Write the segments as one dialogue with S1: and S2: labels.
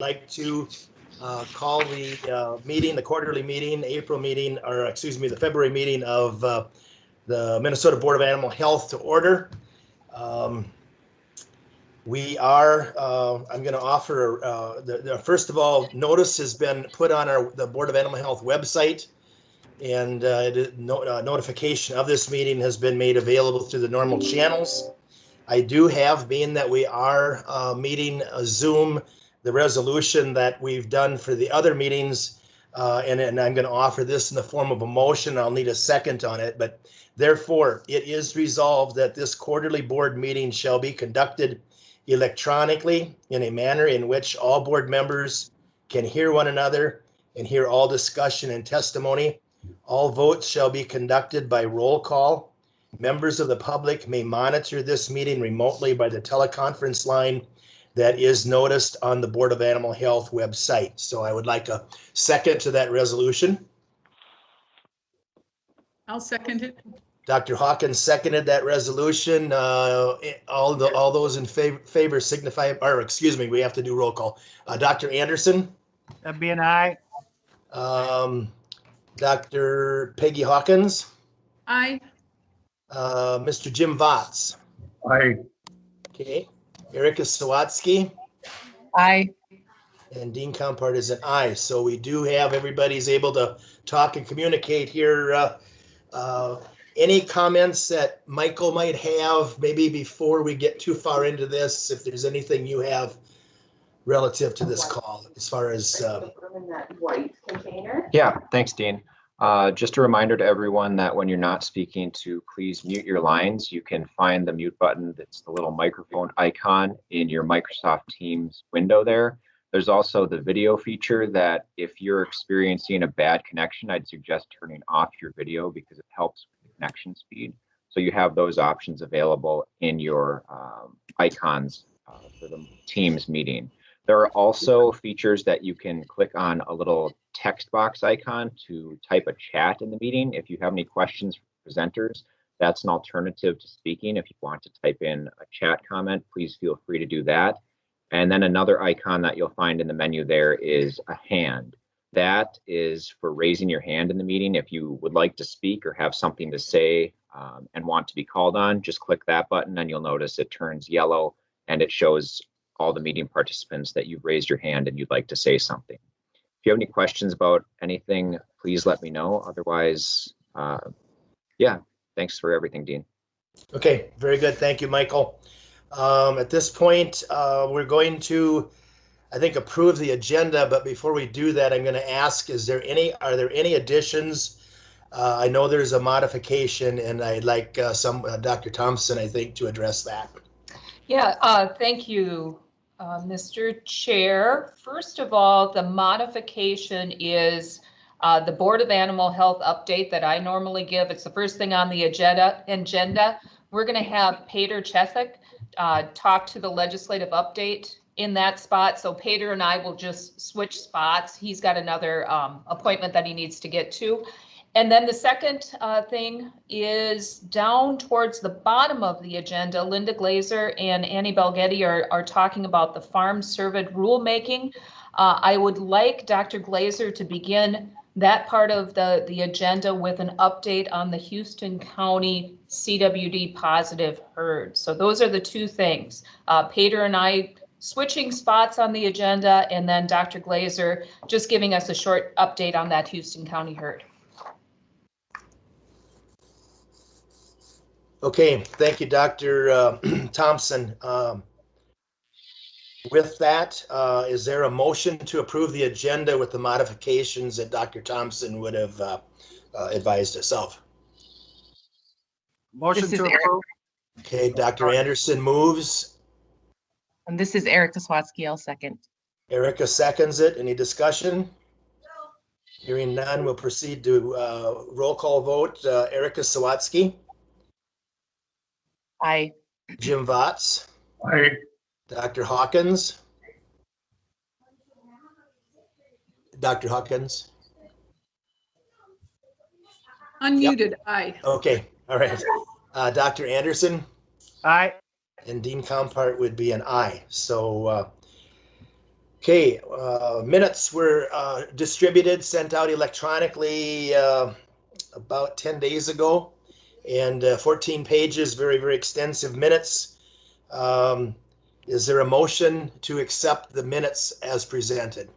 S1: like to call the meeting, the quarterly meeting, April meeting, or excuse me, the February meeting of the Minnesota Board of Animal Health to order. We are, I'm going to offer, first of all, notice has been put on the Board of Animal Health website, and notification of this meeting has been made available through the normal channels. I do have, being that we are meeting Zoom, the resolution that we've done for the other meetings, and I'm going to offer this in the form of a motion. I'll need a second on it, but therefore it is resolved that this quarterly board meeting shall be conducted electronically in a manner in which all board members can hear one another and hear all discussion and testimony. All votes shall be conducted by roll call. Members of the public may monitor this meeting remotely by the teleconference line that is noticed on the Board of Animal Health website. So I would like a second to that resolution.
S2: I'll second it.
S1: Dr. Hawkins seconded that resolution. All those in favor signify, or excuse me, we have to do roll call. Dr. Anderson?
S3: That'd be an aye.
S1: Dr. Peggy Hawkins?
S2: Aye.
S1: Mr. Jim Voss?
S3: Aye.
S1: Okay. Erica Sawatsky?
S4: Aye.
S1: And Dean Compart is an aye. So we do have, everybody's able to talk and communicate here. Any comments that Michael might have, maybe before we get too far into this, if there's anything you have relative to this call, as far as
S5: Yeah, thanks, Dean. Just a reminder to everyone that when you're not speaking, to please mute your lines. You can find the mute button. It's the little microphone icon in your Microsoft Teams window there. There's also the video feature that if you're experiencing a bad connection, I'd suggest turning off your video because it helps with the connection speed. So you have those options available in your icons for the Teams meeting. There are also features that you can click on a little text box icon to type a chat in the meeting. If you have any questions for presenters, that's an alternative to speaking. If you want to type in a chat comment, please feel free to do that. And then another icon that you'll find in the menu there is a hand. That is for raising your hand in the meeting. If you would like to speak or have something to say and want to be called on, just click that button and you'll notice it turns yellow and it shows all the meeting participants that you've raised your hand and you'd like to say something. If you have any questions about anything, please let me know. Otherwise, yeah, thanks for everything, Dean. Okay, very good. Thank you, Michael. At this point, we're going to, I think, approve the agenda. But before we do that, I'm going to ask, are there any additions? I know there's a modification, and I'd like Dr. Thompson, I think, to address that.
S4: Yeah, thank you, Mr. Chair. First of all, the modification is the Board of Animal Health update that I normally give. It's the first thing on the agenda. We're going to have Peder Kjeseth talk to the legislative update in that spot. So Peder and I will just switch spots. He's got another appointment that he needs to get to. And then the second thing is down towards the bottom of the agenda. Linda Glaser and Annie Balghiti are talking about the farm Cervid rulemaking. I would like Dr. Glaser to begin that part of the agenda with an update on the Houston County CWD positive herd. So those are the two things. Peder and I switching spots on the agenda, and then Dr. Glaser just giving us a short update on that Houston County herd.
S1: Okay, thank you, Dr. Thompson. With that, is there a motion to approve the agenda with the modifications that Dr. Thompson would have advised us of?
S3: Motion to approve.
S1: Okay, Dr. Anderson moves.
S6: And this is Erica Swatsky. I'll second.
S1: Erica seconds it. Any discussion? Hearing none, we'll proceed to roll call vote. Erica Sawatsky.
S6: Aye.
S1: Jim Voss.
S3: Aye.
S1: Dr. Hawkins. Dr. Hawkins.
S2: Unmuted, aye.
S1: Okay, all right. Dr. Anderson
S3: Aye.
S1: and Dean Compart would be an aye. So Okay, minutes were distributed, sent out electronically about 10 days ago, and 14 pages, very, very extensive minutes. Is there a motion to accept the minutes as presented?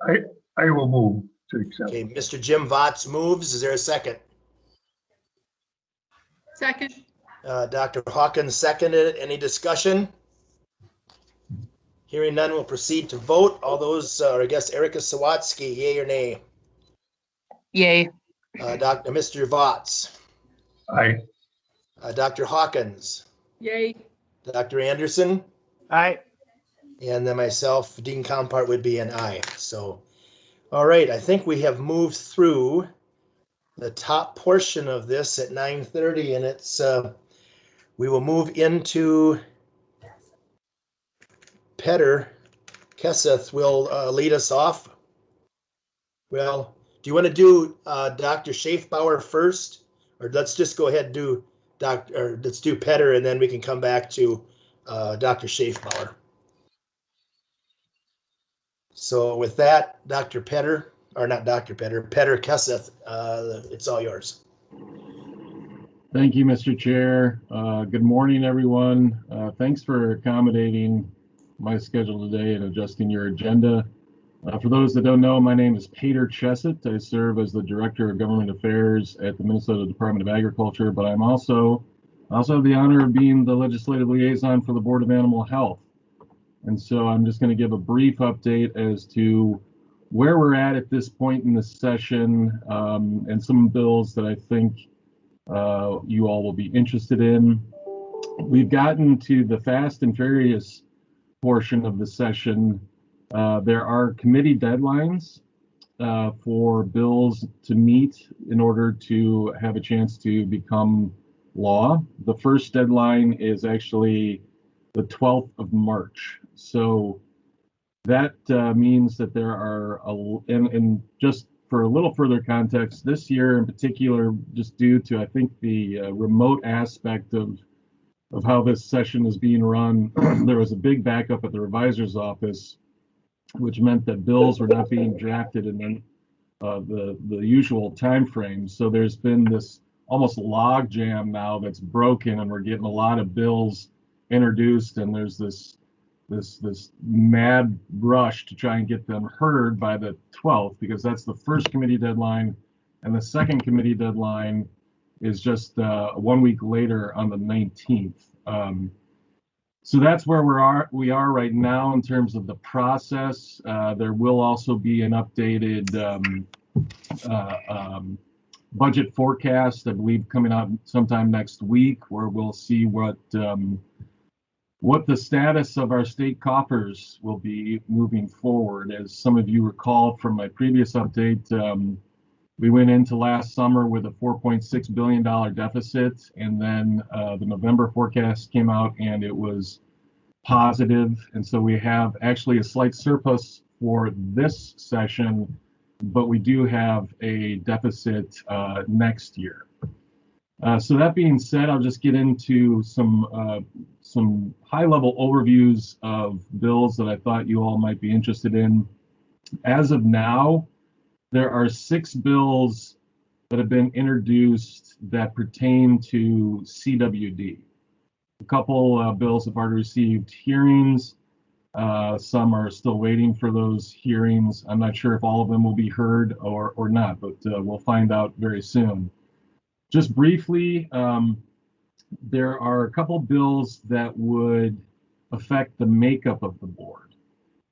S3: I will move to accept.
S1: Okay, Mr. Jim Votts moves. Is there a second?
S2: Second.
S1: Dr. Hawkins seconded. Any discussion? Hearing none, we'll proceed to vote. All those, or I guess Erica Sawatsky, yay or nay?
S6: Yay.
S1: Mr. Votts,
S3: Aye.
S1: Dr. Hawkins,
S2: Yay.
S1: Dr. Anderson,
S3: Aye.
S1: and then myself, Dean Compart would be an aye. So, all right, I think we have moved through the top portion of this at 9:30, and it's we will move into Peder Kjeseth will lead us off. Well, do you want to do Dr. Schaefbauer first, or let's just go ahead and do let's do Peder, and then we can come back to Dr. Schaefbauer. So with that, Dr. Peder, or not Dr. Peder, Peder Kjeseth, it's all yours.
S7: Thank you, Mr. Chair. Good morning, everyone. Thanks for accommodating my schedule today and adjusting your agenda. For those that don't know, my name is Peder Kjeseth. I serve as the Director of Government Affairs at the Minnesota Department of Agriculture, but I'm also have the honor of being the legislative liaison for the Board of Animal Health. And so I'm just going to give a brief update as to where we're at this point in the session, and some bills that I think you all will be interested in. We've gotten to the fast and furious portion of the session. There are committee deadlines for bills to meet in order to have a chance to become law. The first deadline is actually the 12th of March. So that means that there are, and just for a little further context, this year in particular, just due to, I think, the remote aspect of how this session is being run, there was a big backup at the revisor's office, which meant that bills were not being drafted in the usual time frame. So there's been this almost log jam now that's broken, and we're getting a lot of bills introduced, and there's this mad rush to try and get them heard by the 12th, because that's the first committee deadline, and the second committee deadline is just 1 week later on the 19th. So that's where we are right now in terms of the process. There will also be an updated budget forecast, I believe, coming out sometime next week, where we'll see what the status of our state coffers will be moving forward. As some of you recall from my previous update, we went into last summer with a $4.6 billion deficit, and then the November forecast came out and it was positive. And so we have actually a slight surplus for this session, but we do have a deficit next year. So that being said, I'll just get into some high-level overviews of bills that I thought you all might be interested in. As of now, there are 6 bills that have been introduced that pertain to CWD. A couple bills have already received hearings. Some are still waiting for those hearings. I'm not sure if all of them will be heard or not, but we'll find out very soon. Just briefly, there are a couple bills that would affect the makeup of the board.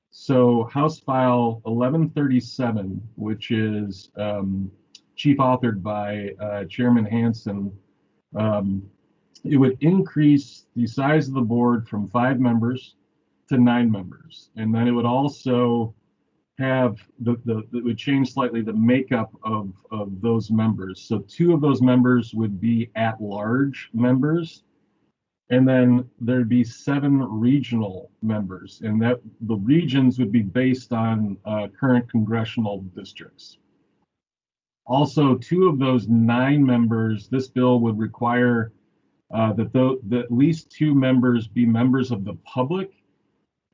S7: So House File 1137, which is chief authored by Chairman Hansen, it would increase the size of the board from 5 members to 9 members. And then it would also have it would change slightly the makeup of those members. So 2 of those members would be at-large members, and then there'd be 7 regional members, and that the regions would be based on current congressional districts. Also, 2 of those 9 members, this bill would require that at least 2 members be members of the public,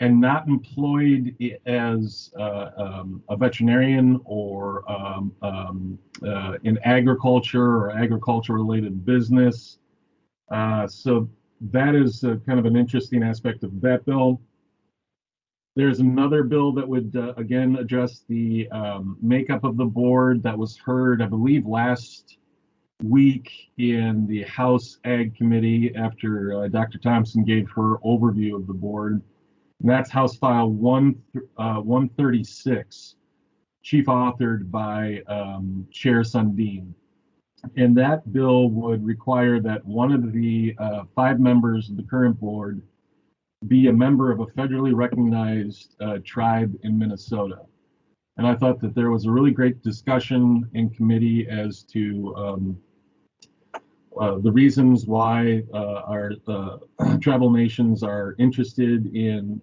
S7: and not employed as a veterinarian or in agriculture or agriculture-related business. So that is kind of an interesting aspect of that bill. There's another bill that would, again, address the makeup of the board that was heard, I believe, last week in the House Ag Committee after Dr. Thompson gave her overview of the board. And that's House File 136, chief authored by Chair Sundin. And that bill would require that one of the 5 members of the current board be a member of a federally recognized tribe in Minnesota. And I thought that there was a really great discussion in committee as to the reasons why our tribal nations are interested in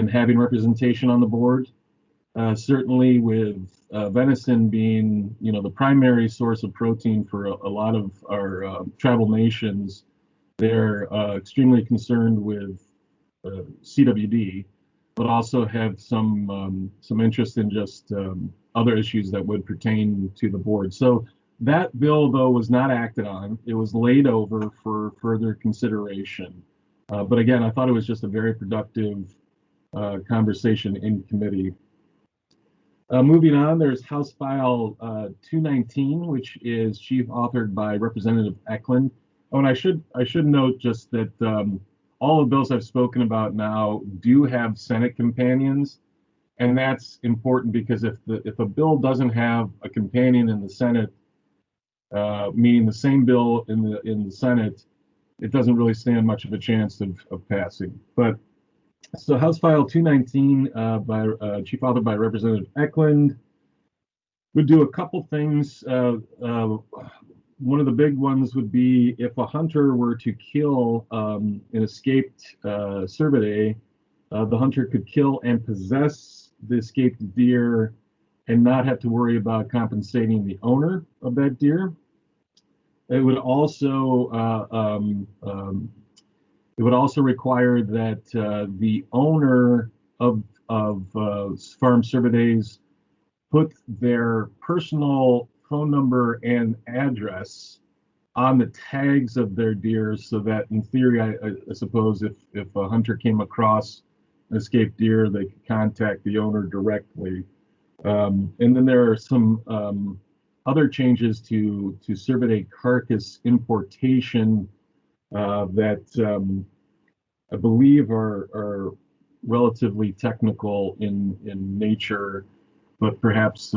S7: having representation on the board. Certainly with venison being, the primary source of protein for a lot of our tribal nations, they're extremely concerned with CWD, but also have some interest in just other issues that would pertain to the board. So that bill, though, was not acted on. It was laid over for further consideration. But again, I thought it was just a very productive conversation in committee. Moving on, there's House File 219, which is chief authored by Representative Eklund. Oh, and I should note just that all of those I've spoken about now do have Senate companions, and that's important because if a bill doesn't have a companion in the Senate, meaning the same bill in the Senate, it doesn't really stand much of a chance of passing. But so House File 219 by chief authored by Representative Eklund would do a couple things. One of the big ones would be if a hunter were to kill an escaped cervidae, the hunter could kill and possess the escaped deer and not have to worry about compensating the owner of that deer. It would also require that the owner of farm cervidae put their personal phone number and address on the tags of their deer, so that in theory, I suppose if a hunter came across an escaped deer, they could contact the owner directly. And then there are some other changes to cervidae carcass importation that I believe are relatively technical in nature, but perhaps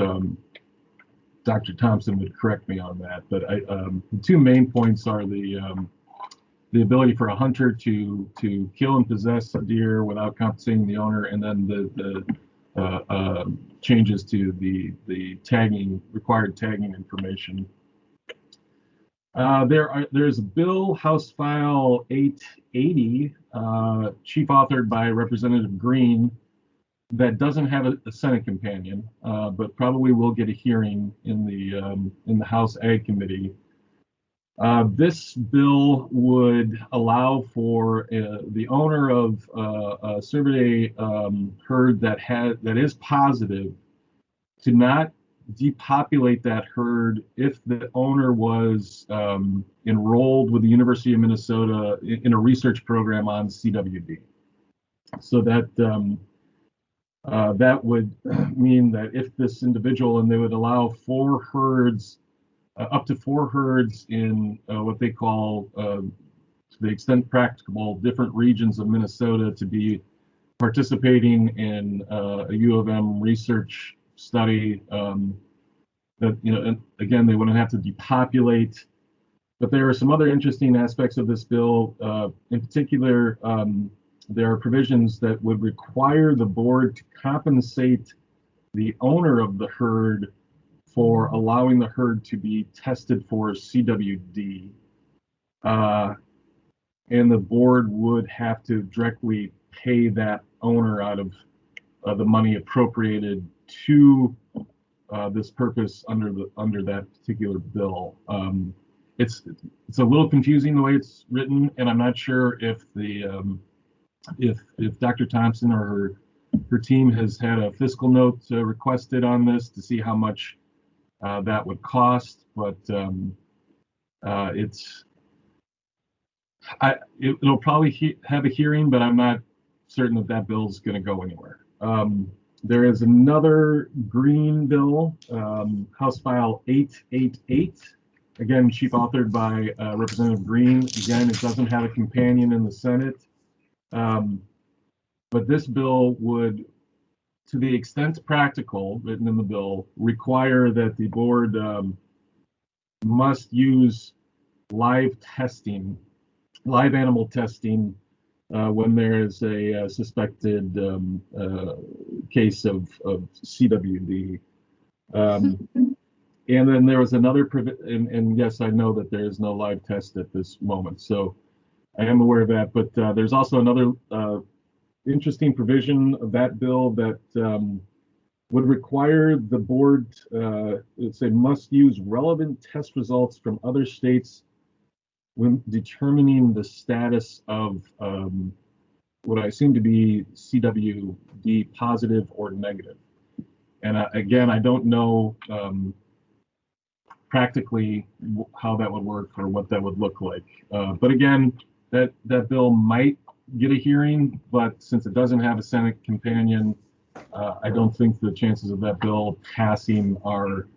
S7: Dr. Thompson would correct me on that. But the 2 main points are the ability for a hunter to kill and possess a deer without compensating the owner, and then the changes to the required tagging information. There's a bill, House File 880, chief authored by Representative Green, that doesn't have a Senate companion, but probably will get a hearing in the House Ag Committee. This bill would allow for the owner of a cervidae herd that is positive to not depopulate that herd if the owner was enrolled with the University of Minnesota in a research program on CWD. So that that would mean that if this individual, and they would allow 4 herds, up to 4 herds in what they call, to the extent practicable, different regions of Minnesota to be participating in a U of M research study. That, and again, they wouldn't have to depopulate. But there are some other interesting aspects of this bill. In particular, there are provisions that would require the board to compensate the owner of the herd for allowing the herd to be tested for CWD. And the board would have to directly pay that owner out of the money appropriated to this purpose under that particular bill. It's a little confusing the way it's written, and I'm not sure if the if Dr. Thompson or her team has had a fiscal note requested on this to see how much that would cost, but it'll probably have a hearing, but I'm not certain that that bill is going to go anywhere. There is another green bill, House File 888. Again, chief authored by Representative Green. Again, it doesn't have a companion in the Senate. But this bill would, to the extent practical, written in the bill, require that the board must use live animal testing when there is a suspected case of CWD. And then there was another, and yes, I know that there is no live test at this moment, so I am aware of that, but there's also another interesting provision of that bill that would require the board, say, must use relevant test results from other states when determining the status of what I assume to be CWD positive or negative. And again, I don't know practically how that would work or what that would look like. But again, that bill might get a hearing, but since it doesn't have a Senate companion, I don't think the chances of that bill passing are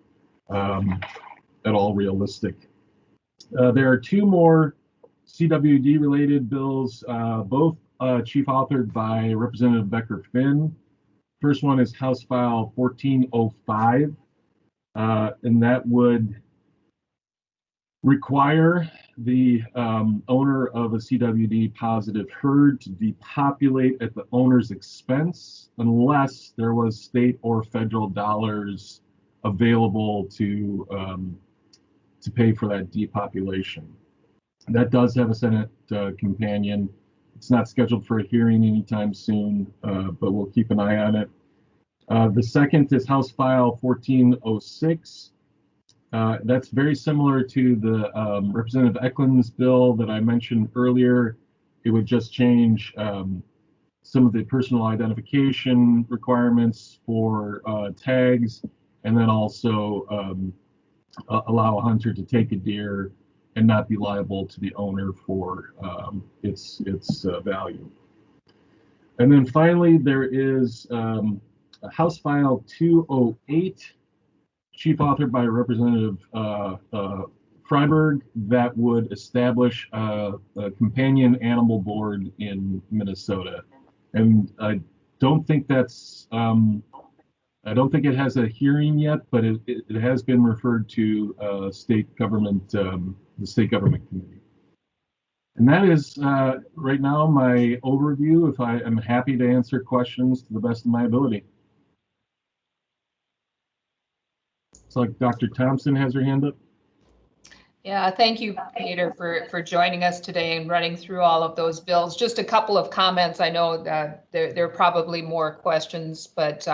S7: at all realistic. There are two more CWD related bills, both chief authored by Representative Becker Finn. First one is House File 1405, and that would require the owner of a CWD positive herd to depopulate at the owner's expense unless there was state or federal dollars available to pay for that depopulation. That does have a Senate companion. It's not scheduled for a hearing anytime soon, but we'll keep an eye on it. The second is House File 1406. That's very similar to the Representative Eklund's bill that I mentioned earlier. It would just change some of the personal identification requirements for tags, and then also allow a hunter to take a deer and not be liable to the owner for its value. And then finally, there is House File 208, chief authored by Representative Freiberg, that would establish a companion animal board in Minnesota. And I don't think that's, I don't think it has a hearing yet, but it has been referred to state government, the state government committee. And that is right now my overview. If I am happy to answer questions to the best of my ability. It's like Dr. Thompson has her hand up.
S4: Yeah, thank you, Peter, for joining us today and running through all of those bills. Just a couple of comments. I know that there are probably more questions, but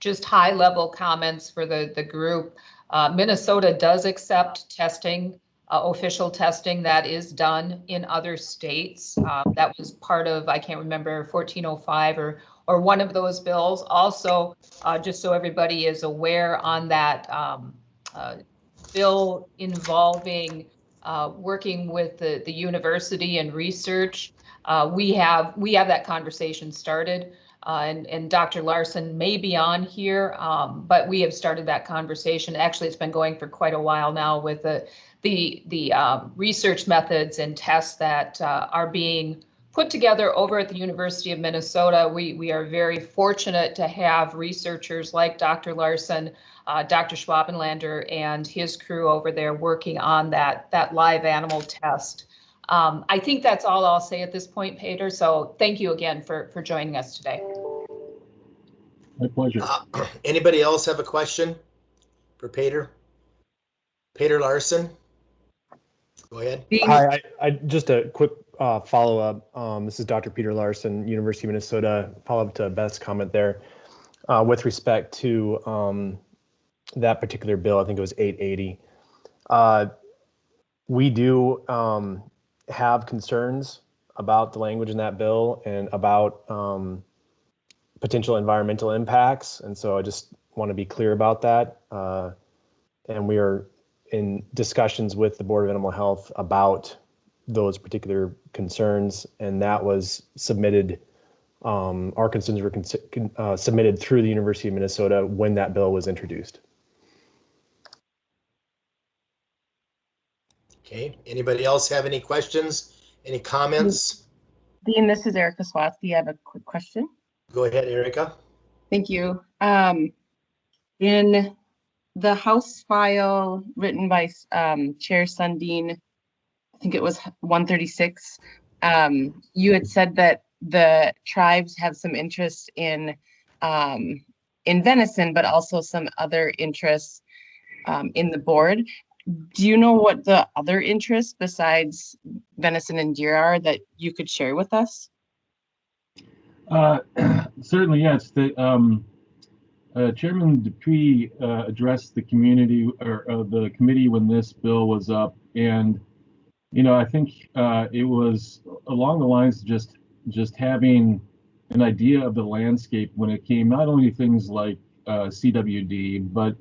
S4: just high-level comments for the group. Minnesota does accept testing, official testing that is done in other states. That was part of, I can't remember, 1405 or one of those bills. Also, just so everybody is aware on that bill involving working with the university and research, we have that conversation started, and Dr. Larson may be on here, but we have started that conversation. Actually, it's been going for quite a while now with the research methods and tests that are being put together over at the University of Minnesota. We are very fortunate to have researchers like Dr. Larson, Dr. Schwabenlander and his crew over there working on that live animal test. I think that's all I'll say at this point, Peter. So thank you again for joining us today.
S7: My pleasure.
S1: Anybody else have a question for Peder? Peder Larson? Go ahead.
S8: Hi, I just a quick follow-up. This is Dr. Peder Larson, University of Minnesota. Follow-up to Beth's comment there with respect to that particular bill. I think it was 880. We do have concerns about the language in that bill and about potential environmental impacts. And so I just want to be clear about that. And we are in discussions with the Board of Animal Health about those particular concerns. And that was submitted, our concerns were submitted through the University of Minnesota when that bill was introduced.
S1: Okay, anybody else have any questions? Any comments?
S6: Dean, this is Erica Swatsky. I have a quick question.
S1: Go ahead, Erica.
S6: Thank you. In the House file written by Chair Sundin, I think it was 136, you had said that the tribes have some interest in venison, but also some other interests in the board. Do you know what the other interests besides venison and deer are that you could share with us?
S7: Certainly, yes. Chairman Dupuy addressed the community or the committee when this bill was up, and I think it was along the lines of just having an idea of the landscape when it came not only things like CWD, but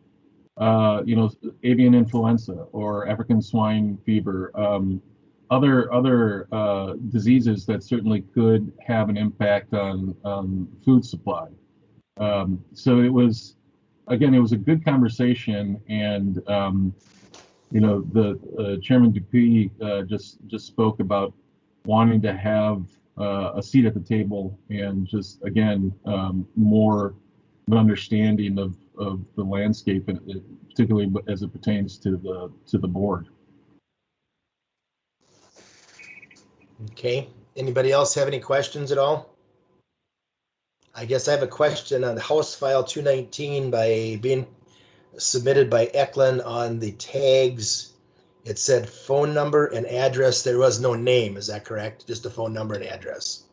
S7: avian influenza or African swine fever, other diseases that certainly could have an impact on food supply. So it was a good conversation, and the Chairman Dupuy just spoke about wanting to have a seat at the table and just again more of an understanding of the landscape, particularly as it pertains to the board.
S1: Okay, anybody else have any questions at all? I guess I have a question on House File 219 being submitted by Eklund on the tags. It said phone number and address. There was no name. Is that correct? Just a phone number and address.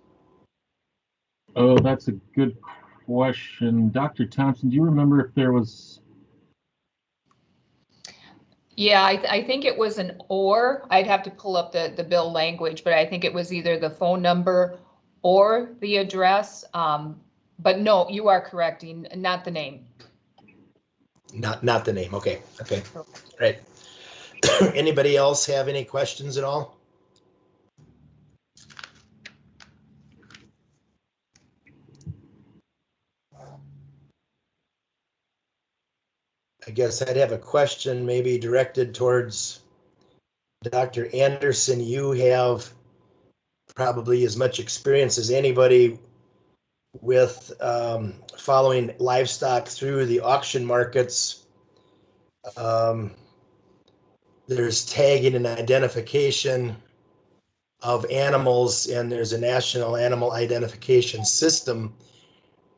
S7: Oh, that's a good question. Dr. Thompson, do you remember if there was?
S4: Yeah, I think it was an or. I'd have to pull up the bill language, but I think it was either the phone number or the address. But no, you are correcting, not the name.
S1: Not the name. Okay. Okay. Right. Anybody else have any questions at all? I guess I'd have a question maybe directed towards Dr. Anderson. You have probably as much experience as anybody with following livestock through the auction markets. There's tagging and identification of animals, and there's a national animal identification system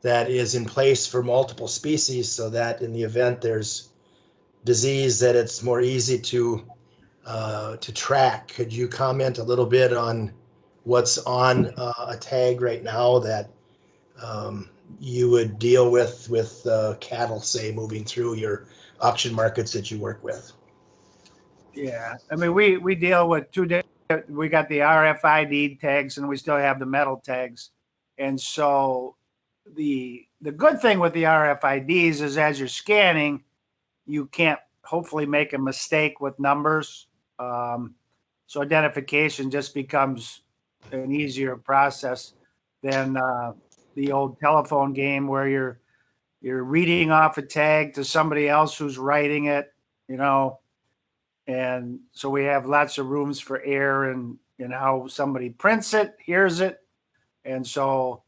S1: that is in place for multiple species, so that in the event there's disease, that it's more easy to track. Could you comment a little bit on what's on a tag right now that you would deal with cattle, say, moving through your auction markets that you work with?
S9: Yeah, I mean, we deal with we got the RFID tags and we still have the metal tags. And so the good thing with the RFIDs is as you're scanning, you can't hopefully make a mistake with numbers. So identification just becomes an easier process than the old telephone game where you're reading off a tag to somebody else who's writing it, and so we have lots of rooms for error in how somebody prints it, hears it. And so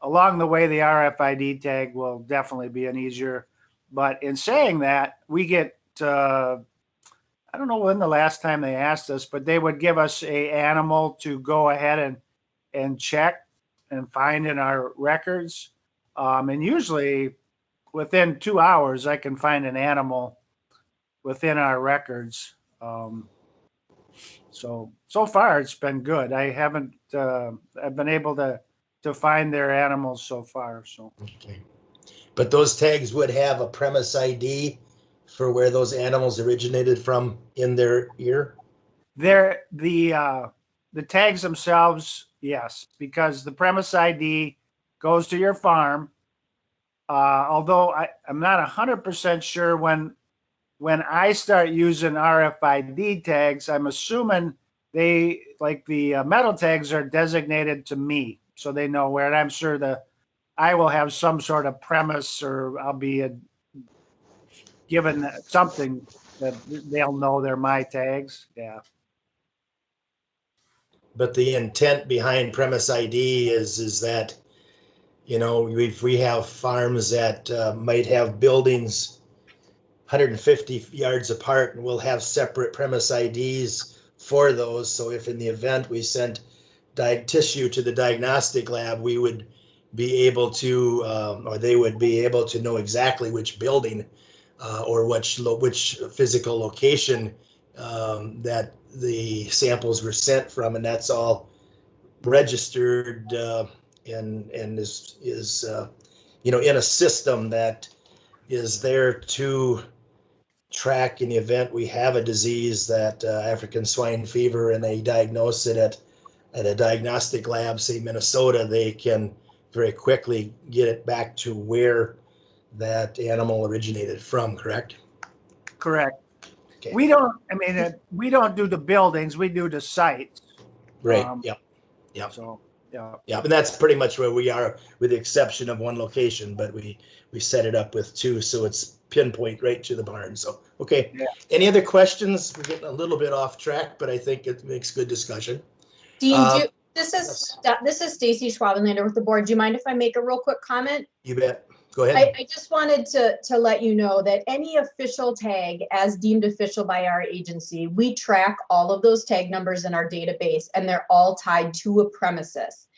S9: along the way, the RFID tag will definitely be an easier. But in saying that, we get, I don't know when the last time they asked us, but they would give us a animal to go ahead and check and find in our records. And usually within 2 hours, I can find an animal within our records. So far it's been good. I haven't, I've been able to find their animals so far. So.
S1: Okay. But those tags would have a premise ID for where those animals originated from in their ear?
S9: The the tags themselves, yes, because the premise ID goes to your farm. Although I'm not 100% sure when I start using RFID tags, I'm assuming they, like the metal tags, are designated to me, so they know where. And I'm sure I will have some sort of premise, or I'll be given something that they'll know they're my tags. Yeah.
S1: But the intent behind premise ID is that, you know, we have farms that might have buildings 150 yards apart, and we'll have separate premise IDs for those. So if in the event we sent tissue to the diagnostic lab, we would be able to, or they would be able to know exactly which building or which physical location that the samples were sent from, and that's all registered and is you know, in a system that is there to track in the event we have a disease, that African swine fever, and they diagnose it at a diagnostic lab, say Minnesota, they can very quickly get it back to where that animal originated from, correct?
S9: Correct.
S1: Okay.
S9: We don't do the buildings, we do the sites.
S1: Right, yep.
S9: So, yeah.
S1: Yeah, and that's pretty much where we are, with the exception of one location, but we set it up with two, so it's pinpoint right to the barn. So, okay.
S9: Yeah.
S1: Any other questions? We're getting a little bit off track, but I think it makes good discussion.
S10: Dean, this is Stacy Schwabenlander with the board. Do you mind if I make a real quick comment?
S1: You bet. Go ahead.
S10: I just wanted to let you know that any official tag, as deemed official by our agency, we track all of those tag numbers in our database, and they're all tied to a premises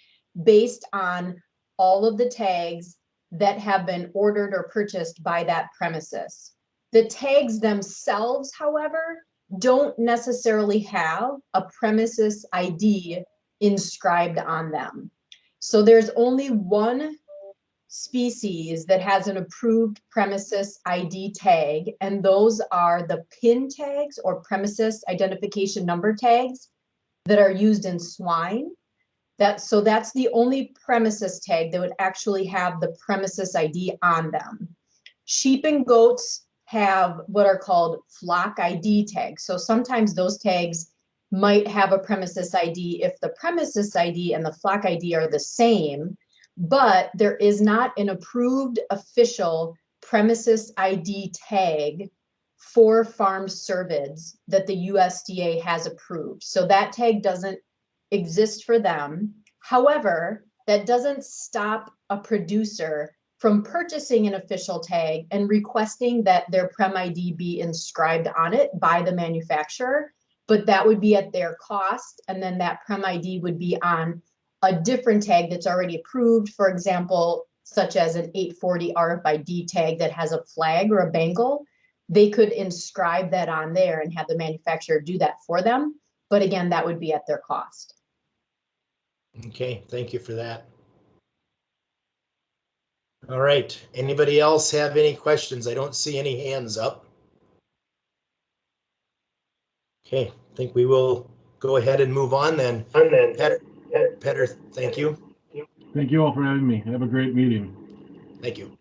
S10: based on all of the tags that have been ordered or purchased by that premises. The tags themselves, however, don't necessarily have a premises ID inscribed on them. So there's only one species that has an approved premises ID tag, and those are the PIN tags, or premises identification number tags, that are used in swine. So that's the only premises tag that would actually have the premises ID on them. Sheep and goats have what are called flock ID tags. So sometimes those tags might have a premises ID if the premises ID and the flock ID are the same, but there is not an approved official premises ID tag for farm cervids that the USDA has approved. So that tag doesn't exist for them. However, that doesn't stop a producer from purchasing an official tag and requesting that their Prem ID be inscribed on it by the manufacturer, but that would be at their cost, and then that Prem ID would be on a different tag that's already approved, for example, such as an 840 RFID tag that has a flag or a bangle. They could inscribe that on there and have the manufacturer do that for them, but again, that would be at their cost.
S1: Okay, thank you for that. All right, anybody else have any questions? I don't see any hands up. Okay, I think we will go ahead and move on then. Peder, thank you.
S7: Thank you all for having me. Have a great meeting.
S1: Thank you.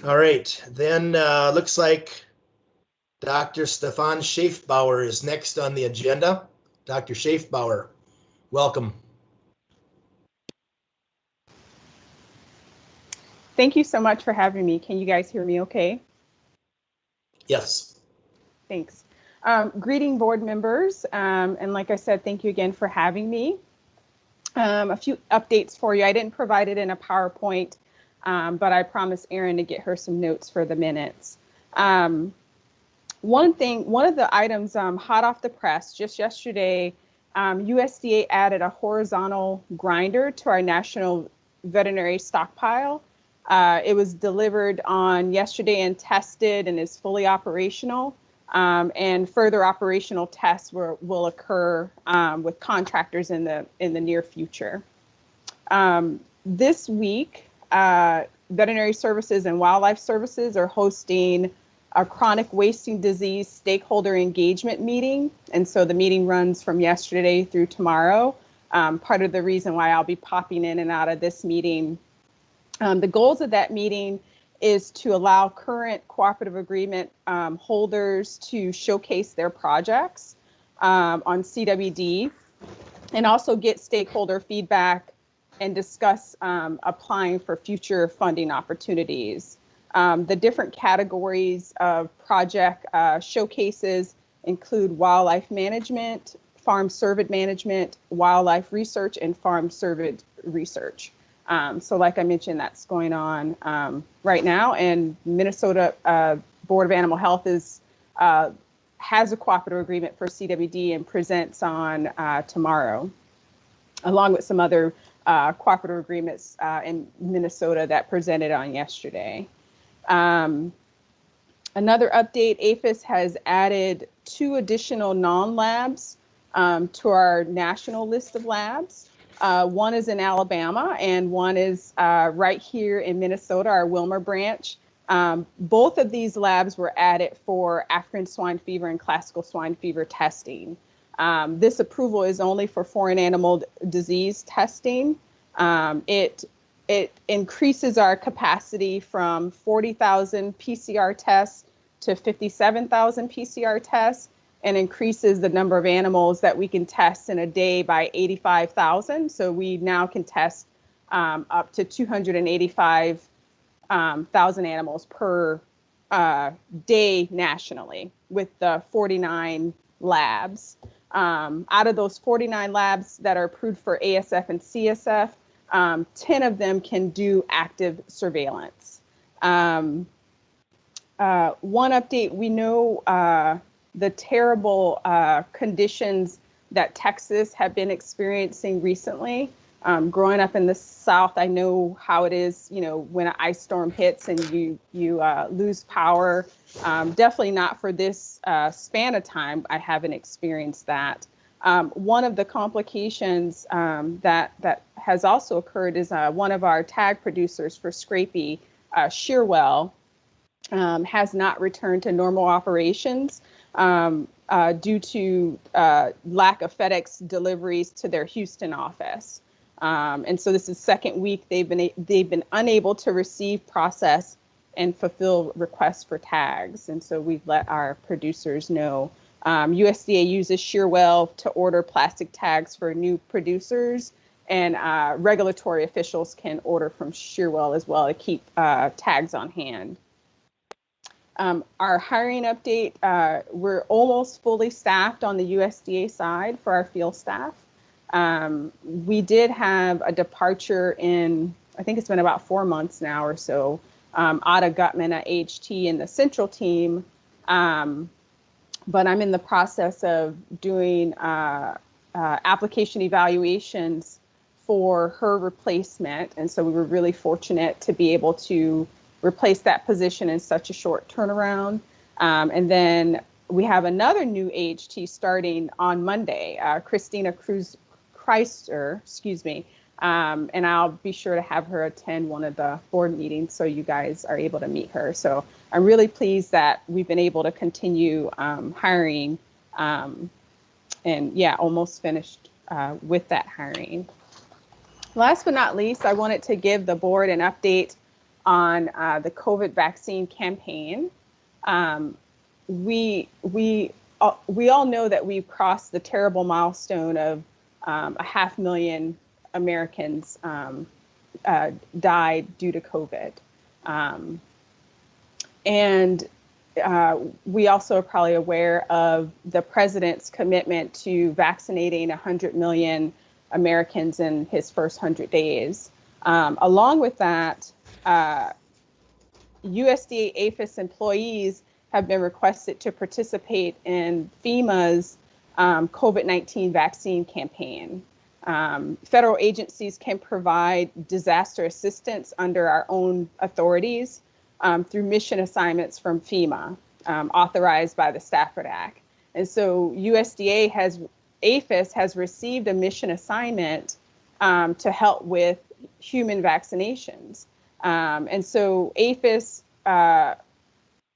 S1: All right, then looks like Dr. Stephan Schaefbauer is next on the agenda. Dr. Schaefbauer, welcome.
S11: Thank you so much for having me. Can you guys hear me okay?
S1: Yes.
S11: Thanks. Greeting board members, and like I said, thank you again for having me. A few updates for you. I didn't provide it in a PowerPoint, but I promised Erin to get her some notes for the minutes. One of the items hot off the press, just yesterday, USDA added a horizontal grinder to our national veterinary stockpile. It was delivered on yesterday and tested and is fully operational. And further operational tests will occur with contractors in the near future. This week, Veterinary Services and Wildlife Services are hosting a chronic wasting disease stakeholder engagement meeting. And so the meeting runs from yesterday through tomorrow. Part of the reason why I'll be popping in and out of this meeting. The goals of that meeting is to allow current cooperative agreement holders to showcase their projects on CWD, and also get stakeholder feedback and discuss applying for future funding opportunities. The different categories of project showcases include wildlife management, farm cervid management, wildlife research, and farm cervid research. So like I mentioned, that's going on right now, and Minnesota Board of Animal Health has a cooperative agreement for CWD and presents on tomorrow, along with some other cooperative agreements in Minnesota that presented on yesterday. Another update, APHIS has added 2 additional non-labs to our national list of labs. One is in Alabama and one is right here in Minnesota, our Wilmer branch. Both of these labs were added for African swine fever and classical swine fever testing. This approval is only for foreign animal disease testing. It increases our capacity from 40,000 PCR tests to 57,000 PCR tests, and increases the number of animals that we can test in a day by 85,000. So we now can test up to 285,000 animals per day nationally with the 49 labs. Out of those 49 labs that are approved for ASF and CSF, 10 of them can do active surveillance. One update, we know the terrible conditions that Texas have been experiencing recently. Growing up in the South, I know how it is, you know, when an ice storm hits and you lose power. Definitely not for this span of time. I haven't experienced that. One of the complications that has also occurred is one of our tag producers for Scrapie, Shearwell, has not returned to normal operations due to lack of FedEx deliveries to their Houston office. And so this is second week they've been unable to receive, process, and fulfill requests for tags. And so we've let our producers know. USDA uses Shearwell to order plastic tags for new producers, and regulatory officials can order from Shearwell as well to keep tags on hand. Our hiring update, we're almost fully staffed on the USDA side for our field staff. We did have a departure in, I think it's been about 4 months now or so, Ada Gutman at HT in the central team. But I'm in the process of doing application evaluations for her replacement. And so we were really fortunate to be able to replace that position in such a short turnaround. And then we have another new AHT starting on Monday, Christina Kreister, excuse me. And I'll be sure to have her attend one of the board meetings so you guys are able to meet her. So I'm really pleased that we've been able to continue hiring, and yeah, almost finished with that hiring. Last but not least, I wanted to give the board an update on the COVID vaccine campaign. We all know that we've crossed the terrible milestone of 500,000 Americans died due to COVID. And we also are probably aware of the president's commitment to vaccinating 100 million Americans in his first 100 days. Along with that, USDA APHIS employees have been requested to participate in FEMA's COVID-19 vaccine campaign. Federal agencies can provide disaster assistance under our own authorities through mission assignments from FEMA, authorized by the Stafford Act. And so APHIS has received a mission assignment to help with human vaccinations. And so APHIS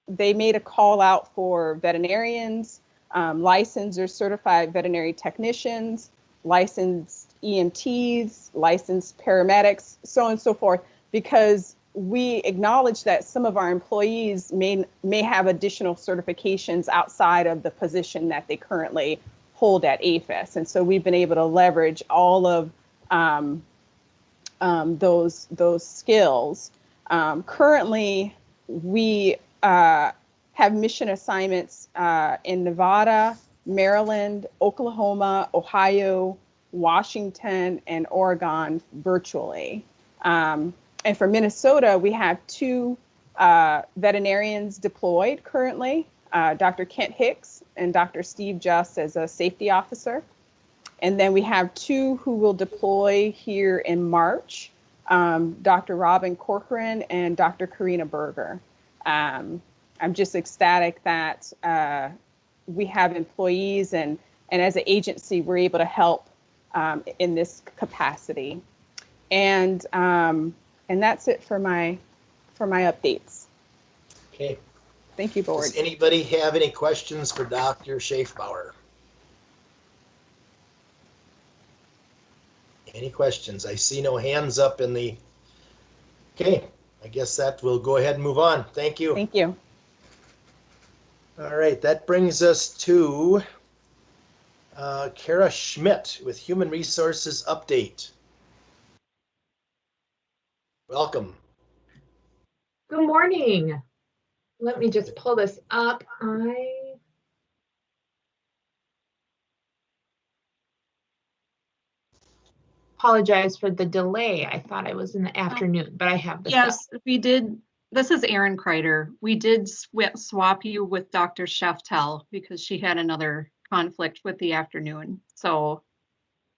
S11: they made a call out for veterinarians, licensed or certified veterinary technicians, licensed EMTs, licensed paramedics, so on and so forth, because we acknowledge that some of our employees may have additional certifications outside of the position that they currently hold at APHIS. And so we've been able to leverage all of those skills. Currently, we have mission assignments in Nevada, Maryland, Oklahoma, Ohio, Washington, and Oregon virtually. And for Minnesota, we have 2 veterinarians deployed currently, Dr. Kent Hicks and Dr. Steve Just as a safety officer. And then we have 2 who will deploy here in March, Dr. Robin Corcoran and Dr. Karina Berger. I'm just ecstatic that we have employees and as an agency, we're able to help in this capacity. And that's it for my updates.
S1: Okay.
S11: Thank you, board.
S1: Does anybody have any questions for Dr. Schaefbauer? Any questions? I see no hands up in the, okay, I guess that we'll go ahead and move on. Thank you.
S11: Thank you.
S1: All right, that brings us to Kara Schmidt with Human Resources Update. Welcome.
S12: Good morning. Let me just pull this up. I apologize for the delay. I thought I was in the afternoon, but I have this.
S2: Yes, we did. This is Erin Kreider. We did swap you with Dr. Scheftel because she had another conflict with the afternoon. So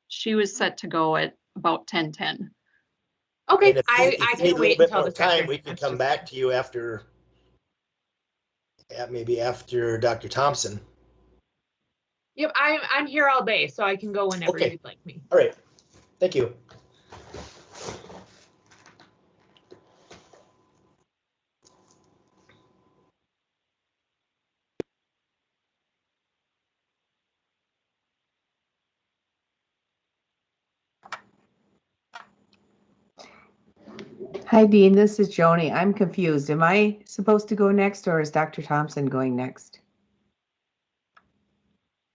S2: she was set to go at about 10:10.
S12: Okay,
S1: And if
S12: I
S1: you
S12: can
S1: need a little
S12: wait
S1: bit
S12: until
S1: more
S12: this
S1: time,
S12: afternoon.
S1: we can
S12: That's
S1: come
S12: just
S1: back
S12: fine.
S1: to you after, maybe after Dr. Thompson.
S12: Yep, I'm here all day, so I can go whenever
S1: Okay.
S12: you'd like me.
S1: All right, thank you.
S13: Hi, Dean. This is Joni. I'm confused. Am I supposed to go next or is Dr. Thompson going next?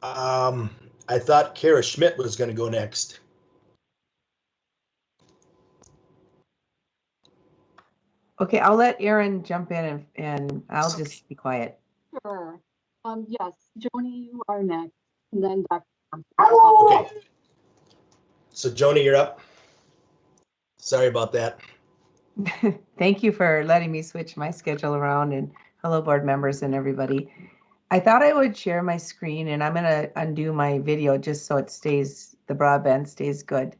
S1: I thought Kara Schmidt was going to go next.
S13: Okay, I'll let Erin jump in and I'll just be quiet.
S14: Sure. Yes, Joni, you are next, and then Dr. Thompson.
S1: Okay. So Joni, you're up. Sorry about that.
S13: Thank you for letting me switch my schedule around, and hello board members and everybody. I thought I would share my screen and I'm going to undo my video just so it stays, the broadband stays good.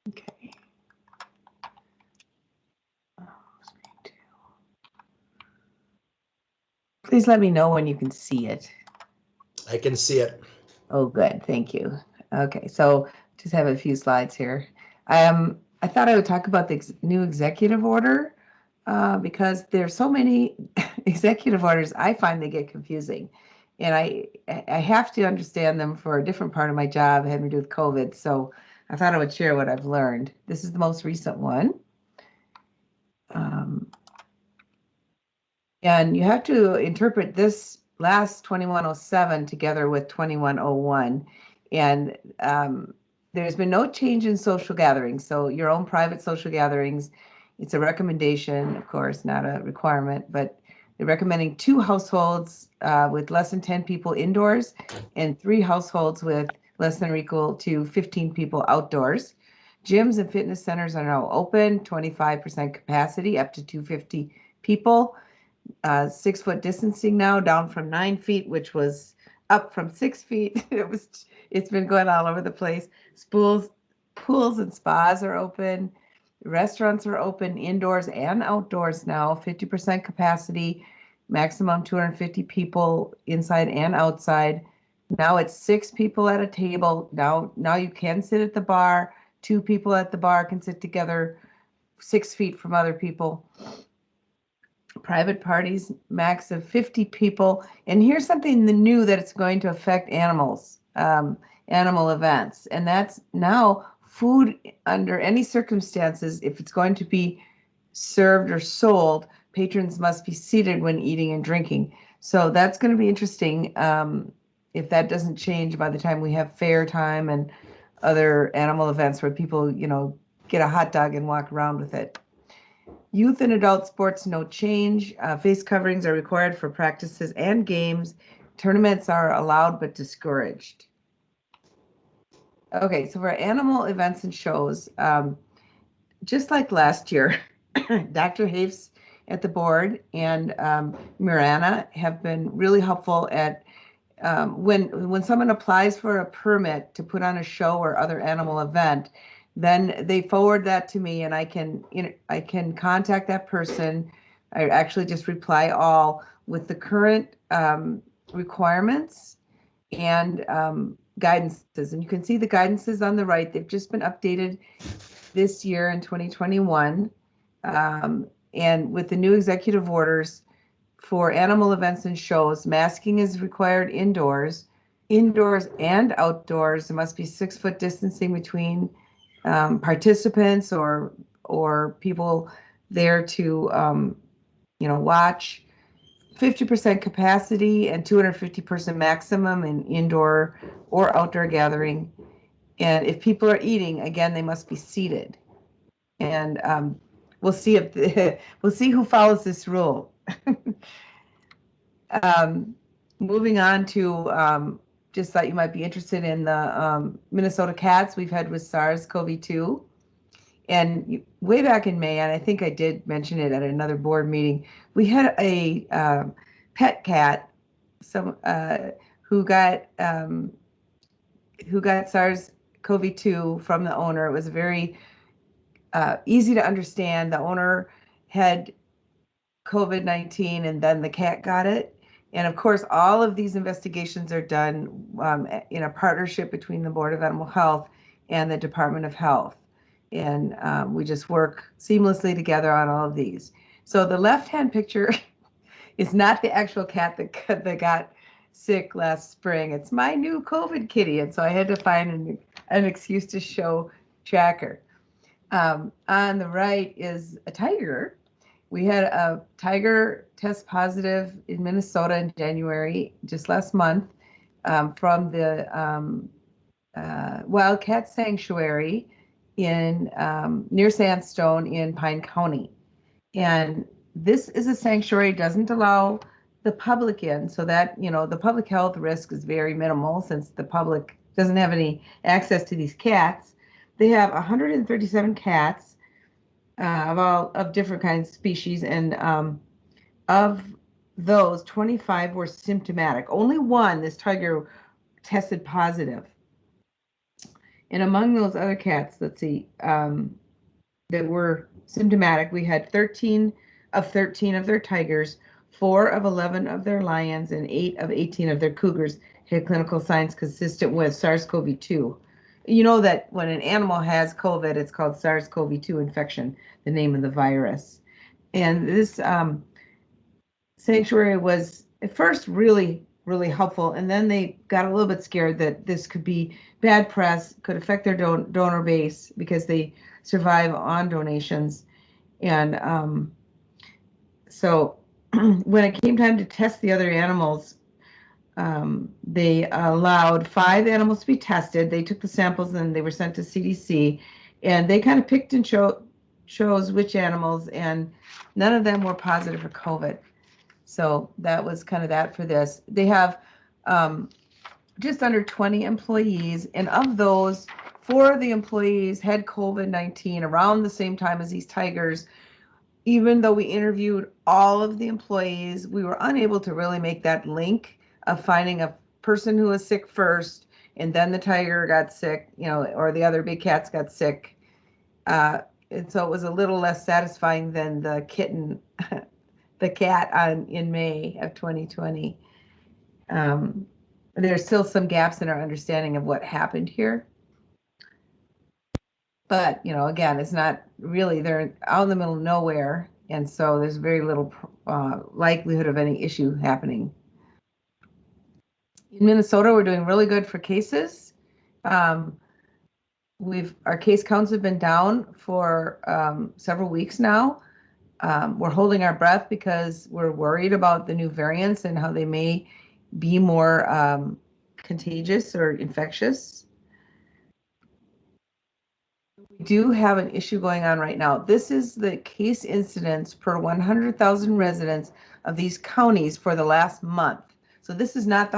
S13: Okay. Please let me know when you can see it.
S1: I can see it.
S13: Oh, good. Thank you. Okay, so just have a few slides here. I thought I would talk about the new executive order because there's so many executive orders. I find they get confusing, and I have to understand them for a different part of my job having to do with COVID. So I thought I would share what I've learned. This is the most recent one. And you have to interpret this last 2107 together with 2101. And there's been no change in social gatherings. So your own private social gatherings, it's a recommendation, of course, not a requirement, but they're recommending 2 households with less than 10 people indoors and 3 households with less than or equal to 15 people outdoors. Gyms and fitness centers are now open, 25% capacity, up to 250 people. 6-foot distancing now, down from 9 feet, which was up from 6 feet. It's been going all over the place. Pools and spas are open. Restaurants are open indoors and outdoors now, 50% capacity, maximum 250 people inside and outside. Now it's 6 people at a table. Now you can sit at the bar. 2 people at the bar can sit together 6 feet from other people. Private parties, max of 50 people. And here's something new that it's going to affect animals, animal events. And that's now food under any circumstances, if it's going to be served or sold, patrons must be seated when eating and drinking. So that's going to be interesting if that doesn't change by the time we have fair time and other animal events where people, get a hot dog and walk around with it. Youth and adult sports, no change. Face coverings are required for practices and games. Tournaments are allowed but discouraged. Okay, so for animal events and shows, just like last year, Dr. Hafes at the board and Miranda have been really helpful at when someone applies for a permit to put on a show or other animal event, then they forward that to me and I can contact that person. I actually just reply all with the current requirements and guidances. And you can see the guidances on the right. They've just been updated this year in 2021. And with the new executive orders for animal events and shows, masking is required indoors and outdoors. There must be 6-foot distancing between participants or people there to watch. 50% capacity and 250-person maximum in indoor or outdoor gathering. And if people are eating, again, they must be seated. And we'll see we'll see who follows this rule. Moving on to just thought you might be interested in the Minnesota cats we've had with SARS-CoV-2. And way back in May, and I think I did mention it at another board meeting, we had a pet cat, who got SARS-CoV-2 from the owner. It was very easy to understand. The owner had COVID-19 and then the cat got it. And of course, all of these investigations are done in a partnership between the Board of Animal Health and the Department of Health. And we just work seamlessly together on all of these. So the left-hand picture is not the actual cat that got sick last spring. It's my new COVID kitty. And so I had to find an excuse to show Tracker. On the right is a tiger. We had a tiger test positive in Minnesota in January, just last month, from the Wildcat Sanctuary in near Sandstone in Pine County. And this is a sanctuary, doesn't allow the public in, so that, the public health risk is very minimal since the public doesn't have any access to these cats. They have 137 cats of different kinds of species, and of those, 25 were symptomatic. Only one, this tiger, tested positive. And among those other cats, let's see, that were symptomatic, we had 13 of their tigers, 4 of 11 of their lions, and 8 of 18 of their cougars had clinical signs consistent with SARS-CoV-2. You know that when an animal has COVID, it's called SARS-CoV-2 infection, the name of the virus. And this sanctuary was at first really, really helpful. And then they got a little bit scared that this could be bad press, could affect their donor base because they survive on donations. And so when it came time to test the other animals, they allowed 5 animals to be tested. They took the samples and they were sent to CDC, and they kind of picked and chose which animals, and none of them were positive for COVID. So that was kind of that for this. They have just under 20 employees, and of those, 4 of the employees had COVID-19 around the same time as these tigers. Even though we interviewed all of the employees, we were unable to really make that link of finding a person who was sick first and then the tiger got sick, or the other big cats got sick. And so it was a little less satisfying than the kitten, the cat in May of 2020. there's still some gaps in our understanding of what happened here. But, you know, again, it's not really, they're out in the middle of nowhere. And so there's very little likelihood of any issue happening. In Minnesota, we're doing really good for cases. Our case counts have been down for several weeks now. We're holding our breath because we're worried about the new variants and how they may be more contagious or infectious. We do have an issue going on right now. This is the case incidence per 100,000 residents of these counties for the last month. So this is not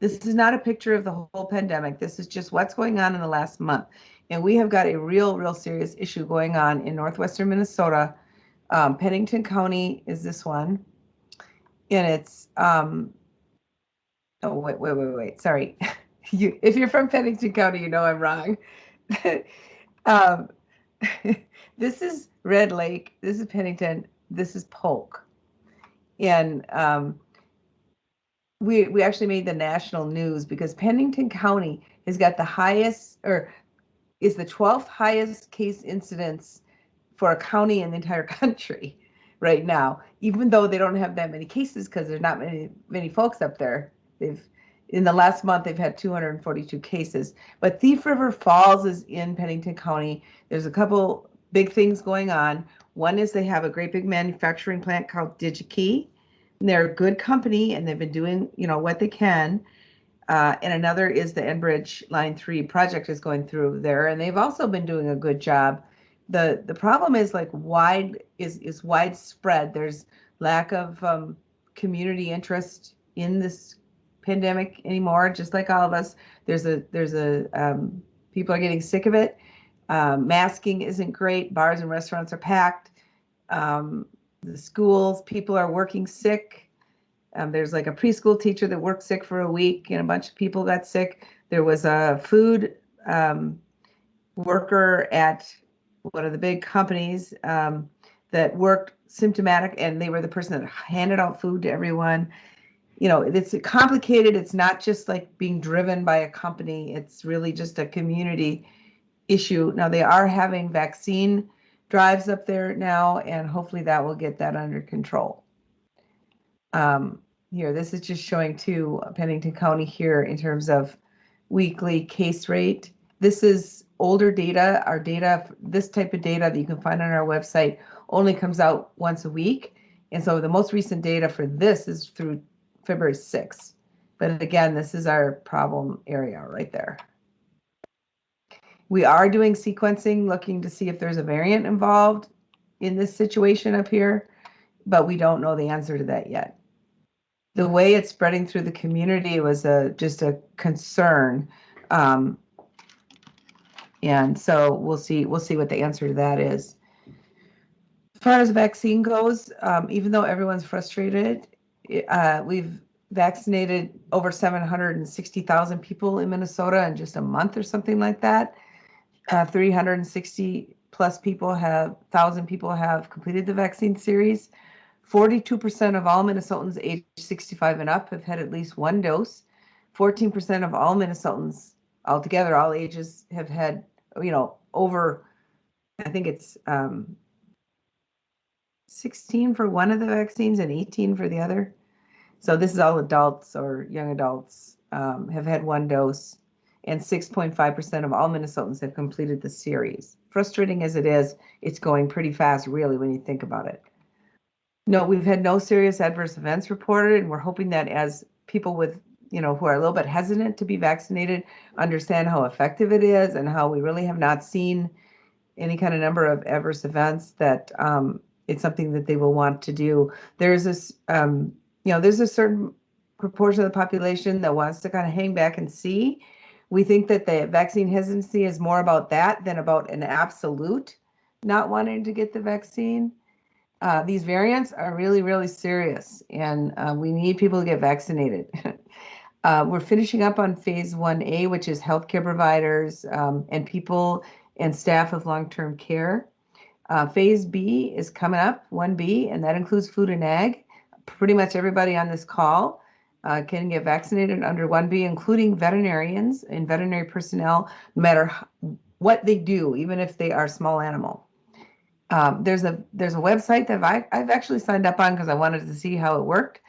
S13: this is not a picture of the whole pandemic. This is just what's going on in the last month. And we have got a real serious issue going on in northwestern Minnesota. Pennington County is this one. And it's, oh, wait, sorry. If you're from Pennington County, you know I'm wrong. This is Red Lake, this is Pennington, this is Polk. And we actually made the national news because Pennington County has got the highest, or is the 12th highest case incidence for a county in the entire country right now, even though they don't have that many cases because there's not many folks up there. In the last month, they've had 242 cases. But Thief River Falls is in Pennington County. There's a couple big things going on. One is they have a great big manufacturing plant called DigiKey. They're a good company, and they've been doing, you know, what they can. And another is the Enbridge Line 3 project is going through there, and they've also been doing a good job. The problem is like is widespread. There's lack of community interest in this pandemic anymore, just like all of us. There's people are getting sick of it. Masking isn't great. Bars and restaurants are packed. The schools, people are working sick. There's like a preschool teacher that worked sick for a week and a bunch of people got sick. There was a food worker at one of the big companies that worked symptomatic, and they were the person that handed out food to everyone. You know, it's complicated. It's not just like being driven by a company. It's really just a community issue. Now they are having vaccine drives up there now, and hopefully that will get that under control. Here, this is just showing too Pennington County here in terms of weekly case rate. This is older data. Our data, this type of data that you can find on our website only comes out once a week. And so the most recent data for this is through February 6th. But again, this is our problem area right there. We are doing sequencing, looking to see if there's a variant involved in this situation up here, but we don't know the answer to that yet. The way it's spreading through the community was just a concern. And so we'll see what the answer to that is. As far as vaccine goes, even though everyone's frustrated, we've vaccinated over 760,000 people in Minnesota in just a month or something like that. 360 plus thousand people have completed the vaccine series. 42% of all Minnesotans age 65 and up have had at least one dose. 14% of all Minnesotans altogether, all ages, have had, you know, over, I think it's 16 for one of the vaccines and 18 for the other. So this is all adults or young adults have had one dose, and 6.5% of all Minnesotans have completed the series. Frustrating as it is, it's going pretty fast, really, when you think about it. No, we've had no serious adverse events reported, and we're hoping that as people with, you know, who are a little bit hesitant to be vaccinated understand how effective it is and how we really have not seen any kind of number of adverse events, that it's something that they will want to do. There's this, you know, there's a certain proportion of the population that wants to kind of hang back and see. We think that the vaccine hesitancy is more about that than about an absolute not wanting to get the vaccine. These variants are really serious, and we need people to get vaccinated. We're finishing up on phase 1A, which is healthcare providers and people and staff of long-term care. Phase B is coming up, 1B, and that includes food and ag. Pretty much everybody on this call can get vaccinated under 1B, including veterinarians and veterinary personnel, no matter what they do, even if they are small animal. There's a website that I've actually signed up on because I wanted to see how it worked,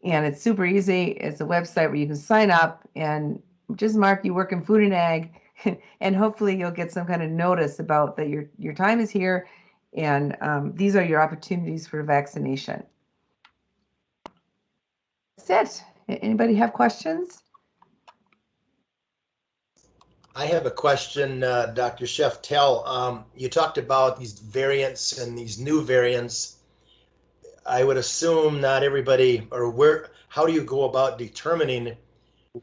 S13: and it's super easy. It's a website where you can sign up and just mark you work in food and ag, and hopefully you'll get some kind of notice about that your time is here, and these are your opportunities for vaccination. That's it. Anybody have questions?
S1: I have a question, Dr. Scheftel. You talked about these variants and these new variants. I would assume not everybody, or how do you go about determining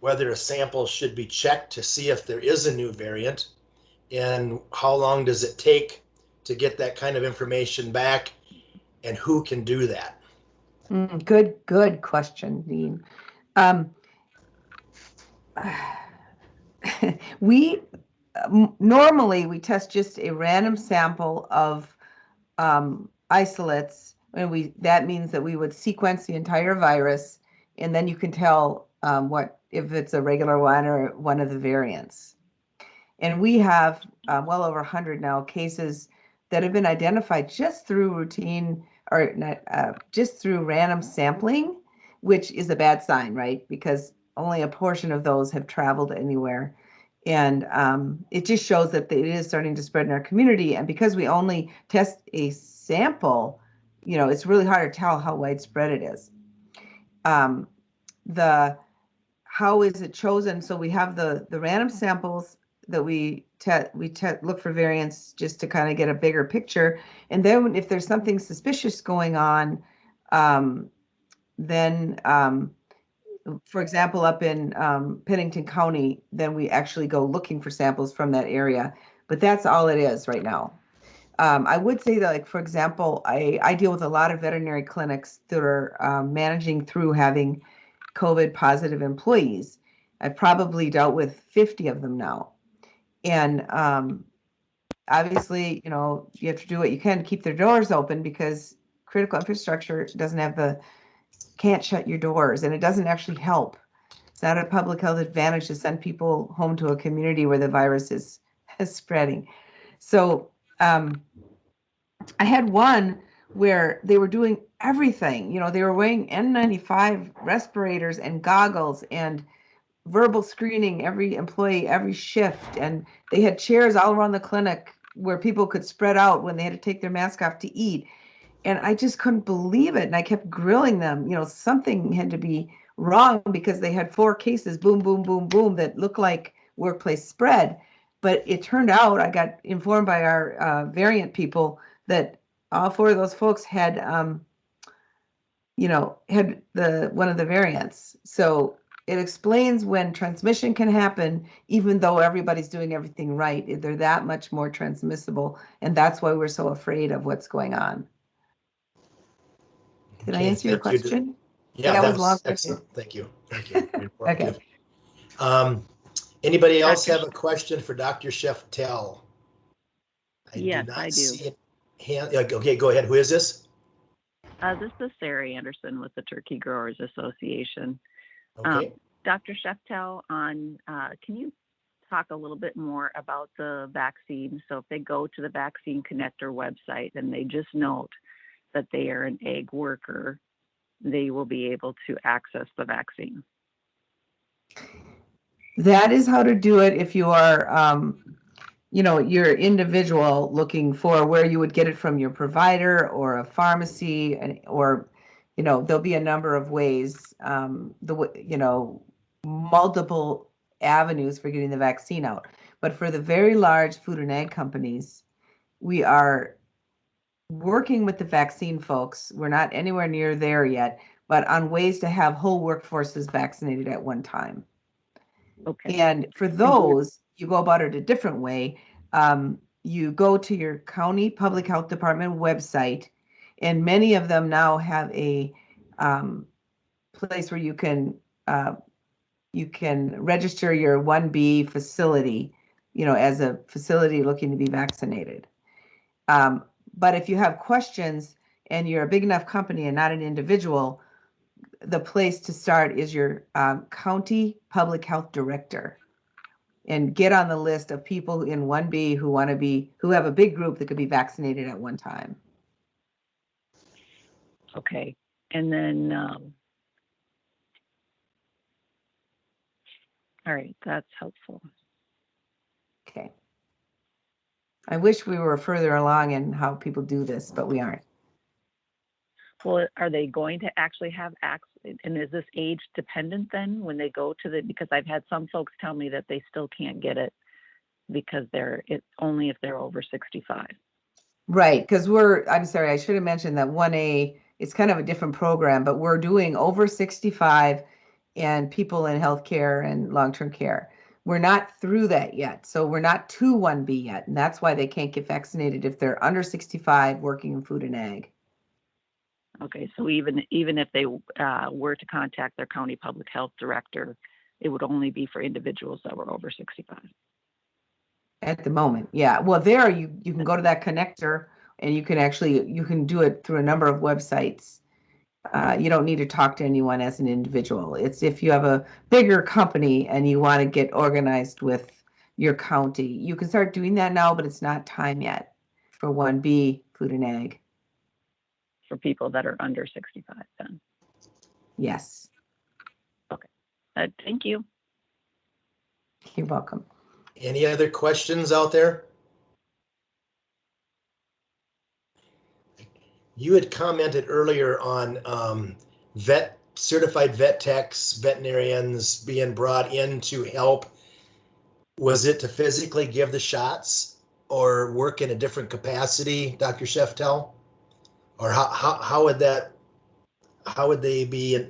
S1: whether a sample should be checked to see if there is a new variant? And how long does it take to get that kind of information back? And who can do that?
S13: Good question, Dean. Normally we test just a random sample of isolates, and that means that we would sequence the entire virus, and then you can tell if it's a regular one or one of the variants. And we have well over 100 now cases that have been identified just through routine, or not, just through random sampling, which is a bad sign, right? Because only a portion of those have traveled anywhere. And it just shows that it is starting to spread in our community. And because we only test a sample, it's really hard to tell how widespread it is. How is it chosen? So we have the random samples that we look for variants just to kind of get a bigger picture. And then if there's something suspicious going on, then for example, up in Pennington County, then we actually go looking for samples from that area. But that's all it is right now. I would say that, like, for example, I deal with a lot of veterinary clinics that are managing through having COVID positive employees. I've probably dealt with 50 of them now. And obviously, you have to do what you can to keep their doors open, because critical infrastructure can't shut your doors, and it doesn't actually help. It's not a public health advantage to send people home to a community where the virus is spreading. So I had one where they were doing everything. They were wearing N95 respirators and goggles and verbal screening every employee, every shift. And they had chairs all around the clinic where people could spread out when they had to take their mask off to eat. And I just couldn't believe it. And I kept grilling them. Something had to be wrong, because they had 4 cases, boom, boom, boom, boom, that looked like workplace spread. But it turned out, I got informed by our variant people that all 4 of those folks had, had one of the variants. So it explains when transmission can happen, even though everybody's doing everything right. They're that much more transmissible. And that's why we're so afraid of what's going on. Did I answer your question?
S1: Yeah, that was excellent. Thank you.
S13: Okay.
S1: Anybody else have a question for Dr. Scheftel?
S15: Yes, I do.
S1: See it. Okay, go ahead. Who is this?
S15: This is Sarah Anderson with the Turkey Growers Association.
S1: Okay.
S15: Dr. Scheftel, can you talk a little bit more about the vaccine? So if they go to the Vaccine Connector website and they just note that they are an egg worker, they will be able to access the vaccine.
S13: That is how to do it if you are, you're individual looking for where you would get it from your provider or a pharmacy, or, there'll be a number of ways, multiple avenues for getting the vaccine out. But for the very large food and ag companies, we are working with the vaccine folks. We're not anywhere near there yet, but on ways to have whole workforces vaccinated at one time.
S15: Okay.
S13: And for those, you go about it a different way. You go to your county public health department website, and many of them now have a place where you can register your 1B facility, as a facility looking to be vaccinated. But if you have questions and you're a big enough company and not an individual, the place to start is your county public health director, and get on the list of people in 1B who have a big group that could be vaccinated at one time.
S15: Okay. And then, all right, that's helpful.
S13: Okay. I wish we were further along in how people do this, but we aren't.
S15: Well, are they going to actually have access? And is this age dependent then when they go to the, because I've had some folks tell me that they still can't get it because it's only if they're over 65.
S13: Right, because I'm sorry, I should have mentioned that 1A, it's kind of a different program, but we're doing over 65 and people in healthcare and long-term care. We're not through that yet. So we're not to 1B yet. And that's why they can't get vaccinated if they're under 65 working in food and ag.
S15: Okay, so even if they were to contact their county public health director, it would only be for individuals that were over 65.
S13: At the moment, yeah. Well, there you can go to that connector and you can do it through a number of websites. You don't need to talk to anyone as an individual. It's if you have a bigger company and you want to get organized with your county, you can start doing that now, but it's not time yet for 1B food and ag.
S15: For people that are under 65 then?
S13: Yes.
S15: Okay, thank you.
S13: You're welcome.
S1: Any other questions out there? You had commented earlier on certified vet techs, veterinarians being brought in to help. Was it to physically give the shots or work in a different capacity, Dr. Scheftel? Or how would they be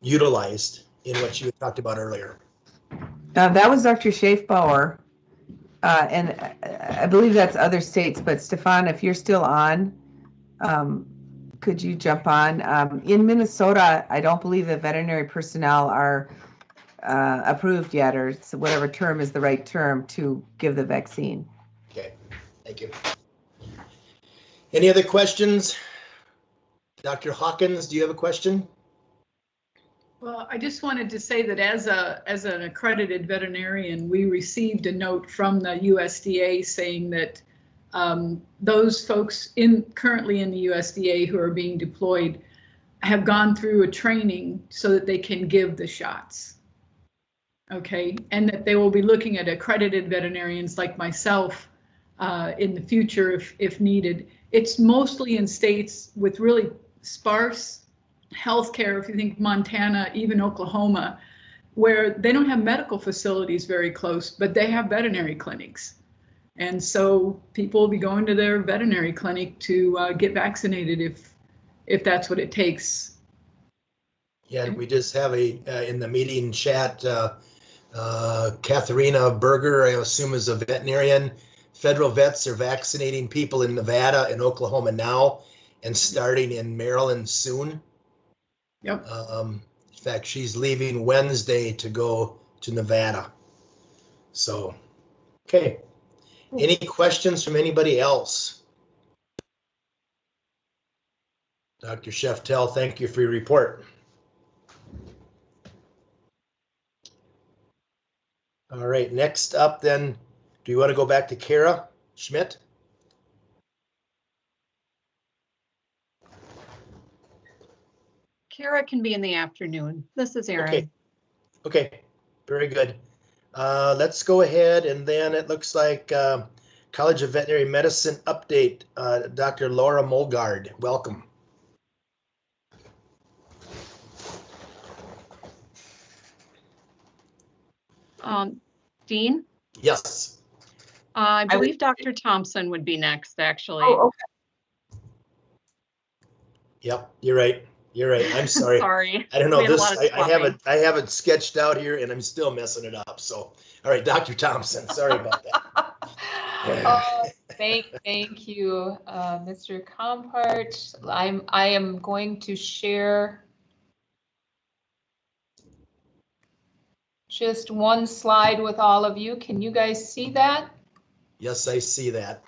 S1: utilized in what you talked about earlier?
S13: That was Dr. Schaefbauer, and I believe that's other states, but Stephan, if you're still on, could you jump on? In Minnesota, I don't believe that veterinary personnel are approved yet, or whatever term is the right term to give the vaccine.
S1: Okay, thank you. Any other questions? Dr. Hawkins, do you have a question?
S16: Well, I just wanted to say that as an accredited veterinarian, we received a note from the USDA saying that those folks currently in the USDA who are being deployed have gone through a training so that they can give the shots. Okay, and that they will be looking at accredited veterinarians like myself in the future if needed. It's mostly in states with really sparse healthcare, if you think Montana, even Oklahoma, where they don't have medical facilities very close, but they have veterinary clinics. And so people will be going to their veterinary clinic to get vaccinated if that's what it takes.
S1: Yeah, we just have in the meeting chat, Katharina Berger, I assume is a veterinarian. Federal vets are vaccinating people in Nevada and Oklahoma now and starting in Maryland soon.
S16: Yep.
S1: In fact, she's leaving Wednesday to go to Nevada. So, okay. Any questions from anybody else? Dr. Scheftel, thank you for your report. All right, next up then, do you want to go back to Kara Schmidt?
S2: Kara can be in the afternoon. This is Erin.
S1: Okay, very good. Let's go ahead, and then it looks like College of Veterinary Medicine update. Dr. Laura Molgaard, welcome.
S2: Dean?
S1: Yes.
S2: I believe Dr. Thompson would be next, actually.
S13: Oh, okay.
S1: Yep, you're right. You're right. I'm sorry.
S2: Sorry.
S1: I don't know this.
S2: I
S1: have it sketched out here, and I'm still messing it up. So, all right, Dr. Thompson. Sorry about that.
S4: Thank you, Mr. Compart. I am going to share just one slide with all of you. Can you guys see that?
S1: Yes, I see that.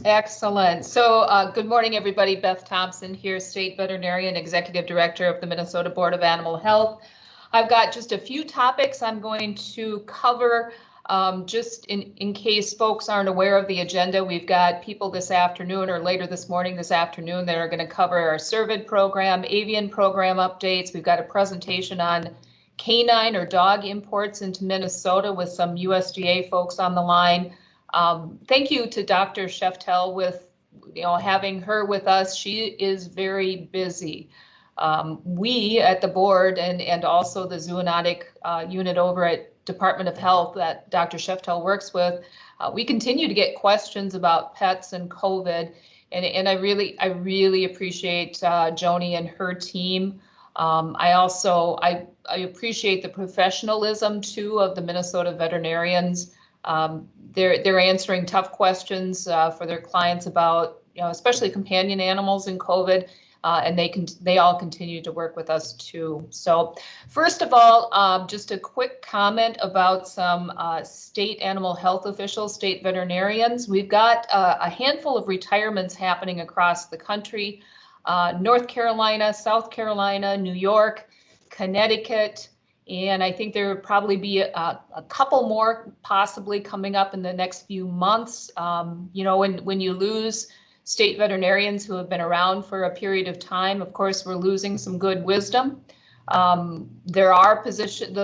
S4: Excellent. So good morning, everybody. Beth Thompson here, State Veterinarian, Executive Director of the Minnesota Board of Animal Health. I've got just a few topics I'm going to cover just in case folks aren't aware of the agenda. We've got people this afternoon or later this morning, this afternoon, that are going to cover our Cervid program, avian program updates. We've got a presentation on canine or dog imports into Minnesota with some USDA folks on the line. Thank you to Dr. Scheftel with having her with us. She is very busy. We at the board and also the zoonotic unit over at Department of Health that Dr. Scheftel works with, we continue to get questions about pets and COVID, and I really appreciate Joni and her team. I appreciate the professionalism too of the Minnesota veterinarians. They're answering tough questions for their clients about, especially companion animals in COVID, and they all continue to work with us too. So first of all, just a quick comment about some state animal health officials, state veterinarians. We've got a handful of retirements happening across the country. North Carolina, South Carolina, New York, Connecticut, and I think there will probably be a couple more possibly coming up in the next few months. When you lose state veterinarians who have been around for a period of time, of course, we're losing some good wisdom. There are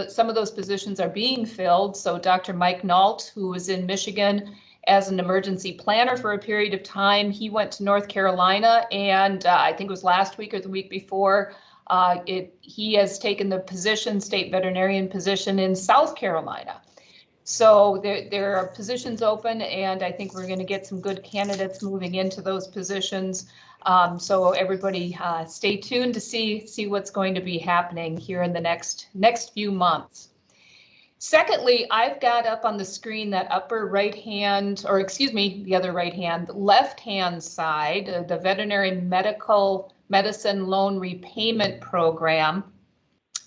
S4: some of those positions are being filled. So Dr. Mike Nault, who was in Michigan as an emergency planner for a period of time, he went to North Carolina, and I think it was last week or the week before, he has taken the position, state veterinarian position in South Carolina. So there are positions open, and I think we're going to get some good candidates moving into those positions. So everybody stay tuned to see what's going to be happening here in the next few months. Secondly, I've got up on the screen that upper right hand, or excuse me, the other right hand, left hand side, the Veterinary Medical Medicine Loan Repayment Program.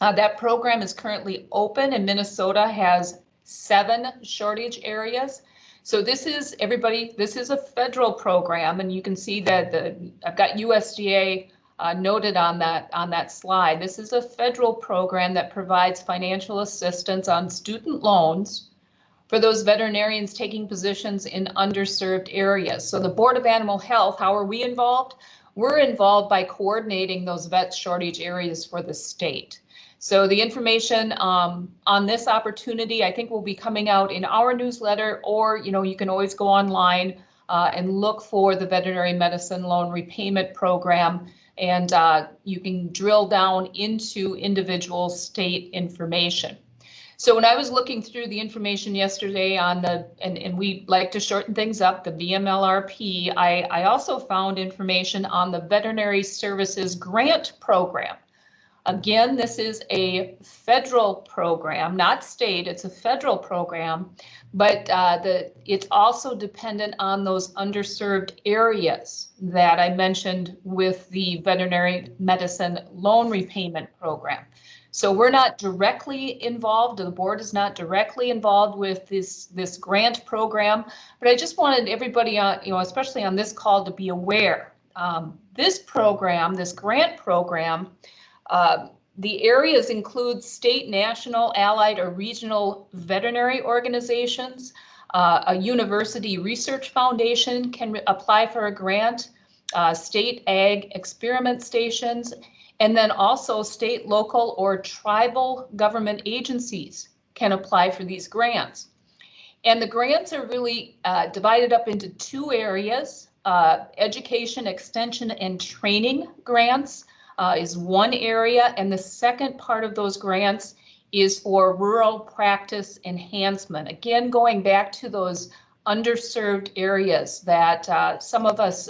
S4: That program is currently open, and Minnesota has 7 shortage areas. So this is a federal program, and you can see that I've got USDA noted on that slide. This is a federal program that provides financial assistance on student loans for those veterinarians taking positions in underserved areas. So the Board of Animal Health, how are we involved? We're involved by coordinating those vet shortage areas for the state. So the information on this opportunity, I think, will be coming out in our newsletter, or you can always go online and look for the Veterinary Medicine Loan Repayment Program, and you can drill down into individual state information. So when I was looking through the information yesterday on and we like to shorten things up, the VMLRP, I also found information on the Veterinary Services Grant Program. Again, this is a federal program, not state, it's a federal program, but it's also dependent on those underserved areas that I mentioned with the Veterinary Medicine Loan Repayment Program. So we're not directly involved, the board is not directly involved with this grant program, but I just wanted everybody on, especially on this call, to be aware. This program, this grant program, the areas include state, national, allied, or regional veterinary organizations. A university research foundation can apply for a grant, state ag experiment stations, and then also state, local, or tribal government agencies can apply for these grants. And the grants are really divided up into 2 areas. Education, extension, and training grants is one area, and the second part of those grants is for rural practice enhancement. Again, going back to those underserved areas that some of us,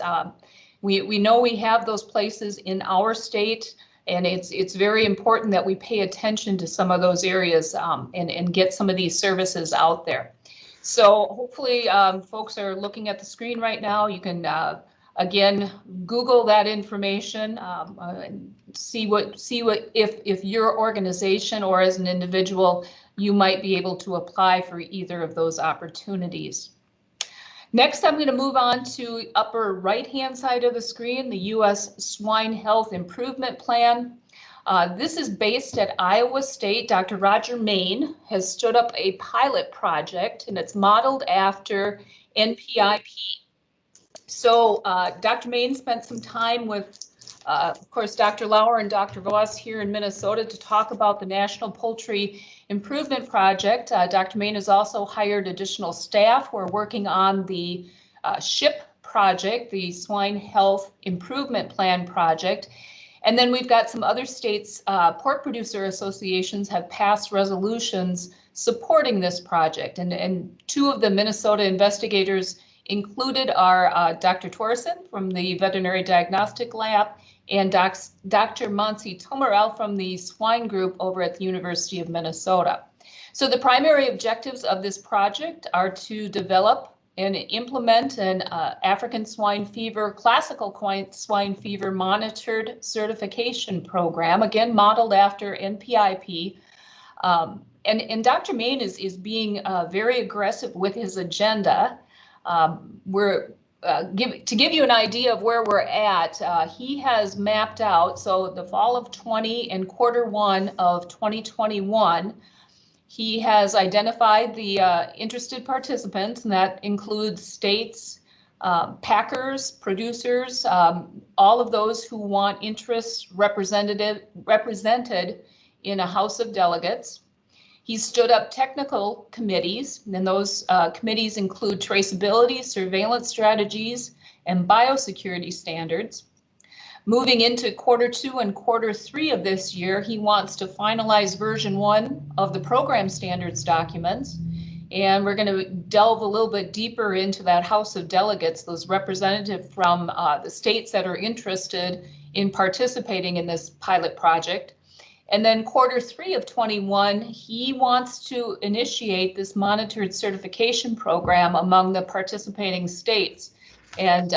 S4: we know we have those places in our state, and it's very important that we pay attention to some of those areas and get some of these services out there. So hopefully folks are looking at the screen right now. You can again, Google that information and see what if your organization or as an individual, you might be able to apply for either of those opportunities. Next, I'm going to move on to upper right-hand side of the screen, the U.S. Swine Health Improvement Plan. This is based at Iowa State. Dr. Roger Main has stood up a pilot project, and it's modeled after NPIP. So Dr. Main spent some time with, of course, Dr. Lauer and Dr. Voss here in Minnesota to talk about the National Poultry Improvement Project. Dr. Main has also hired additional staff who are working on the SHIP project, the Swine Health Improvement Plan project. And then we've got some other states, pork producer associations have passed resolutions supporting this project. And two of the Minnesota investigators included are Dr. Torrison from the Veterinary Diagnostic Lab and Dr. Monsi Tomarel from the swine group over at the University of Minnesota. So the primary objectives of this project are to develop and implement an African swine fever, classical swine fever monitored certification program, again, modeled after NPIP. And Dr. Main is being very aggressive with his agenda. To give you an idea of where we're at, he has mapped out, so the fall of 20 and Q1 of 2021, he has identified the interested participants, and that includes states, packers, producers, all of those who want interests represented in a House of Delegates. He stood up technical committees, and those committees include traceability, surveillance strategies, and biosecurity standards. Moving into Q2 and Q3 of this year, he wants to finalize version 1 of the program standards documents. And we're going to delve a little bit deeper into that House of Delegates, those representatives from the states that are interested in participating in this pilot project. And then Q3 of 21, he wants to initiate this monitored certification program among the participating states. And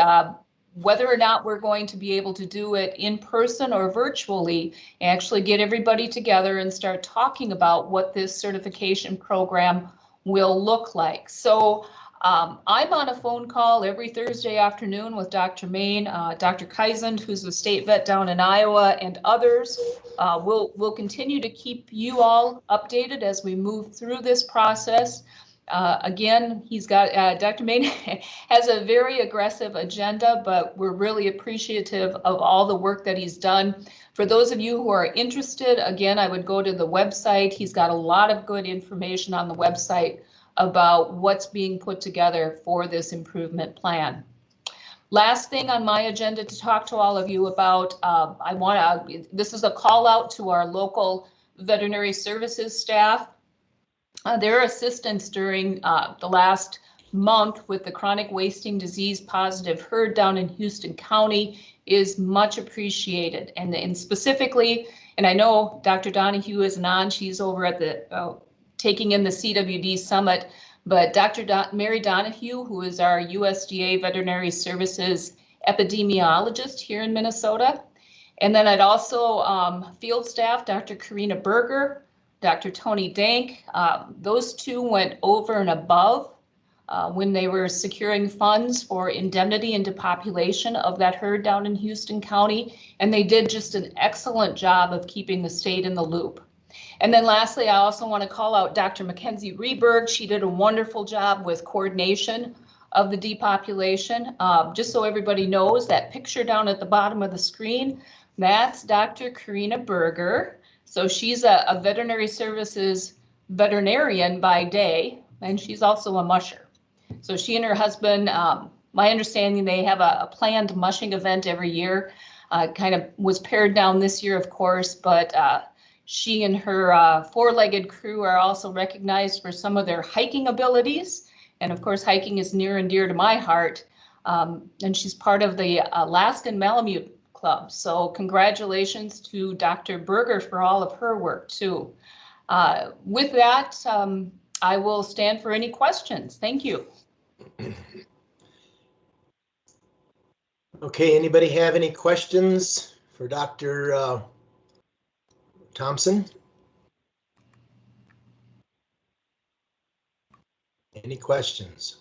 S4: whether or not we're going to be able to do it in person or virtually, actually get everybody together and start talking about what this certification program will look like. So I'm on a phone call every Thursday afternoon with Dr. Main, Dr. Kjeseth, who's the state vet down in Iowa, and others. We'll continue to keep you all updated as we move through this process. Again, he's got, Dr. Main has a very aggressive agenda, but we're really appreciative of all the work that he's done. For those of you who are interested, again, I would go to the website. He's got a lot of good information on the website about what's being put together for this improvement plan. Last thing on my agenda to talk to all of you about, this is a call out to our local veterinary services staff. Their assistance during the last month with the chronic wasting disease positive herd down in Houston County is much appreciated. And specifically, and I know Dr. Donahue isn't on, she's over at the taking in the CWD summit, but Dr. Mary Donahue, who is our USDA Veterinary Services epidemiologist here in Minnesota. And then I'd also field staff, Dr. Karina Berger, Dr. Tony Dank. Those two went over and above when they were securing funds for indemnity and depopulation of that herd down in Houston County. And they did just an excellent job of keeping the state in the loop. And then lastly, I also want to call out Dr. Mackenzie Reberg. She did a wonderful job with coordination of the depopulation. Just so everybody knows, that picture down at the bottom of the screen, that's Dr. Karina Berger. So she's a veterinary services veterinarian by day, and she's also a musher. So she and her husband, my understanding, they have a planned mushing event every year. Kind of was pared down this year, of course, but she and her four-legged crew are also recognized for some of their hiking abilities. And of course, hiking is near and dear to my heart. And she's part of the Alaskan Malamute Club. So congratulations to Dr. Berger for all of her work too. With that, I will stand for any questions. Thank you.
S1: Okay, anybody have any questions for Dr. Thompson? Any questions?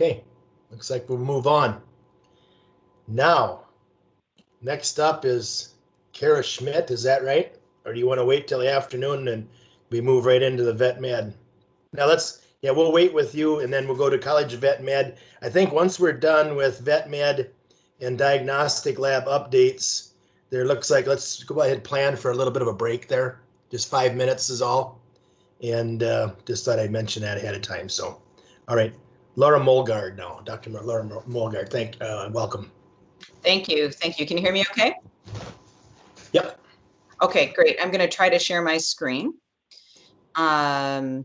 S1: Okay, looks like we'll move on. Now, next up is Kara Schmidt, is that right? Or do you want to wait till the afternoon and we move right into the vet med? Now we'll wait with you and then we'll go to College of Vet Med. I think once we're done with vet med and diagnostic lab updates, there looks like, let's go ahead and plan for a little bit of a break there. Just 5 minutes is all. And just thought I'd mention that ahead of time. So, all right, Laura Molgaard now, Dr. Laura Molgaard, welcome.
S17: Thank you. Thank you. Can you hear me okay?
S1: Yep.
S17: Okay, great. I'm going to try to share my screen. And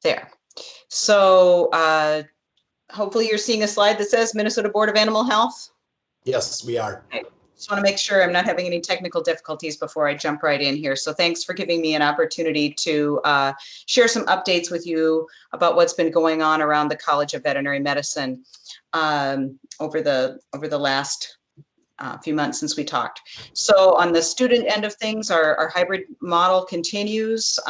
S17: there. So hopefully you're seeing a slide that says Minnesota Board of Animal Health.
S1: Yes, we are.
S17: Okay. Just want to make sure I'm not having any technical difficulties before I jump right in here. So thanks for giving me an opportunity to share some updates with you about what's been going on around the College of Veterinary Medicine over the last few months since we talked. So on the student end of things, our hybrid model continues.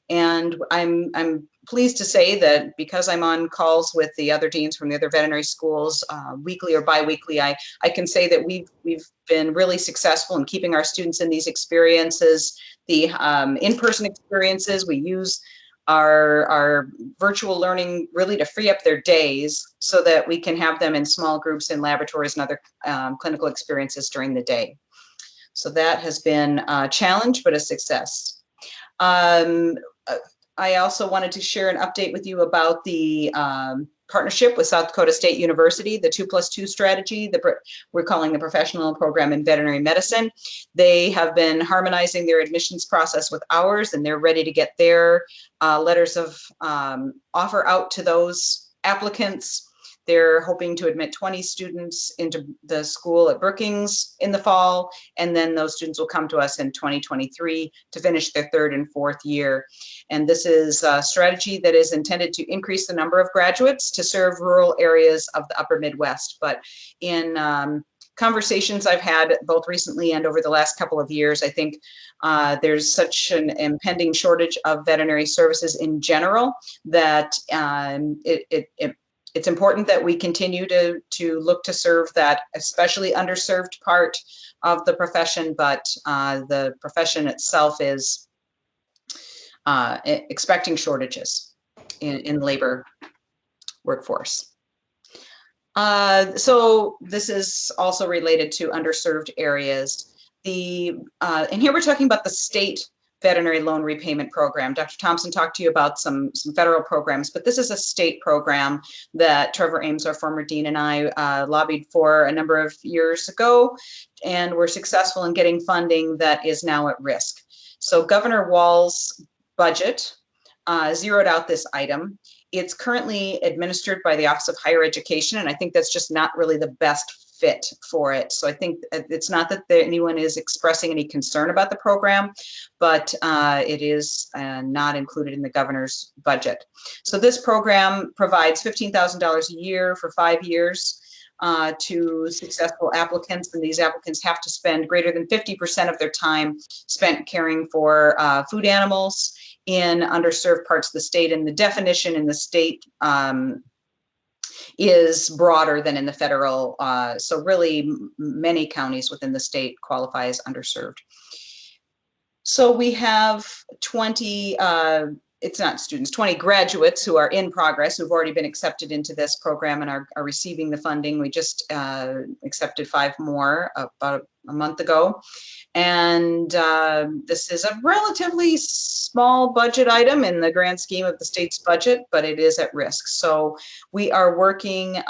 S17: And I'm pleased to say that because I'm on calls with the other deans from the other veterinary schools weekly or biweekly, I can say that we've been really successful in keeping our students in these experiences, the in-person experiences. We use our virtual learning really to free up their days so that we can have them in small groups in laboratories and other clinical experiences during the day. So that has been a challenge, but a success. I also wanted to share an update with you about the partnership with South Dakota State University, the 2+2 strategy that we're calling the professional program in veterinary medicine. They have been harmonizing their admissions process with ours, and they're ready to get their letters of offer out to those applicants. They're hoping to admit 20 students into the school at Brookings in the fall, and then those students will come to us in 2023 to finish their 3rd and 4th year. And this is a strategy that is intended to increase the number of graduates to serve rural areas of the upper Midwest. But in conversations I've had both recently and over the last couple of years, I think there's such an impending shortage of veterinary services in general that it's important that we continue to look to serve that especially underserved part of the profession, but the profession itself is expecting shortages in labor workforce. So this is also related to underserved areas. And here we're talking about the state veterinary loan repayment program. Dr. Thompson talked to you about some federal programs, but this is a state program that Trevor Ames, our former dean, and I lobbied for a number of years ago, and we're successful in getting funding that is now at risk. So Governor Walz's budget zeroed out this item. It's currently administered by the Office of Higher Education, and I think that's just not really the best fit for it. So I think it's not that anyone is expressing any concern about the program, but it is not included in the governor's budget. So this program provides $15,000 a year for 5 years to successful applicants, and these applicants have to spend greater than 50% of their time spent caring for food animals in underserved parts of the state, and the definition in the state is broader than in the federal. So really many counties within the state qualify as underserved. So we have 20, it's not students, 20 graduates who are in progress, who've already been accepted into this program and are receiving the funding. We just accepted 5 more about a month ago. And this is a relatively small budget item in the grand scheme of the state's budget, but it is at risk. So we are working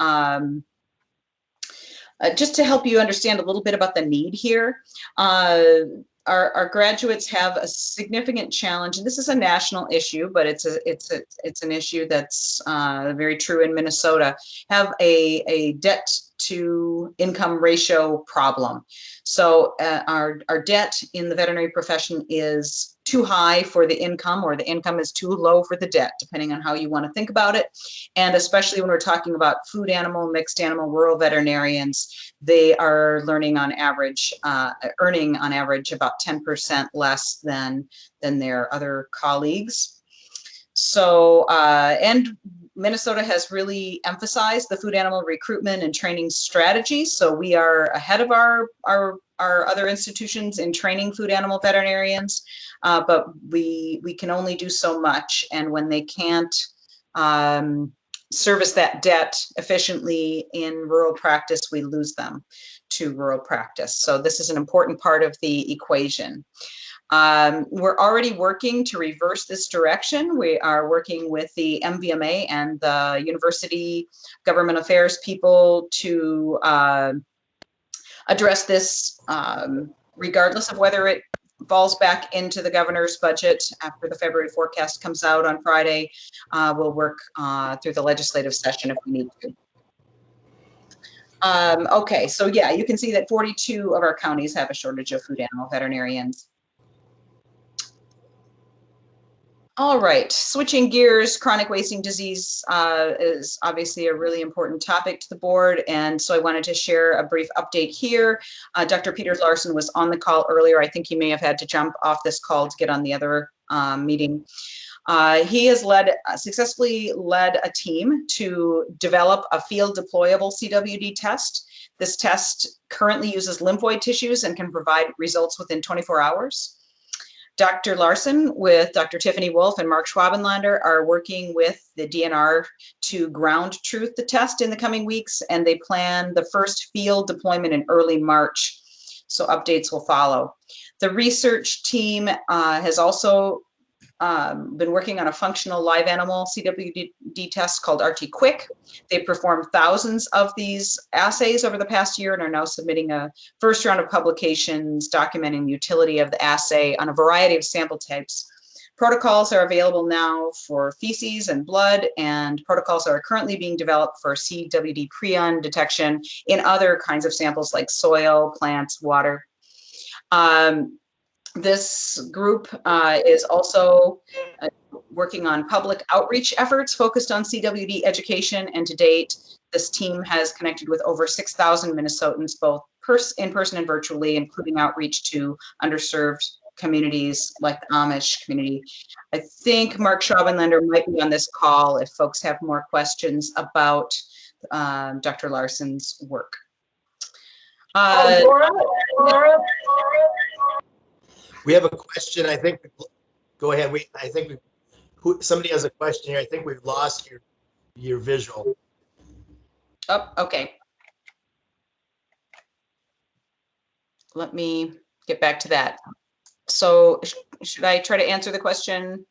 S17: just to help you understand a little bit about the need here. Our graduates have a significant challenge, and this is a national issue, but it's an issue that's very true in Minnesota. Have a debt to income ratio problem. So our debt in the veterinary profession is too high for the income, or the income is too low for the debt, depending on how you want to think about it. And especially when we're talking about food animal, mixed animal, rural veterinarians, they are earning on average about 10% less than their other colleagues. So, and Minnesota has really emphasized the food animal recruitment and training strategies. So we are ahead of our other institutions in training food animal veterinarians, but we can only do so much. And when they can't service that debt efficiently in rural practice, we lose them to rural practice. So this is an important part of the equation. We're already working to reverse this direction. We are working with the MVMA and the university government affairs people to address this, regardless of whether it falls back into the governor's budget after the February forecast comes out on Friday. We'll work through the legislative session if we need to. Okay, so yeah, you can see that 42 of our counties have a shortage of food animal veterinarians. All right, switching gears, chronic wasting disease is obviously a really important topic to the board, and so I wanted to share a brief update here. Dr. Peder Larson was on the call earlier. I think he may have had to jump off this call to get on the other meeting. He has successfully led a team to develop a field deployable CWD test. This test currently uses lymphoid tissues and can provide results within 24 hours. Dr. Larson with Dr. Tiffany Wolf and Mark Schwabenlander are working with the DNR to ground truth the test in the coming weeks, and they plan the first field deployment in early March. So updates will follow. The research team has also been working on a functional live animal CWD test called RT-Quick. They performed thousands of these assays over the past year and are now submitting a first round of publications documenting the utility of the assay on a variety of sample types. Protocols are available now for feces and blood, and protocols are currently being developed for CWD prion detection in other kinds of samples like soil, plants, water. This group is also working on public outreach efforts focused on CWD education, and to date, this team has connected with over 6,000 Minnesotans, both in person and virtually, including outreach to underserved communities like the Amish community. I think Mark Schwabenlander might be on this call if folks have more questions about Dr. Larson's work.
S1: We have a question. I think. Go ahead. Somebody has a question here. I think we've lost your visual.
S17: Oh, okay. Let me get back to that. So should I try to answer the question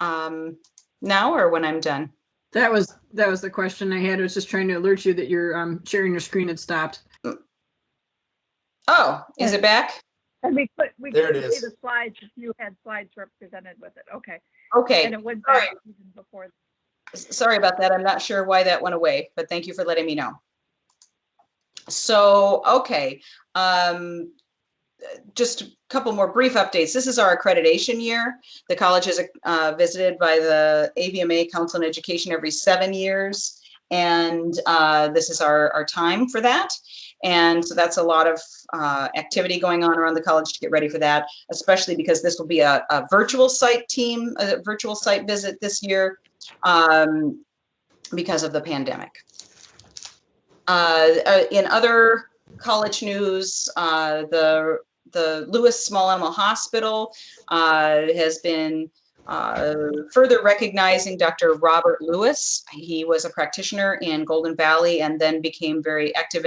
S17: now or when I'm done?
S16: That was the question I had. I was just trying to alert you that your sharing your screen had stopped.
S17: Oh, is it back?
S15: And we
S1: There it
S15: couldn't
S1: is.
S15: see the slides if you had slides represented with it. Okay.
S17: Okay.
S15: And it went back even before.
S17: Sorry about that. I'm not sure why that went away, but thank you for letting me know. So, okay. Just a couple more brief updates. This is our accreditation year. The college is visited by the AVMA Council on Education every 7 years. And this is our time for that. And so that's a lot of activity going on around the college to get ready for that, especially because this will be a virtual site team, a virtual site visit this year because of the pandemic. In other college news, the Lewis Small Animal Hospital has been further recognizing Dr. Robert Lewis. He was a practitioner in Golden Valley and then became very active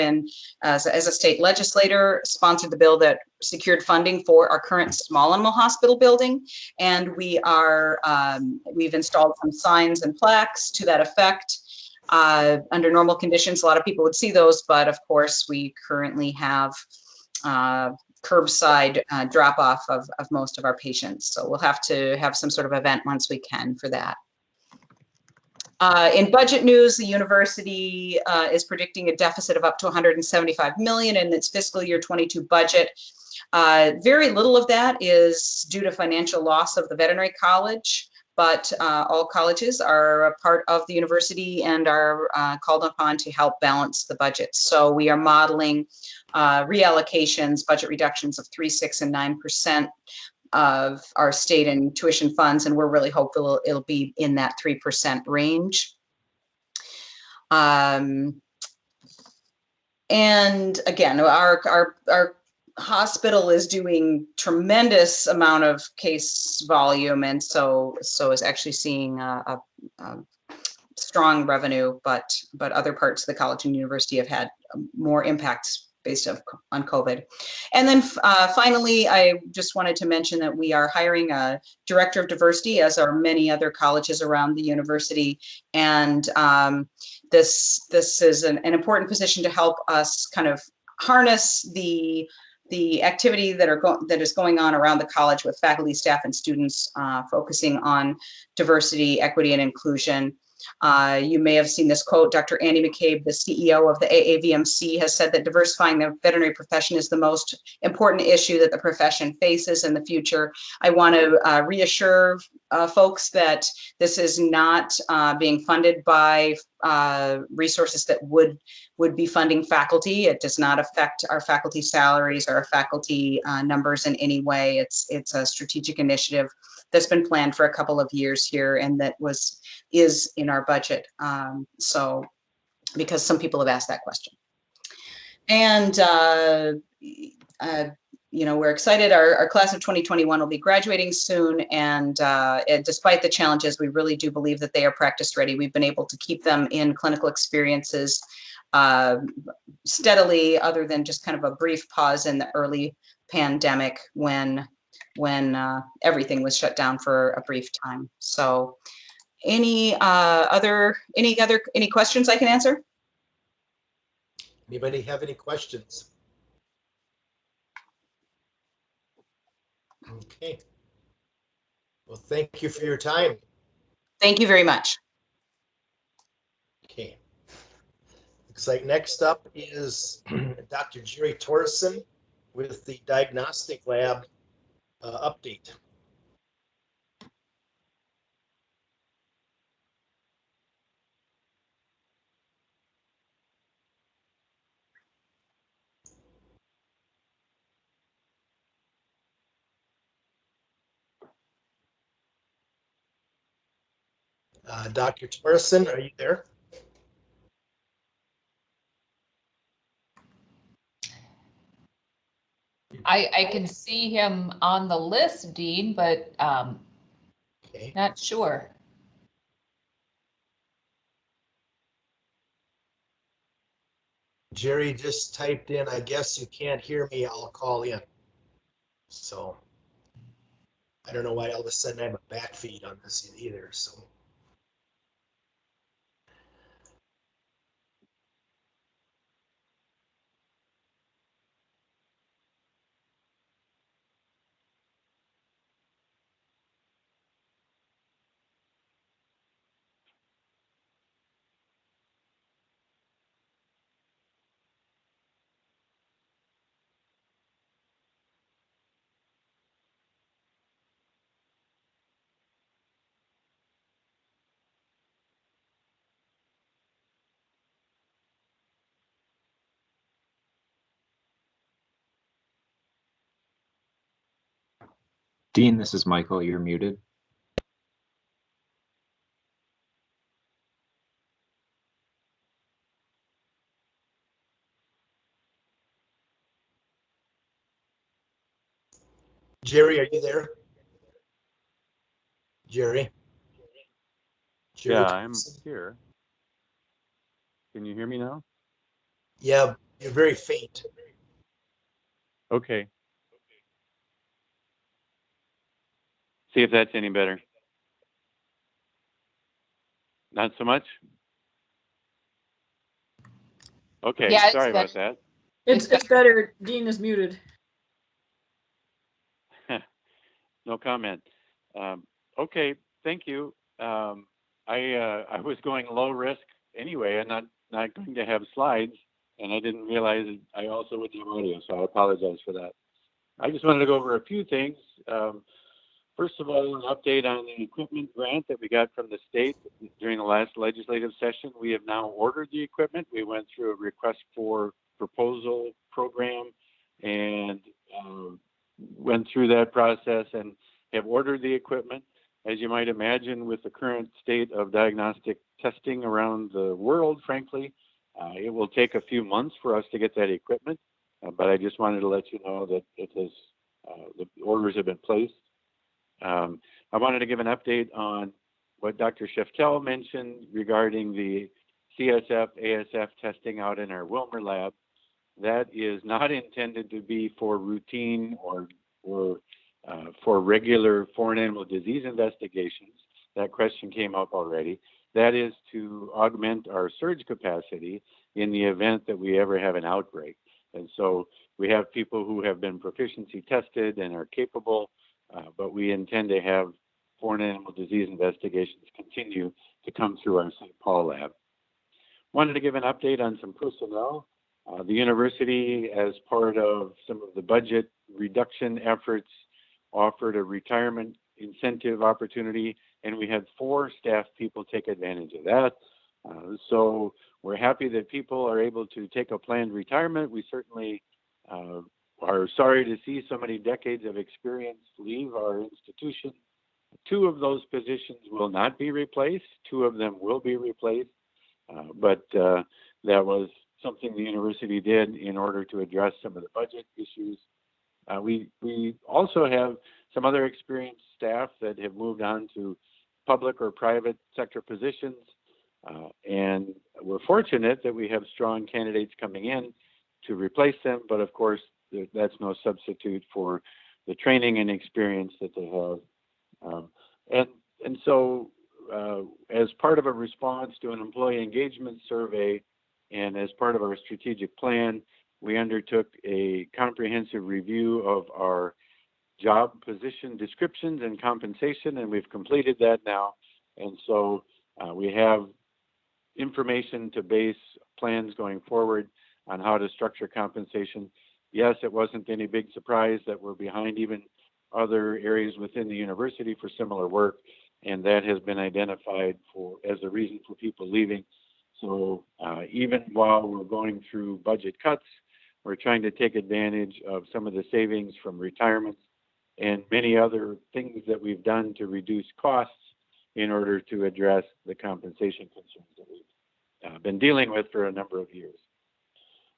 S17: as a state legislator, sponsored the bill that secured funding for our current small animal hospital building. And we've installed some signs and plaques to that effect. Under normal conditions, a lot of people would see those, but of course we currently have curbside drop off of most of our patients. So we'll have to have some sort of event once we can for that. In budget news, the university is predicting a deficit of up to 175 million in its fiscal year 22 budget. Very little of that is due to financial loss of the veterinary college, but all colleges are a part of the university and are called upon to help balance the budget. So we are modeling reallocations, budget reductions of 3%, 6%, and 9% of our state and tuition funds, and we're really hopeful it'll be in that 3% range. And again, our hospital is doing tremendous amount of case volume, and so is actually seeing a strong revenue, but other parts of the college and university have had more impacts based on COVID. And then finally, I just wanted to mention that we are hiring a director of diversity, as are many other colleges around the university. And this is an important position to help us kind of harness the activity that is going on around the college with faculty, staff, and students focusing on diversity, equity, and inclusion. You may have seen this quote. Dr. Andy McCabe, the CEO of the AAVMC, has said that diversifying the veterinary profession is the most important issue that the profession faces in the future. I want to reassure folks that this is not being funded by resources that would be funding faculty. It does not affect our faculty salaries or our faculty numbers in any way. It's a strategic initiative that's been planned for a couple of years here, and that is in our budget. So, because some people have asked that question. And, you know, we're excited. Our class of 2021 will be graduating soon. And despite the challenges, we really do believe that they are practice ready. We've been able to keep them in clinical experiences steadily, other than just kind of a brief pause in the early pandemic when everything was shut down for a brief time. So any questions I can answer?
S1: Anybody have any questions? Okay. Well, thank you for your time.
S17: Thank you very much.
S1: Okay. Looks like next up is Dr. Jerry Torrison with the Diagnostic Lab update. Dr. Torrison, are you there?
S4: I can see him on the list, Dean, but
S1: Okay.
S4: not sure.
S1: Jerry just typed in, I guess you can't hear me, I'll call in. So I don't know why all of a sudden I have a back feed on this either. So
S5: Dean, this is Michael. You're muted.
S1: Jerry, are you there? Jerry? Jerry
S18: Yeah, I'm
S1: Thompson?
S18: here. Can you hear me now?
S1: Yeah, you're very faint.
S18: Okay. See if that's any better. Not so much? Okay,
S4: Yeah,
S18: sorry about that.
S16: It's better. Dean is muted.
S18: No comment. Okay, thank you. I was going low risk anyway, and not going to have slides, and I didn't realize I also would have audio, so I apologize for that. I just wanted to go over a few things. First of all, an update on the equipment grant that we got from the state during the last legislative session. We have now ordered the equipment. We went through a request for proposal program and went through that process and have ordered the equipment. As you might imagine, with the current state of diagnostic testing around the world, frankly, it will take a few months for us to get that equipment. But I just wanted to let you know that it has, the orders have been placed. I wanted to give an update on what Dr. Scheftel mentioned regarding the CSF, ASF testing out in our Wilmer lab. That is not intended to be for routine or for regular foreign animal disease investigations. That question came up already. That is to augment our surge capacity in the event that we ever have an outbreak. And so we have people who have been proficiency tested and are capable, but we intend to have foreign animal disease investigations continue to come through our St. Paul lab. Wanted to give an update on some personnel. The university, as part of some of the budget reduction efforts, offered a retirement incentive opportunity, and we had 4 staff people take advantage of that. So we're happy that people are able to take a planned retirement. We certainly are sorry to see so many decades of experience leave our institution. 2 of those positions will not be replaced. 2 of them will be replaced, but that was something the university did in order to address some of the budget issues. We also have some other experienced staff that have moved on to public or private sector positions, and we're fortunate that we have strong candidates coming in to replace them, but of course that's no substitute for the training and experience that they have. And so as part of a response to an employee engagement survey and as part of our strategic plan, we undertook a comprehensive review of our job position descriptions and compensation, and we've completed that now. And so we have information to base plans going forward on how to structure compensation. Yes, it wasn't any big surprise that we're behind even other areas within the university for similar work, and that has been identified as a reason for people leaving. So even while we're going through budget cuts, we're trying to take advantage of some of the savings from retirements and many other things that we've done to reduce costs in order to address the compensation concerns that we've been dealing with for a number of years.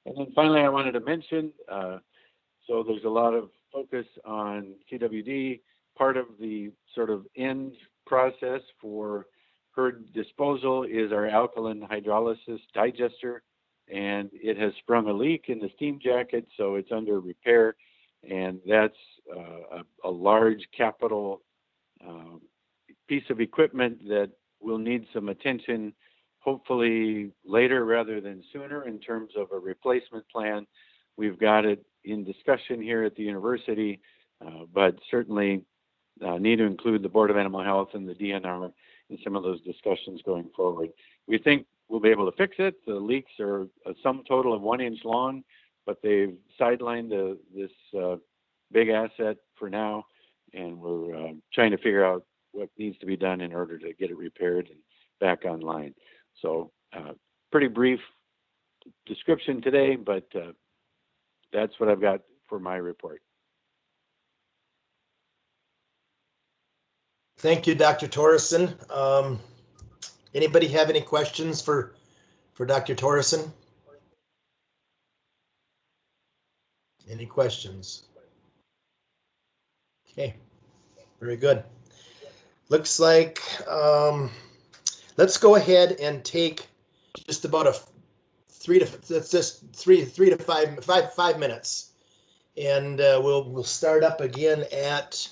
S18: And then finally, I wanted to mention, so there's a lot of focus on CWD. Part of the sort of end process for herd disposal is our alkaline hydrolysis digester, and it has sprung a leak in the steam jacket, so it's under repair, and that's a large capital piece of equipment that will need some attention, hopefully later rather than sooner, in terms of a replacement plan. We've got it in discussion here at the university, but certainly need to include the Board of Animal Health and the DNR in some of those discussions going forward. We think we'll be able to fix it. The leaks are a sum total of 1 inch long, but they've sidelined this big asset for now, and we're trying to figure out what needs to be done in order to get it repaired and back online. So pretty brief description today, but that's what I've got for my report.
S1: Thank you, Dr. Torrison. Anybody have any questions for Dr. Torrison? Any questions? Okay, very good. Looks like let's go ahead and take just about a 3 to 5 minutes, and we'll start up again at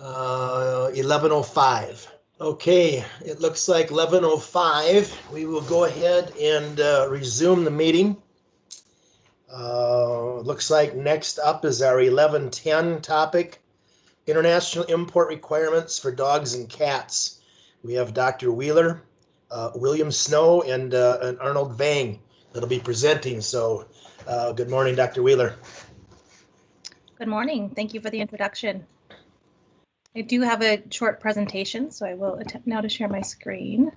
S1: 11:05. Okay, it looks like 11:05. We will go ahead and resume the meeting. Looks like next up is our 11:10 topic, international import requirements for dogs and cats. We have Dr. Wheeler, William Snow, and Arnold Vang that'll be presenting. So good morning, Dr. Wheeler.
S19: Good morning. Thank you for the introduction. I do have a short presentation, so I will attempt now to share my screen.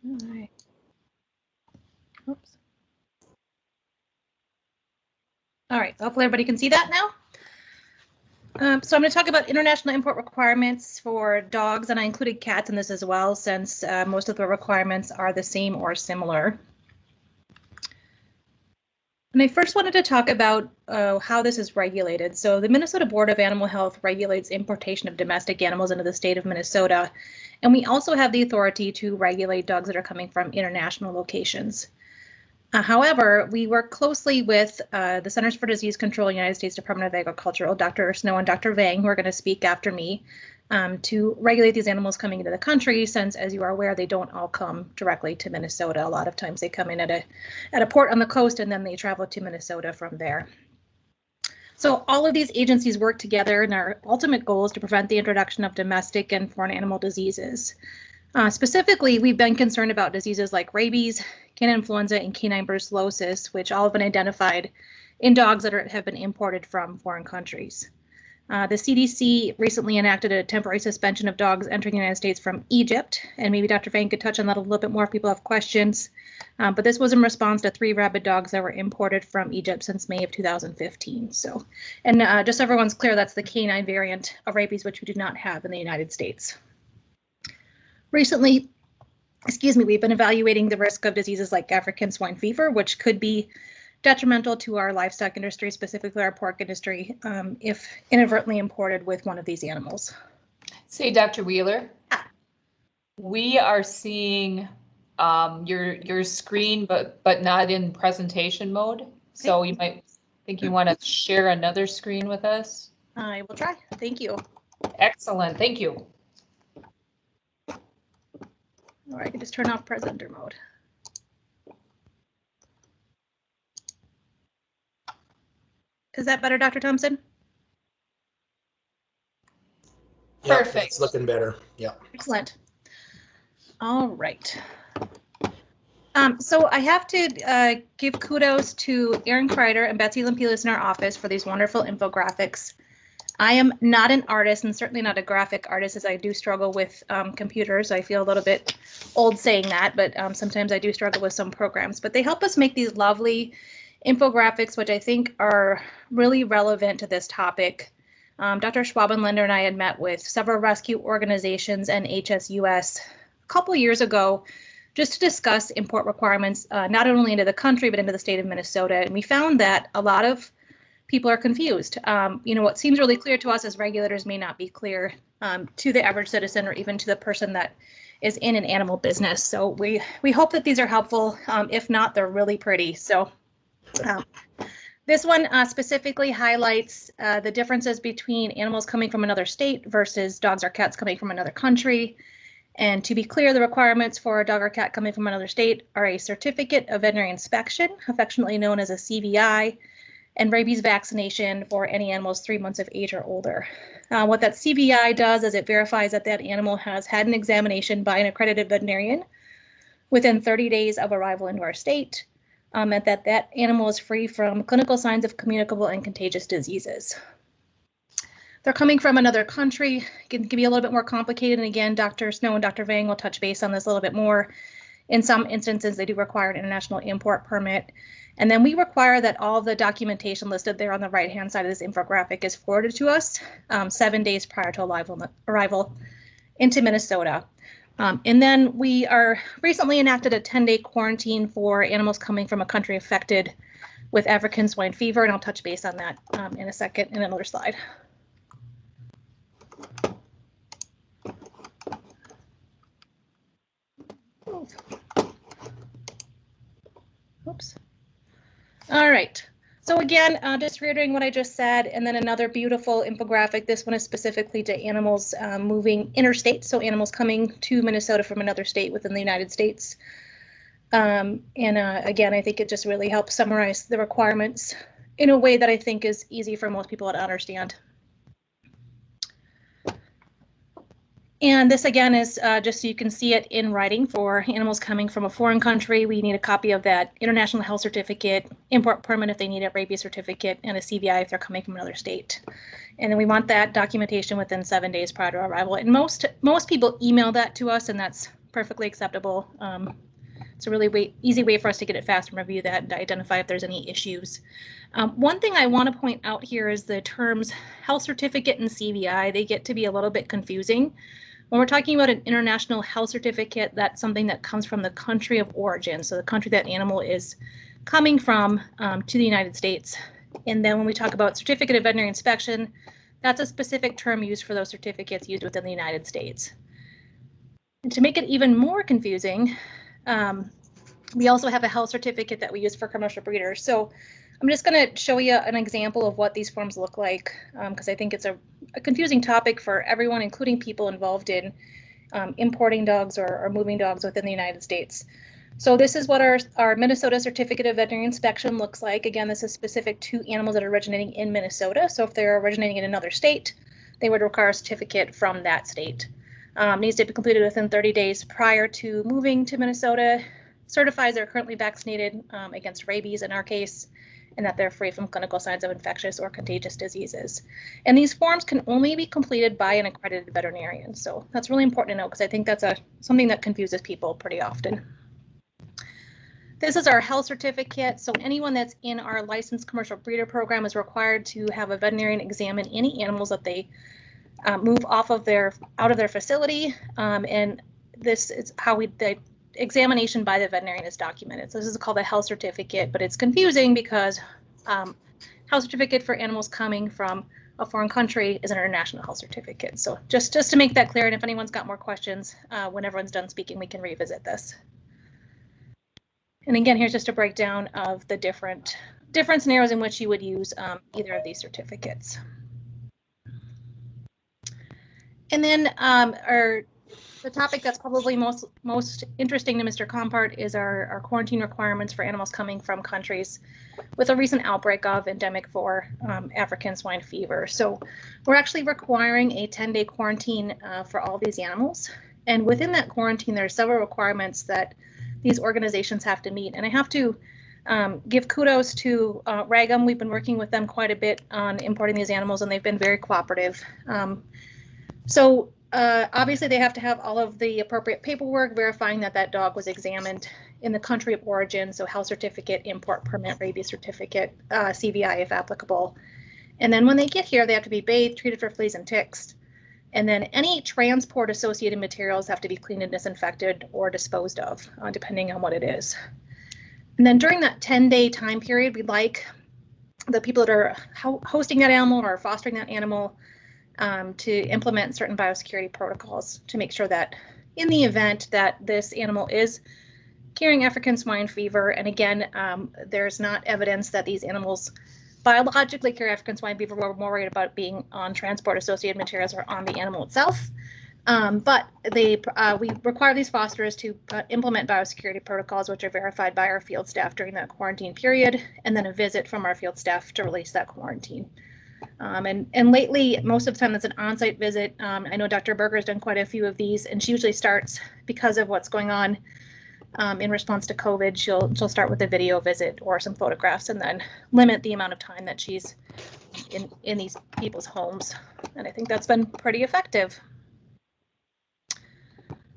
S19: All right. Oops. All right, hopefully everybody can see that now. So I'm going to talk about international import requirements for dogs, and I included cats in this as well, since most of the requirements are the same or similar. And I first wanted to talk about how this is regulated. So the Minnesota Board of Animal Health regulates importation of domestic animals into the state of Minnesota, and we also have the authority to regulate dogs that are coming from international locations. However, we work closely with the Centers for Disease Control, United States Department of Agriculture, Dr. Snow and Dr. Vang, who are going to speak after me, to regulate these animals coming into the country, since, as you are aware, they don't all come directly to Minnesota. A lot of times they come in at a port on the coast, and then they travel to Minnesota from there. So all of these agencies work together, and our ultimate goal is to prevent the introduction of domestic and foreign animal diseases. Specifically, we've been concerned about diseases like rabies, canine influenza, and canine brucellosis, which all have been identified in dogs that have been imported from foreign countries. The CDC recently enacted a temporary suspension of dogs entering the United States from Egypt, and maybe Dr. Vang could touch on that a little bit more if people have questions. But this was in response to 3 rabid dogs that were imported from Egypt since May of 2015. So, and just so everyone's clear, that's the canine variant of rabies, which we do not have in the United States. Recently, we've been evaluating the risk of diseases like African swine fever, which could be detrimental to our livestock industry, specifically our pork industry, if inadvertently imported with one of these animals.
S4: Say, Dr. Wheeler, we are seeing your screen, but not in presentation mode. So you might think you want to share another screen with us.
S19: I will try. Thank you.
S4: Excellent. Thank you.
S19: Or I can just turn off presenter mode. Is that better, Dr. Thompson?
S1: Yep,
S4: Perfect.
S1: it's looking better. Yeah.
S19: Excellent. All right. So I have to give kudos to Erin Kreider and Betsy Lampilis in our office for these wonderful infographics. I am not an artist, and certainly not a graphic artist, as I do struggle with computers. I feel a little bit old saying that, but sometimes I do struggle with some programs. But they help us make these lovely infographics, which I think are really relevant to this topic. Dr. Schwabenländer and I had met with several rescue organizations and HSUS a couple years ago just to discuss import requirements, not only into the country, but into the state of Minnesota. And we found that a lot of people are confused. What seems really clear to us as regulators may not be clear to the average citizen or even to the person that is in an animal business. So we hope that these are helpful. If not, they're really pretty. So this one specifically highlights the differences between animals coming from another state versus dogs or cats coming from another country. And to be clear, the requirements for a dog or cat coming from another state are a certificate of veterinary inspection, affectionately known as a CVI, and rabies vaccination for any animals 3 months of age or older. What that CVI does is it verifies that that animal has had an examination by an accredited veterinarian within 30 days of arrival into our state, and that animal is free from clinical signs of communicable and contagious diseases. They're coming from another country, can be a little bit more complicated. And again, Dr. Snow and Dr. Vang will touch base on this a little bit more. In some instances, they do require an international import permit. And then we require that all the documentation listed there on the right-hand side of this infographic is forwarded to us 7 days prior to arrival into Minnesota. And then we are recently enacted a 10-day quarantine for animals coming from a country affected with African swine fever, and I'll touch base on that in a second in another slide. Oops. All right. So again, just reiterating what I just said, and then another beautiful infographic. This one is specifically to animals moving interstate, so animals coming to Minnesota from another state within the United States. Again, I think it just really helps summarize the requirements in a way that I think is easy for most people to understand. And this again is just so you can see it in writing for animals coming from a foreign country. We need a copy of that international health certificate, import permit if they need a rabies certificate, and a CVI if they're coming from another state. And then we want that documentation within 7 days prior to arrival. And most people email that to us, and that's perfectly acceptable. It's a really easy way for us to get it fast and review that and identify if there's any issues. One thing I want to point out here is the terms health certificate and CVI. They get to be a little bit confusing. When we're talking about an international health certificate, that's something that comes from the country of origin, so the country that animal is coming from to the United States. And then when we talk about certificate of veterinary inspection, that's a specific term used for those certificates used within the United States. And to make it even more confusing, we also have a health certificate that we use for commercial breeders. So I'm just going to show you an example of what these forms look like, because I think it's a confusing topic for everyone, including people involved in importing dogs or moving dogs within the United States. So this is what our Minnesota Certificate of Veterinary Inspection looks like. Again, this is specific to animals that are originating in Minnesota. So if they're originating in another state, they would require a certificate from that state. Needs to be completed within 30 days prior to moving to Minnesota. Certifies they're currently vaccinated against rabies in our case, and that they're free from clinical signs of infectious or contagious diseases. And these forms can only be completed by an accredited veterinarian. So that's really important to know, because I think that's something that confuses people pretty often. This is our health certificate. So anyone that's in our licensed commercial breeder program is required to have a veterinarian examine any animals that they move out of their facility. And this is how the examination by the veterinarian is documented. So this is called a health certificate, but it's confusing because health certificate for animals coming from a foreign country is an international health certificate. So just to make that clear, and if anyone's got more questions, when everyone's done speaking, we can revisit this. And again, here's just a breakdown of the different scenarios in which you would use either of these certificates. And then the topic that's probably most interesting to Mr. Compart is our quarantine requirements for animals coming from countries with a recent outbreak of endemic for African swine fever. So we're actually requiring a 10-day quarantine for all these animals. And within that quarantine, there are several requirements that these organizations have to meet. And I have to give kudos to Ragam. We've been working with them quite a bit on importing these animals, and they've been very cooperative. Obviously, they have to have all of the appropriate paperwork verifying that that dog was examined in the country of origin, so health certificate, import permit, rabies certificate, CVI if applicable. And then when they get here, they have to be bathed, treated for fleas and ticks. And then any transport associated materials have to be cleaned and disinfected or disposed of, depending on what it is. And then during that 10-day time period, we'd like the people that are hosting that animal or fostering that animal to implement certain biosecurity protocols to make sure that in the event that this animal is carrying African swine fever, and again, there's not evidence that these animals biologically carry African swine fever. We're more worried about being on transport associated materials or on the animal itself. But we require these fosterers to implement biosecurity protocols, which are verified by our field staff during that quarantine period, and then a visit from our field staff to release that quarantine. And lately, most of the time it's an on-site visit. I know Dr. Berger's done quite a few of these, and she usually starts, because of what's going on in response to COVID, she'll start with a video visit or some photographs, and then limit the amount of time that she's in these people's homes. And I think that's been pretty effective.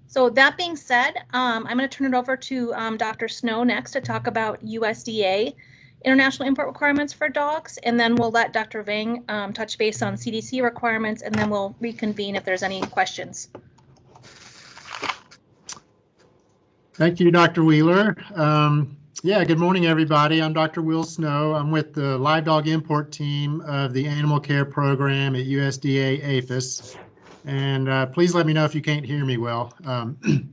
S19: So that being said, I'm going to turn it over to Dr. Snow next to talk about USDA international import requirements for dogs, and then we'll let Dr. Vang touch base on CDC requirements, and then we'll reconvene if there's any questions.
S20: Thank you, Dr. Wheeler. Yeah, good morning, everybody. I'm Dr. Will Snow. I'm with the live dog import team of the animal care program at USDA APHIS. And please let me know if you can't hear me well.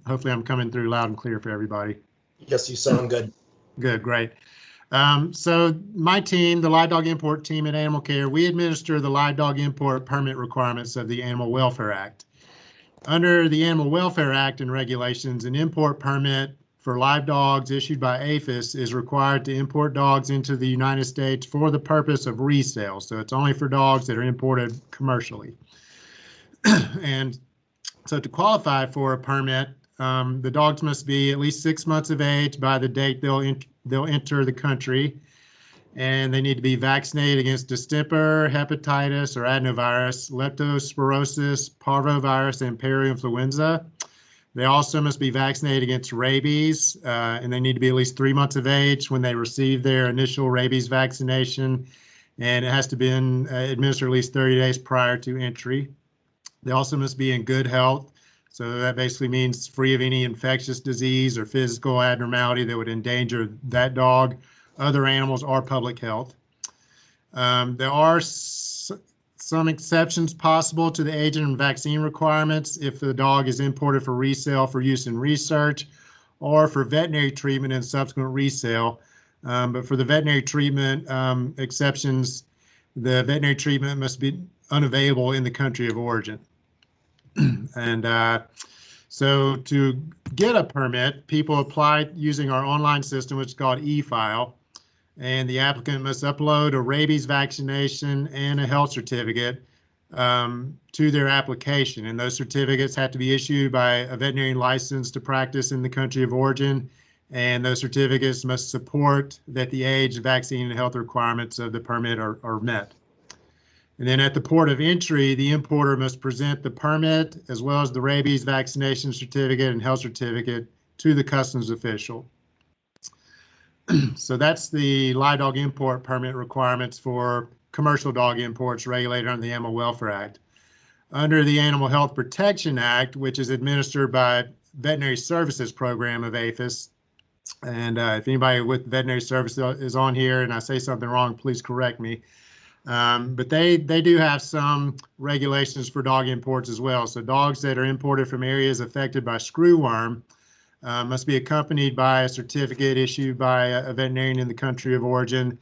S20: Hopefully I'm coming through loud and clear for everybody.
S1: Yes, you sound good.
S20: Good, great. So my team, the live dog import team at Animal Care, we administer the live dog import permit requirements of the Animal Welfare Act. Under the Animal Welfare Act and regulations, an import permit for live dogs issued by APHIS is required to import dogs into the United States for the purpose of resale. So it's only for dogs that are imported commercially. And so to qualify for a permit, the dogs must be at least 6 months of age by the date they'll enter the country. And they need to be vaccinated against distemper, hepatitis or adenovirus, leptospirosis, parvovirus, and parainfluenza. They also must be vaccinated against rabies, and they need to be at least 3 months of age when they receive their initial rabies vaccination, and it has to be administered at least 30 days prior to entry. They also must be in good health, so that basically means free of any infectious disease or physical abnormality that would endanger that dog, other animals, or public health. There are some exceptions possible to the agent and vaccine requirements if the dog is imported for resale for use in research or for veterinary treatment and subsequent resale. But for the veterinary treatment exceptions, the veterinary treatment must be unavailable in the country of origin. And so to get a permit, people apply using our online system, which is called e-file. And the applicant must upload a rabies vaccination and a health certificate to their application. And those certificates have to be issued by a veterinarian licensed to practice in the country of origin. And those certificates must support that the age, vaccine, and health requirements of the permit are met. And then at the port of entry, the importer must present the permit as well as the rabies vaccination certificate and health certificate to the customs official. So that's the live dog import permit requirements for commercial dog imports regulated under the Animal Welfare Act. Under the Animal Health Protection Act, which is administered by Veterinary Services Program of APHIS, and if anybody with veterinary services is on here and I say something wrong, please correct me. But they do have some regulations for dog imports as well. So dogs that are imported from areas affected by screwworm must be accompanied by a certificate issued by a veterinarian in the country of origin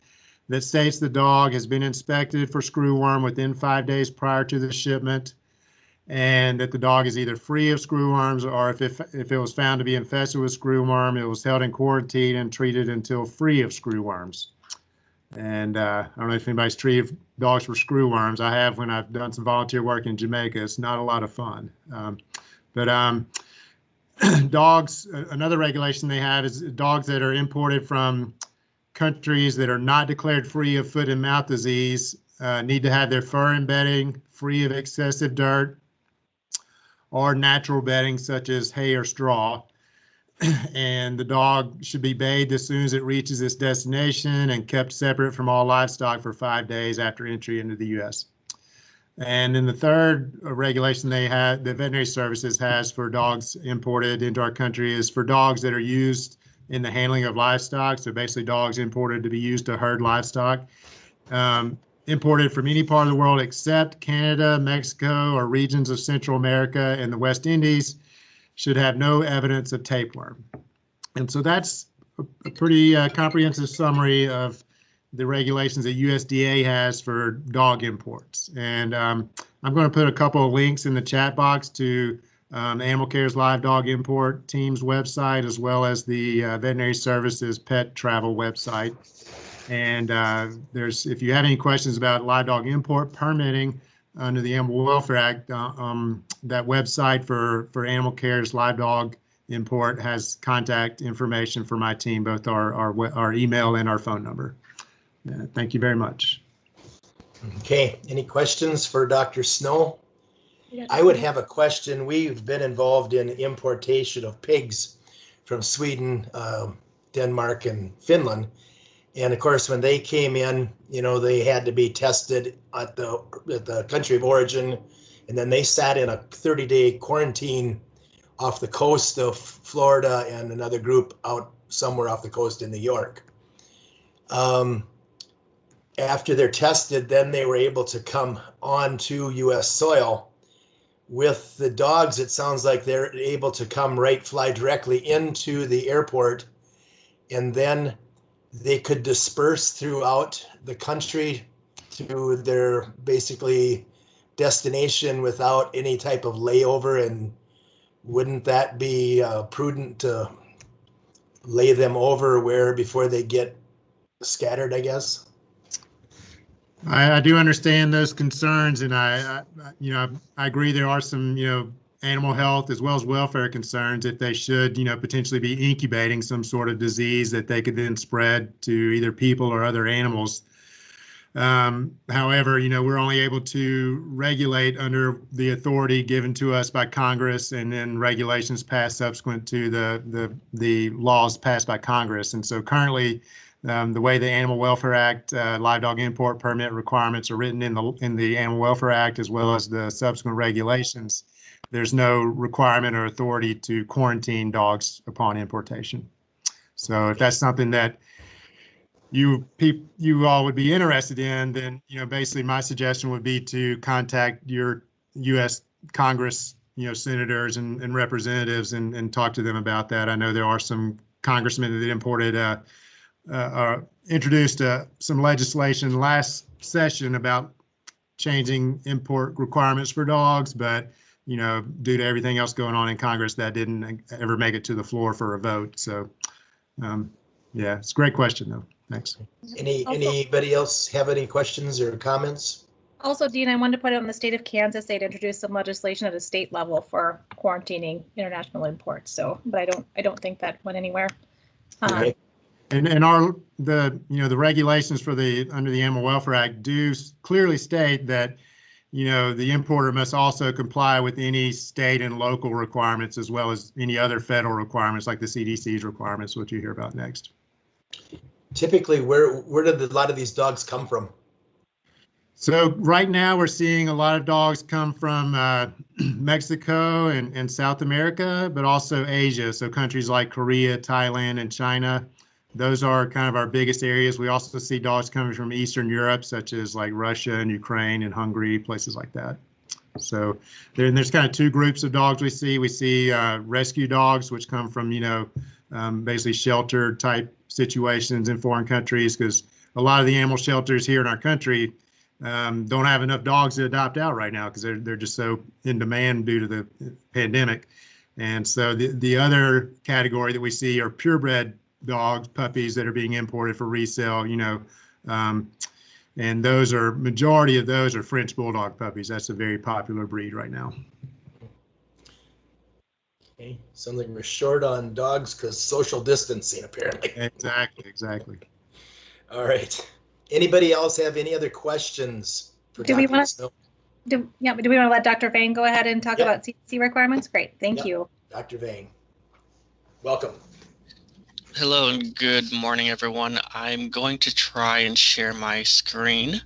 S20: that states the dog has been inspected for screwworm within 5 days prior to the shipment, and that the dog is either free of screwworms, or if it was found to be infested with screwworm, it was held in quarantine and treated until free of screwworms. And I don't know if anybody's treated dogs for screwworms. I have when I've done some volunteer work in Jamaica. It's not a lot of fun. Dogs, another regulation they have is dogs that are imported from countries that are not declared free of foot and mouth disease need to have their fur and bedding free of excessive dirt or natural bedding such as hay or straw. And the dog should be bathed as soon as it reaches its destination and kept separate from all livestock for 5 days after entry into the U.S. And then the third regulation they have, the Veterinary Services has for dogs imported into our country, is for dogs that are used in the handling of livestock. So basically dogs imported to be used to herd livestock, imported from any part of the world except Canada, Mexico, or regions of Central America and the West Indies should have no evidence of tapeworm. And so that's a pretty comprehensive summary of the regulations that USDA has for dog imports. And I'm going to put a couple of links in the chat box to Animal Care's live dog import team's website, as well as the Veterinary Services pet travel website. And if you have any questions about live dog import permitting under the Animal Welfare Act, that website for Animal Care's live dog import has contact information for my team, both our email and our phone number. Thank you very much.
S1: Okay, any questions for Dr. Snow? I would have a question. We've been involved in importation of pigs from Sweden, Denmark, and Finland. And of course, when they came in, they had to be tested at the country of origin, and then they sat in a 30-day quarantine off the coast of Florida and another group out somewhere off the coast in New York. After they're tested, then they were able to come onto U.S. soil. With the dogs, it sounds like they're able to fly directly into the airport, and then they could disperse throughout the country to their basically destination without any type of layover. And wouldn't that be prudent to lay them over where before they get scattered, I guess?
S20: I do understand those concerns, and I agree there are some, animal health as well as welfare concerns if they should, potentially be incubating some sort of disease that they could then spread to either people or other animals. However, we're only able to regulate under the authority given to us by Congress, and then regulations passed subsequent to the laws passed by Congress. And so currently, the way the Animal Welfare Act, live dog import permit requirements are written in the Animal Welfare Act, as well as the subsequent regulations, there's no requirement or authority to quarantine dogs upon importation. So if that's something that you all would be interested in, then basically my suggestion would be to contact your U.S. Congress, senators and representatives and talk to them about that. I know there are some congressmen that introduced some legislation last session about changing import requirements for dogs, but due to everything else going on in Congress, that didn't ever make it to the floor for a vote. So, yeah, it's a great question though. Thanks.
S1: Anybody else have any questions or comments?
S19: Also, Dean, I wanted to put it on the state of Kansas. They'd introduced some legislation at a state level for quarantining international imports. So, but I don't think that went anywhere.
S1: Okay.
S20: And the regulations for under the Animal Welfare Act do clearly state that the importer must also comply with any state and local requirements, as well as any other federal requirements like the CDC's requirements, which you hear about next.
S1: Typically, where did a lot of these dogs come from?
S20: So right now we're seeing a lot of dogs come from Mexico and South America, but also Asia. So countries like Korea, Thailand, and China. Those are kind of our biggest areas. We also see dogs coming from Eastern Europe, such as like Russia and Ukraine and Hungary, places like that. So there's kind of two groups of dogs we see. We see rescue dogs, which come from, basically shelter type situations in foreign countries, because a lot of the animal shelters here in our country don't have enough dogs to adopt out right now because they're just so in demand due to the pandemic. And so the other category that we see are purebred dogs, puppies that are being imported for resale, and majority of those are French Bulldog puppies. That's a very popular breed right now.
S1: Okay, sounds like we're short on dogs because social distancing, apparently.
S20: Exactly.
S1: All right. Anybody else have any other questions for
S19: Do we want
S1: Snow?
S19: do we want to let Dr. Vang go ahead and talk about CDC requirements? Great, thank you.
S1: Dr. Vang, welcome.
S21: Hello and good morning, everyone. I'm going to try and share my screen.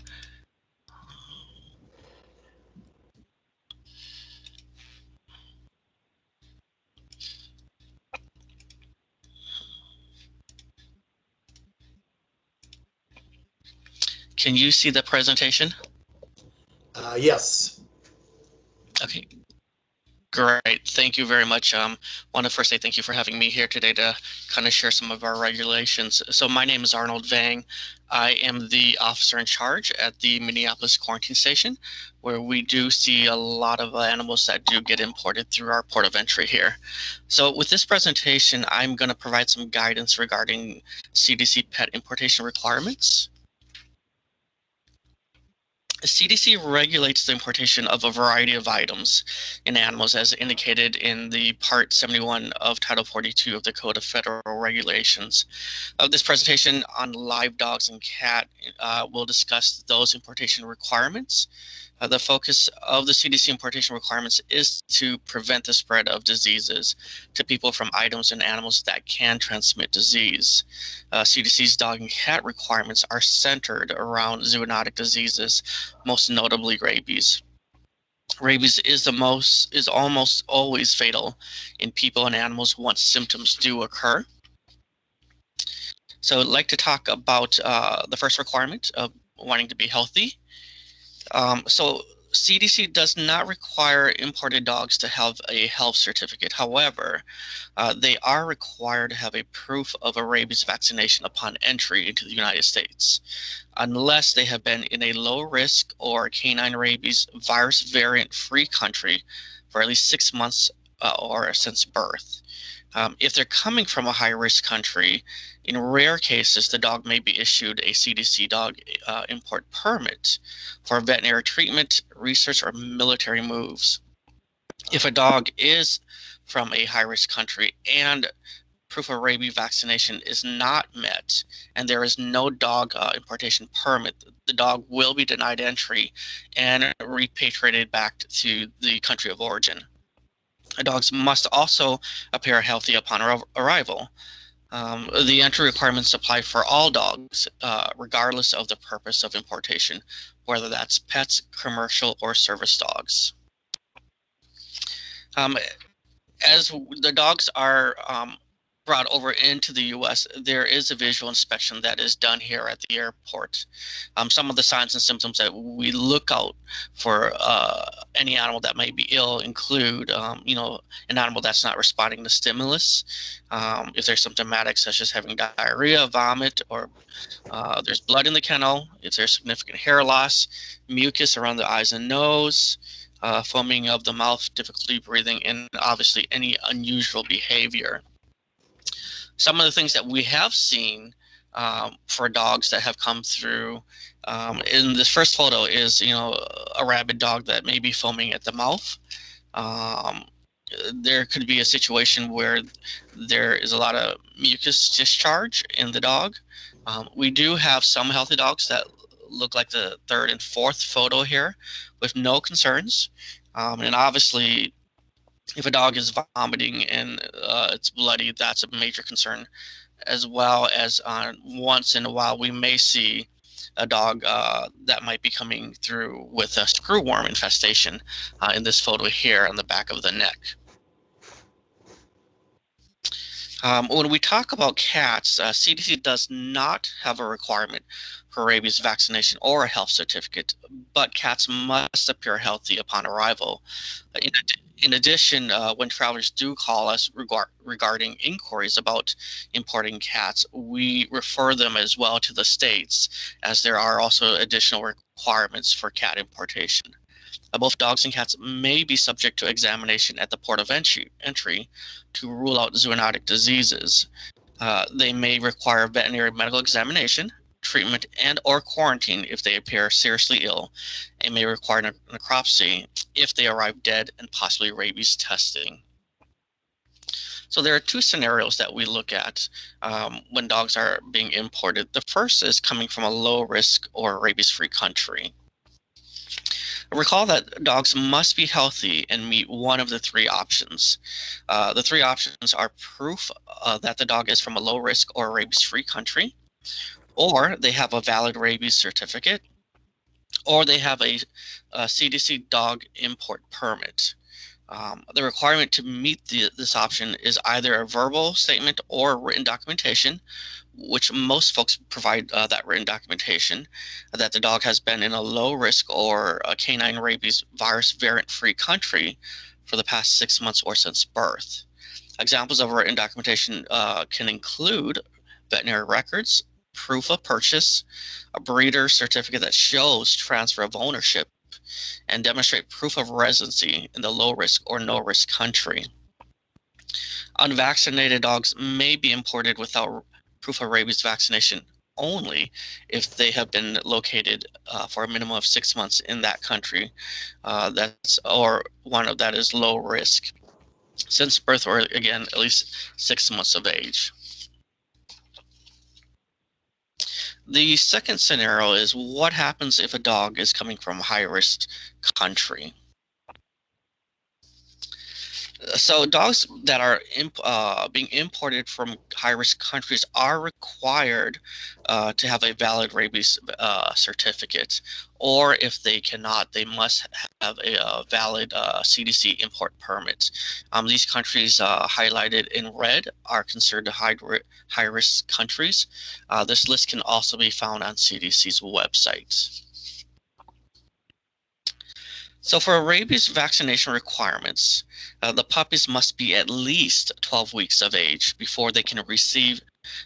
S21: Can you see the presentation?
S1: Yes.
S21: Okay. Great. Thank you very much. Want to first say thank you for having me here today to kind of share some of our regulations. So my name is Arnold Vang. I am the officer in charge at the Minneapolis quarantine station, where we do see a lot of animals that do get imported through our port of entry here. So with this presentation, I'm going to provide some guidance regarding CDC pet importation requirements. CDC regulates the importation of a variety of items in animals as indicated in the Part 71 of Title 42 of the Code of Federal Regulations. This presentation on live dogs and cat will discuss those importation requirements. The focus of the CDC importation requirements is to prevent the spread of diseases to people from items and animals that can transmit disease. CDC's dog and cat requirements are centered around zoonotic diseases, most notably rabies. Rabies is almost always fatal in people and animals once symptoms do occur. So I'd like to talk about the first requirement of wanting to be healthy. So CDC does not require imported dogs to have a health certificate. However, they are required to have a proof of a rabies vaccination upon entry into the United States, unless they have been in a low risk or canine rabies virus variant free country for at least 6 months or since birth. If they're coming from a high-risk country, in rare cases, the dog may be issued a CDC dog import permit for veterinary treatment, research, or military moves. If a dog is from a high-risk country and proof of rabies vaccination is not met and there is no dog importation permit, the dog will be denied entry and repatriated back to the country of origin. Dogs must also appear healthy upon arrival. The entry requirements apply for all dogs, regardless of the purpose of importation, whether that's pets, commercial, or service dogs. As the dogs are brought over into the U.S., there is a visual inspection that is done here at the airport. Some of the signs and symptoms that we look out for any animal that may be ill include, an animal that's not responding to stimulus. If they're symptomatic, such as having diarrhea, vomit, or there's blood in the kennel, if there's significant hair loss, mucus around the eyes and nose, foaming of the mouth, difficulty breathing, and obviously any unusual behavior. Some of the things that we have seen for dogs that have come through in this first photo is, a rabid dog that may be foaming at the mouth. There could be a situation where there is a lot of mucus discharge in the dog. We do have some healthy dogs that look like the third and fourth photo here with no concerns. And obviously, if a dog is vomiting and it's bloody, that's a major concern, as well as once in a while we may see a dog that might be coming through with a screwworm infestation in this photo here on the back of the neck. When we talk about cats, CDC does not have a requirement for rabies vaccination or a health certificate, but cats must appear healthy upon arrival. In addition, when travelers do call us regarding inquiries about importing cats, we refer them as well to the states, as there are also additional requirements for cat importation. Both dogs and cats may be subject to examination at the port of entry to rule out zoonotic diseases. They may require veterinary medical examination, treatment, and or quarantine if they appear seriously ill, and may require necropsy if they arrive dead and possibly rabies testing. So there are two scenarios that we look at when dogs are being imported. The first is coming from a low risk or rabies-free country. Recall that dogs must be healthy and meet one of the three options. The three options are proof that the dog is from a low risk or rabies-free country, or they have a valid rabies certificate, or they have a CDC dog import permit. The requirement to meet this option is either a verbal statement or written documentation, which most folks provide that written documentation, that the dog has been in a low risk or a canine rabies virus variant-free country for the past 6 months or since birth. Examples of written documentation can include veterinary records, proof of purchase, a breeder certificate that shows transfer of ownership, and demonstrate proof of residency in the low risk or no risk country. Unvaccinated dogs may be imported without proof of rabies vaccination only if they have been located for a minimum of 6 months in that country, or one of that is low risk since birth, or again at least 6 months of age. The second scenario is what happens if a dog is coming from a high-risk country. So dogs that are being imported from high-risk countries are required to have a valid rabies certificate, or if they cannot, they must have a valid CDC import permit. These countries highlighted in red are considered high-risk countries. This list can also be found on CDC's website. So for rabies vaccination requirements, the puppies must be at least 12 weeks of age before they can receive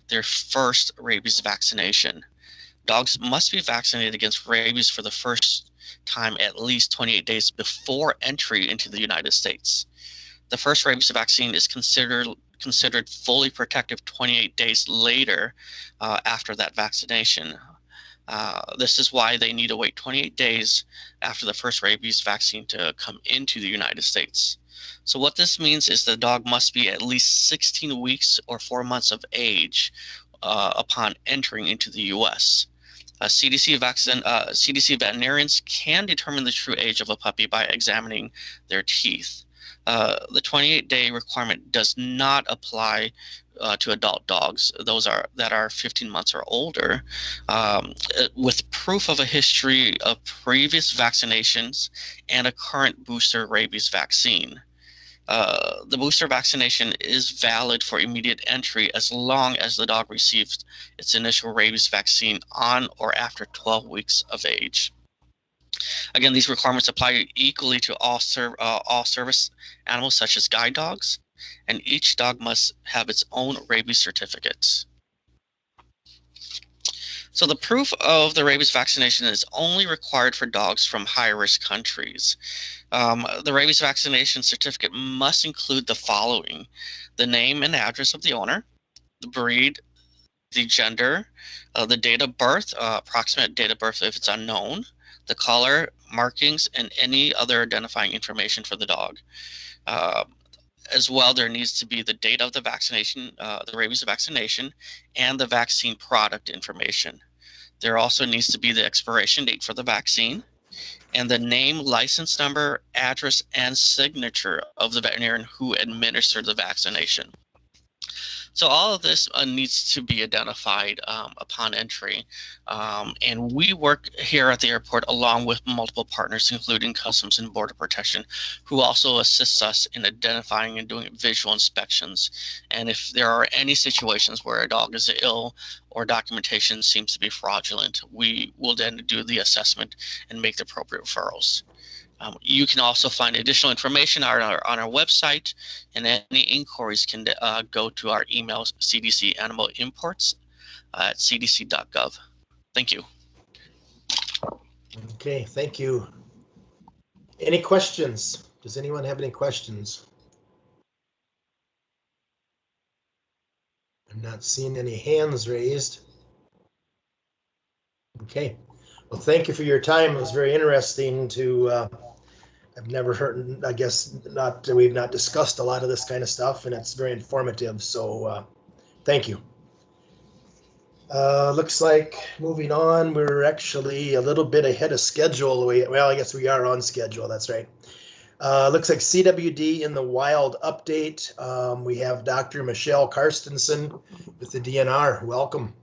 S21: their first rabies vaccination. Dogs must be vaccinated against rabies for the first time at least 28 days before entry into the United States. The first rabies vaccine is considered fully protective 28 days later after that vaccination. This is why they need to wait 28 days after the first rabies vaccine to come into the United States. So what this means is the dog must be at least 16 weeks or 4 months of age upon entering into the U.S. CDC veterinarians can determine the true age of a puppy by examining their teeth. The 28-day requirement does not apply to adult dogs, those that are 15 months or older, with proof of a history of previous vaccinations and a current booster rabies vaccine. The booster vaccination is valid for immediate entry as long as the dog receives its initial rabies vaccine on or after 12 weeks of age. Again, these requirements apply equally to all service animals such as guide dogs, and each dog must have its own rabies certificate. So the proof of the rabies vaccination is only required for dogs from high-risk countries. The rabies vaccination certificate must include the following: the name and address of the owner, the breed, the gender, the date of birth, approximate date of birth if it's unknown, the color, markings, and any other identifying information for the dog. As well, there needs to be the date of the vaccination, the rabies vaccination, and the vaccine product information. There also needs to be the expiration date for the vaccine, and the name, license number, address, and signature of the veterinarian who administered the vaccination. So all of this needs to be identified upon entry. And we work here at the airport along with multiple partners, including Customs and Border Protection, who also assists us in identifying and doing visual inspections. And if there are any situations where a dog is ill or documentation seems to be fraudulent, we will then do the assessment and make the appropriate referrals. You can also find additional information on our website, and any inquiries can go to our email, CDC Animal Imports at cdc.gov. Thank you.
S1: Okay, thank you. Any questions? Does anyone have any questions? I'm not seeing any hands raised. Okay, well, thank you for your time. It was very interesting to I've never heard, I guess we've not discussed a lot of this kind of stuff, and it's very informative. So thank you. Looks like moving on, we're actually a little bit ahead of schedule. Well, I guess we are on schedule. That's right. Looks like CWD in the wild update. We have Dr. Michelle Carstensen with the DNR. Welcome.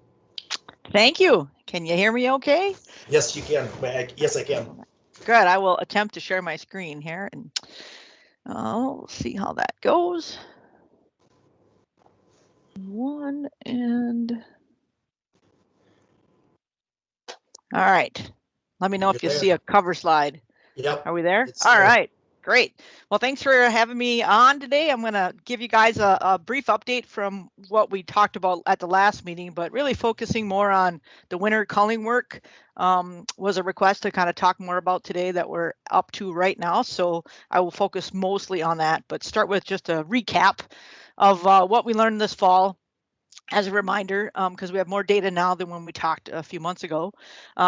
S3: Thank you. Can you hear me okay?
S1: Yes, you can. Yes, I can.
S3: Good. I will attempt to share my screen here, and we'll see how that goes. All right. Let me know if you see a cover slide.
S1: Yep.
S3: Are we there? All right. Great. Well, thanks for having me on today. I'm going to give you guys a brief update from what we talked about at the last meeting, but really focusing more on the winter culling work was a request to kind of talk more about today that we're up to right now. So I will focus mostly on that, but start with just a recap of what we learned this fall. As a reminder, because we have more data now than when we talked a few months ago.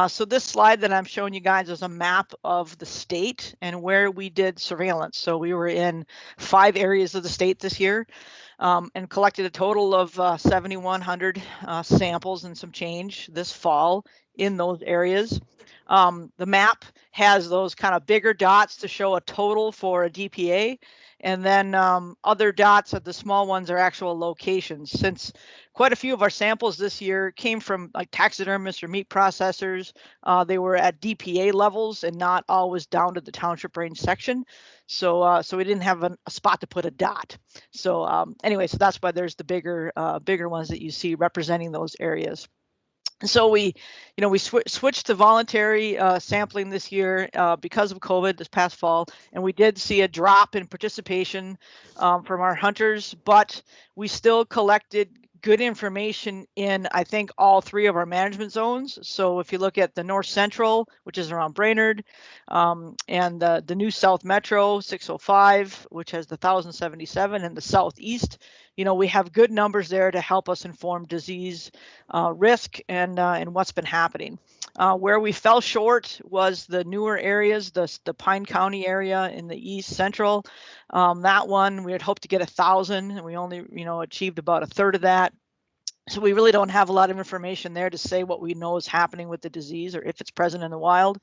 S3: So this slide that I'm showing you guys is a map of the state and where we did surveillance. So we were in 5 areas of the state this year and collected a total of 7,100 samples and some change this fall in those areas. The map has those kind of bigger dots to show a total for a DPA. And then other dots of the small ones are actual locations. Since quite a few of our samples this year came from like taxidermists or meat processors, they were at DPA levels and not always down to the township range section. So we didn't have a spot to put a dot. So anyway, so that's why there's the bigger ones that you see representing those areas. So we switched to voluntary sampling this year because of COVID this past fall, and we did see a drop in participation from our hunters, but we still collected good information in, I think, all three of our management zones. So if you look at the North Central, which is around Brainerd, and the new South Metro 605, which has the 1077, and the Southeast, we have good numbers there to help us inform disease risk and what's been happening. Where we fell short was the newer areas, the Pine County area in the East Central. That one we had hoped to get 1,000, and we only achieved about a third of that. So we really don't have a lot of information there to say what we know is happening with the disease or if it's present in the wild.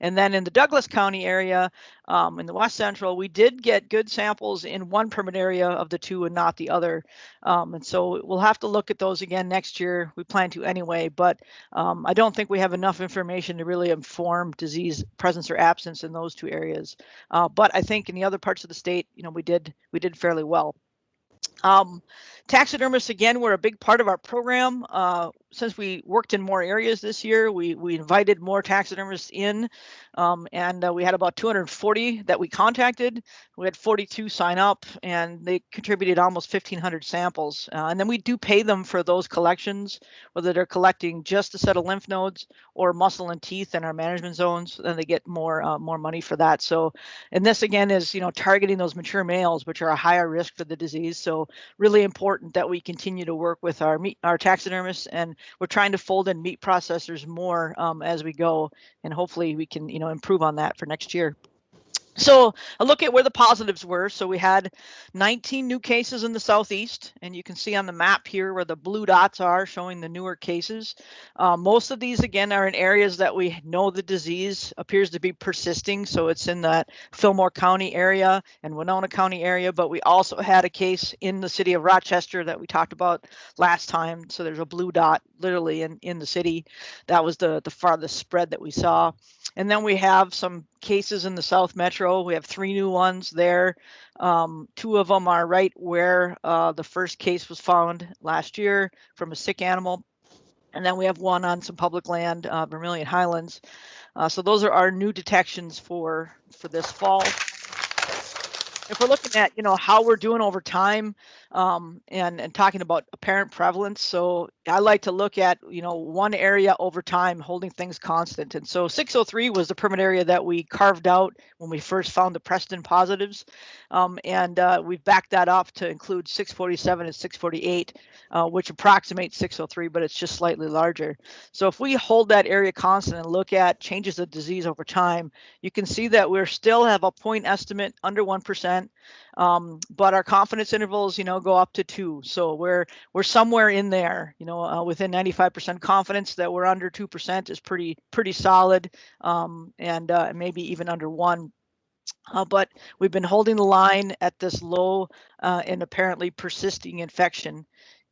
S3: And then in the Douglas County area, in the West Central, we did get good samples in one permit area of the two and not the other. And so we'll have to look at those again next year. We plan to anyway, but I don't think we have enough information to really inform disease presence or absence in those two areas. But I think in the other parts of the state, we did fairly well. Taxidermists, again, were a big part of our program. Since we worked in more areas this year, we invited more taxidermists in, and we had about 240 that we contacted. We had 42 sign up, and they contributed almost 1,500 samples. And then we do pay them for those collections, whether they're collecting just a set of lymph nodes or muscle and teeth in our management zones, then they get more money for that. So, and this again is targeting those mature males, which are a higher risk for the disease. So really important that we continue to work with our taxidermists, and we're trying to fold in meat processors more as we go, and hopefully we can improve on that for next year. So a look at where the positives were. So we had 19 new cases in the Southeast, and you can see on the map here where the blue dots are showing the newer cases. Most of these, again, are in areas that we know the disease appears to be persisting. So it's in that Fillmore County area and Winona County area, but we also had a case in the city of Rochester that we talked about last time. So there's a blue dot literally in the city. That was the farthest spread that we saw. And then we have some cases in the South Metro. We have 3 new ones there. 2 of them are right where the first case was found last year from a sick animal. And then we have 1 on some public land, Vermilion Highlands. So those are our new detections for this fall. If we're looking at, how we're doing over time, and talking about apparent prevalence, so I like to look at, one area over time, holding things constant. And so 603 was the permit area that we carved out when we first found the Preston positives, and we've backed that up to include 647 and 648, which approximates 603, but it's just slightly larger. So if we hold that area constant and look at changes of disease over time, you can see that we still have a point estimate under 1%, but our confidence intervals, go up to 2. So we're somewhere in there, within 95% confidence. That we're under 2% is pretty solid, and maybe even under 1. But we've been holding the line at this low and apparently persisting infection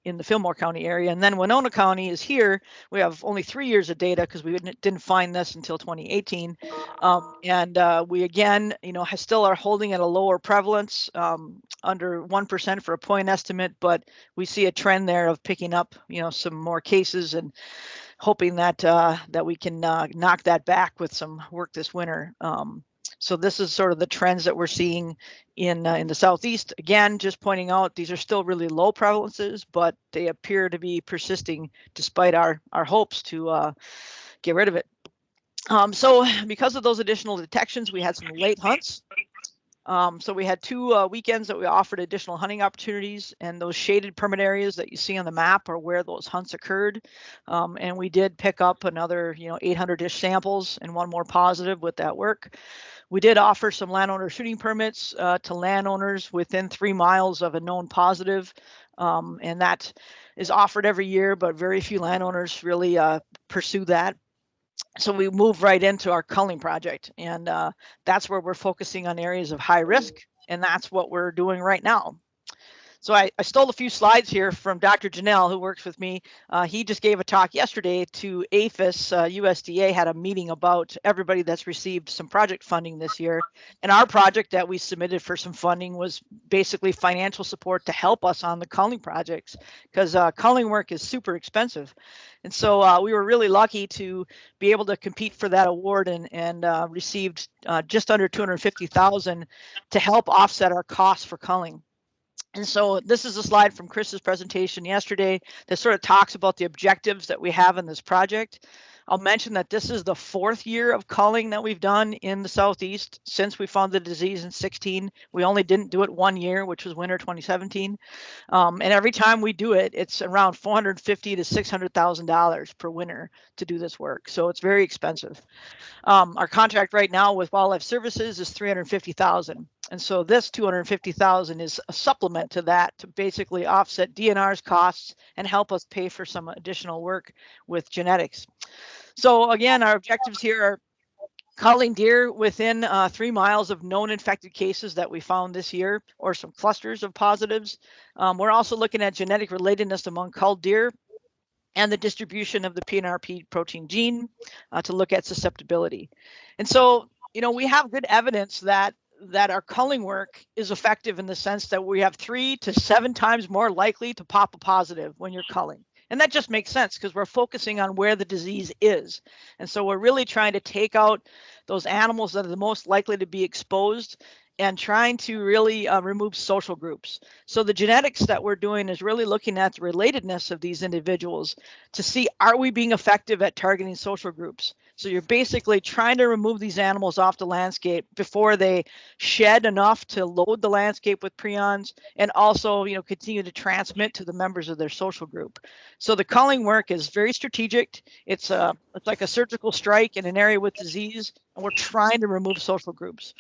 S3: in the Fillmore County area. And then Winona County is here. We have only 3 years of data because we didn't find this until 2018. And we again, still are holding at a lower prevalence, under 1% for a point estimate, but we see a trend there of picking up, some more cases, and hoping that that we can knock that back with some work this winter. So this is sort of the trends that we're seeing in the Southeast. Again, just pointing out, these are still really low prevalences, but they appear to be persisting despite our hopes to get rid of it. So because of those additional detections, we had some late hunts. So we had 2 weekends that we offered additional hunting opportunities, and those shaded permit areas that you see on the map are where those hunts occurred. And we did pick up another, 800-ish samples and 1 more positive with that work. We did offer some landowner shooting permits to landowners within 3 miles of a known positive, and that is offered every year, but very few landowners really pursue that. So we move right into our culling project, and that's where we're focusing on areas of high risk, and that's what we're doing right now. So I stole a few slides here from Dr. Janelle, who works with me. He just gave a talk yesterday to APHIS. USDA had a meeting about everybody that's received some project funding this year. And our project that we submitted for some funding was basically financial support to help us on the culling projects, because culling work is super expensive. And so we were really lucky to be able to compete for that award, and received just under $250,000 to help offset our costs for culling. And so this is a slide from Chris's presentation yesterday that sort of talks about the objectives that we have in this project. I'll mention that this is the 4th year of culling that we've done in the Southeast since we found the disease in 16. We only didn't do it 1 year, which was winter 2017. And every time we do it, it's around $450,000 to $600,000 per winter to do this work. So it's very expensive. Our contract right now with Wildlife Services is $350,000. And so this $250,000 is a supplement to that to basically offset DNR's costs and help us pay for some additional work with genetics. So again, our objectives here are culling deer within 3 miles of known infected cases that we found this year, or some clusters of positives. We're also looking at genetic relatedness among culled deer and the distribution of the PNRP protein gene to look at susceptibility. And so, you know, we have good evidence that our culling work is effective in the sense that we have 3 to 7 times more likely to pop a positive when you're culling. And that just makes sense because we're focusing on where the disease is. And so we're really trying to take out those animals that are the most likely to be exposed and trying to really remove social groups. So the genetics that we're doing is really looking at the relatedness of these individuals to see, are we being effective at targeting social groups? So you're basically trying to remove these animals off the landscape before they shed enough to load the landscape with prions, and also, you know, continue to transmit to the members of their social group. So the culling work is very strategic. It's like a surgical strike in an area with disease, and we're trying to remove social groups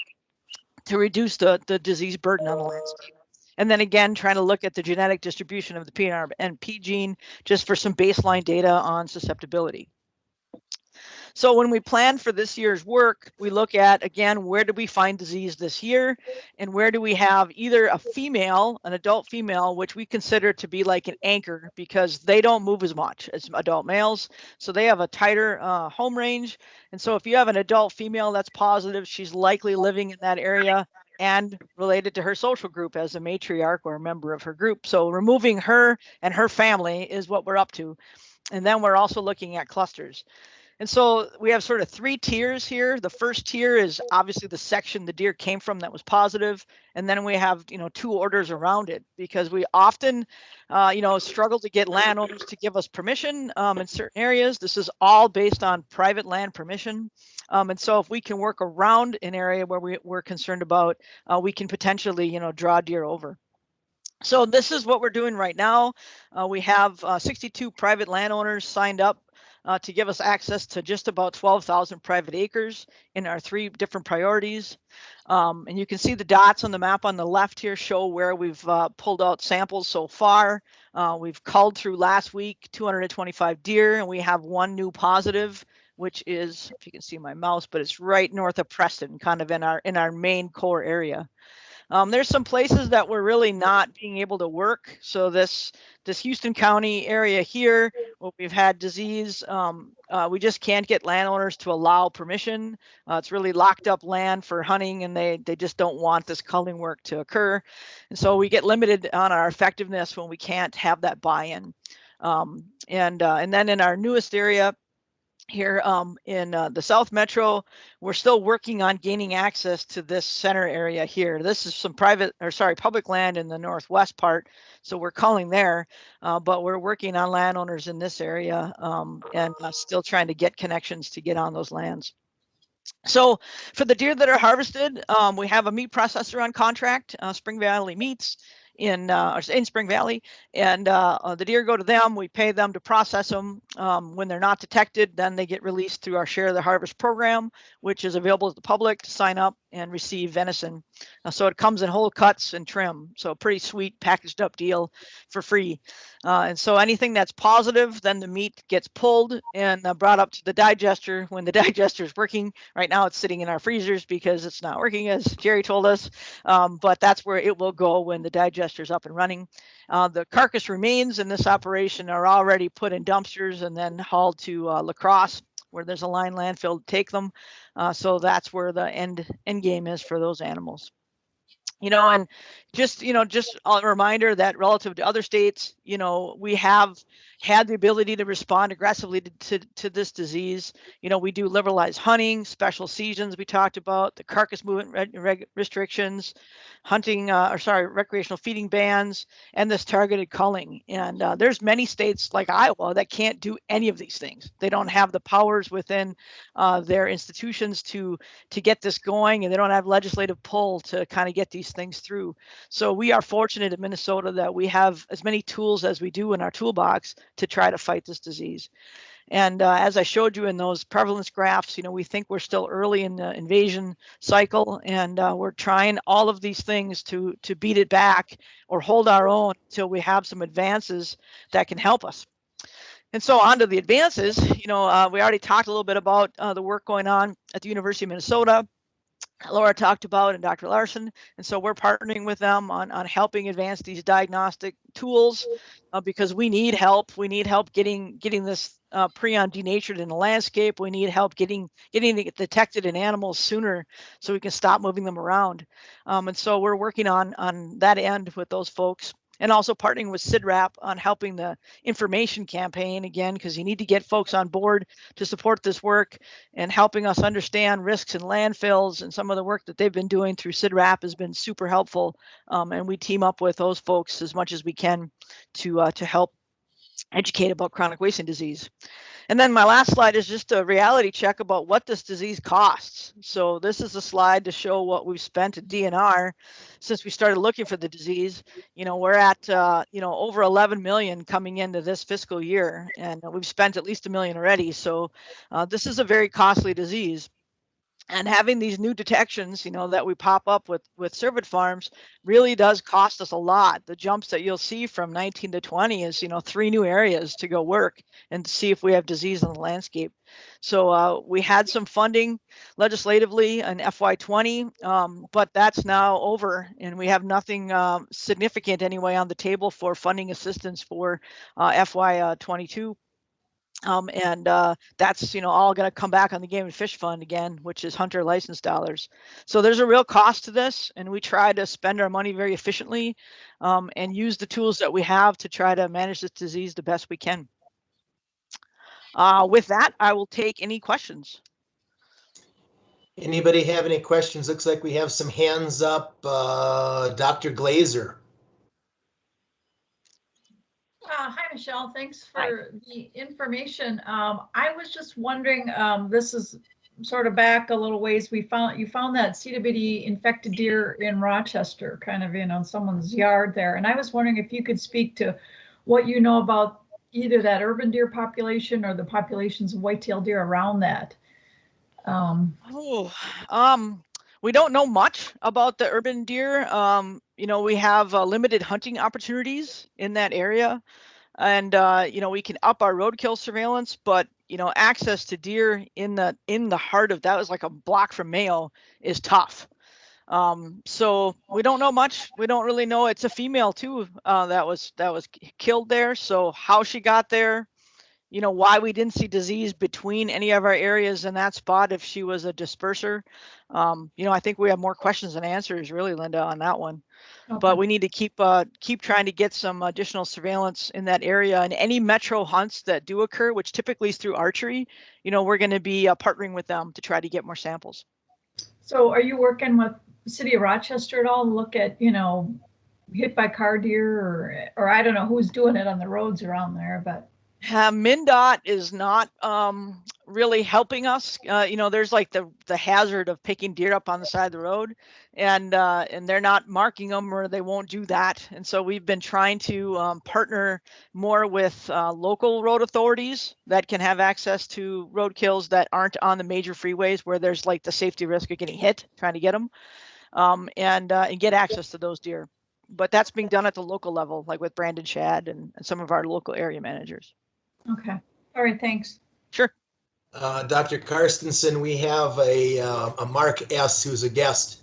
S3: to reduce the disease burden on the landscape. And then again, trying to look at the genetic distribution of the PNRP gene just for some baseline data on susceptibility. So when we plan for this year's work, we look at, again, where do we find disease this year? And where do we have either a female, an adult female, which we consider to be like an anchor because they don't move as much as adult males. So they have a tighter home range. And so if you have an adult female that's positive, she's likely living in that area and related to her social group as a matriarch or a member of her group. So removing her and her family is what we're up to. And then we're also looking at clusters. And so we have sort of 3 tiers here. The first tier is obviously the section the deer came from that was positive. And then we have, you know, 2 orders around it because we often, you know, struggle to get landowners to give us permission in certain areas. This is all based on private land permission. And so if we can work around an area where we're concerned about, we can potentially, you know, draw deer over. So this is what we're doing right now. We have 62 private landowners signed up to give us access to just about 12,000 private acres in our 3 different priorities. And you can see the dots on the map on the left here show where we've pulled out samples so far. We've culled through last week 225 deer, and we have 1 new positive, which is, if you can see my mouse, but it's right north of Preston, kind of in our main core area. There's some places that we're really not being able to work. So this Houston County area here, where we've had disease, we just can't get landowners to allow permission. It's really locked up land for hunting, and they just don't want this culling work to occur. And so we get limited on our effectiveness when we can't have that buy-in. And then in our newest area, here in the South Metro, we're still working on gaining access to this center area here. This is some public land in the northwest part, so we're culling there, but we're working on landowners in this area and still trying to get connections to get on those lands. So for the deer that are harvested, we have a meat processor on contract, Spring Valley Meats in Spring Valley, and the deer go to them. We pay them to process them. When they're not detected, then they get released through our Share the Harvest program, which is available to the public to sign up and receive venison. So it comes in whole cuts and trim. So a pretty sweet packaged up deal for free. And so anything that's positive, then the meat gets pulled and brought up to the digester when the digester is working. Right now it's sitting in our freezers because it's not working, as Jerry told us, but that's where it will go when the digester is up and running. The carcass remains in this operation are already put in dumpsters and then hauled to La Crosse, where there's a line landfill to take them. So that's where the end game is for those animals. And just a reminder that relative to other states, we have had the ability to respond aggressively to this disease. We do liberalized hunting, special seasons we talked about, the carcass movement restrictions, recreational feeding bans, and this targeted culling. And there's many states like Iowa that can't do any of these things. They don't have the powers within their institutions to get this going, and they don't have legislative pull to kind of get these things through. So we are fortunate in Minnesota that we have as many tools as we do in our toolbox to try to fight this disease. And as I showed you in those prevalence graphs, we think we're still early in the invasion cycle, and we're trying all of these things to beat it back or hold our own until we have some advances that can help us. And so on to the advances, we already talked a little bit about the work going on at the University of Minnesota. Laura talked about, and Dr. Larson, and so we're partnering with them on helping advance these diagnostic tools because we need help. We need help getting this prion denatured in the landscape. We need help getting it detected in animals sooner so we can stop moving them around. And so we're working on that end with those folks. And also partnering with CIDRAP on helping the information campaign again, because you need to get folks on board to support this work, and helping us understand risks in landfills, and some of the work that they've been doing through CIDRAP has been super helpful. And we team up with those folks as much as we can to help educate about chronic wasting disease. And then my last slide is just a reality check about what this disease costs. So this is a slide to show what we've spent at DNR since we started looking for the disease. We're at over 11 million coming into this fiscal year, and we've spent at least $1 million already. So this is a very costly disease. And having these new detections, that we pop up with Cervid farms really does cost us a lot. The jumps that you'll see from 19 to 20 is, 3 new areas to go work and see if we have disease on the landscape. So we had some funding legislatively in FY20, but that's now over, and we have nothing significant anyway on the table for funding assistance for FY22. And that's all going to come back on the Game and Fish Fund again, which is hunter license dollars. So there's a real cost to this, and we try to spend our money very efficiently and use the tools that we have to try to manage this disease the best we can. With that, I will take any questions.
S1: Anybody have any questions? Looks like we have some hands up. Dr. Glaser.
S8: Hi, Michelle. Thanks for the information. I was just wondering, this is sort of back a little ways. You found that CWD infected deer in Rochester, kind of on someone's yard there. And I was wondering if you could speak to what you know about either that urban deer population or the populations of white-tailed deer around that.
S3: We don't know much about the urban deer. We have limited hunting opportunities in that area. And we can up our roadkill surveillance, but access to deer in the heart of that was like a block from Mayo is tough. So we don't know much. We don't really know. It's a female too that was killed there. So how she got there, why we didn't see disease between any of our areas in that spot if she was a disperser. I think we have more questions than answers, really, Linda, on that one. Okay. But we need to keep trying to get some additional surveillance in that area, and any metro hunts that do occur, which typically is through archery. We're going to be partnering with them to try to get more samples.
S8: So, are you working with the city of Rochester at all to look at hit by car deer, or I don't know who's doing it on the roads around there, but.
S3: MnDOT is not really helping us. There's like the hazard of picking deer up on the side of the road, and they're not marking them, or they won't do that. And so we've been trying to partner more with local road authorities that can have access to roadkills that aren't on the major freeways where there's like the safety risk of getting hit, trying to get them, and get access to those deer. But that's being done at the local level, like with Brandon Shad and some of our local area managers.
S8: Okay. All right. Thanks.
S3: Sure.
S1: Dr. Carstensen, we have a Mark S. who's a guest,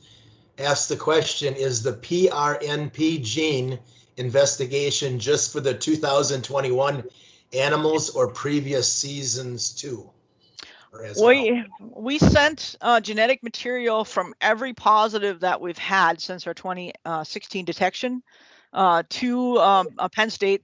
S1: asked the question, is the PRNP gene investigation just for the 2021 animals or previous seasons too? as well?
S3: We sent genetic material from every positive that we've had since our 2016 detection to Penn State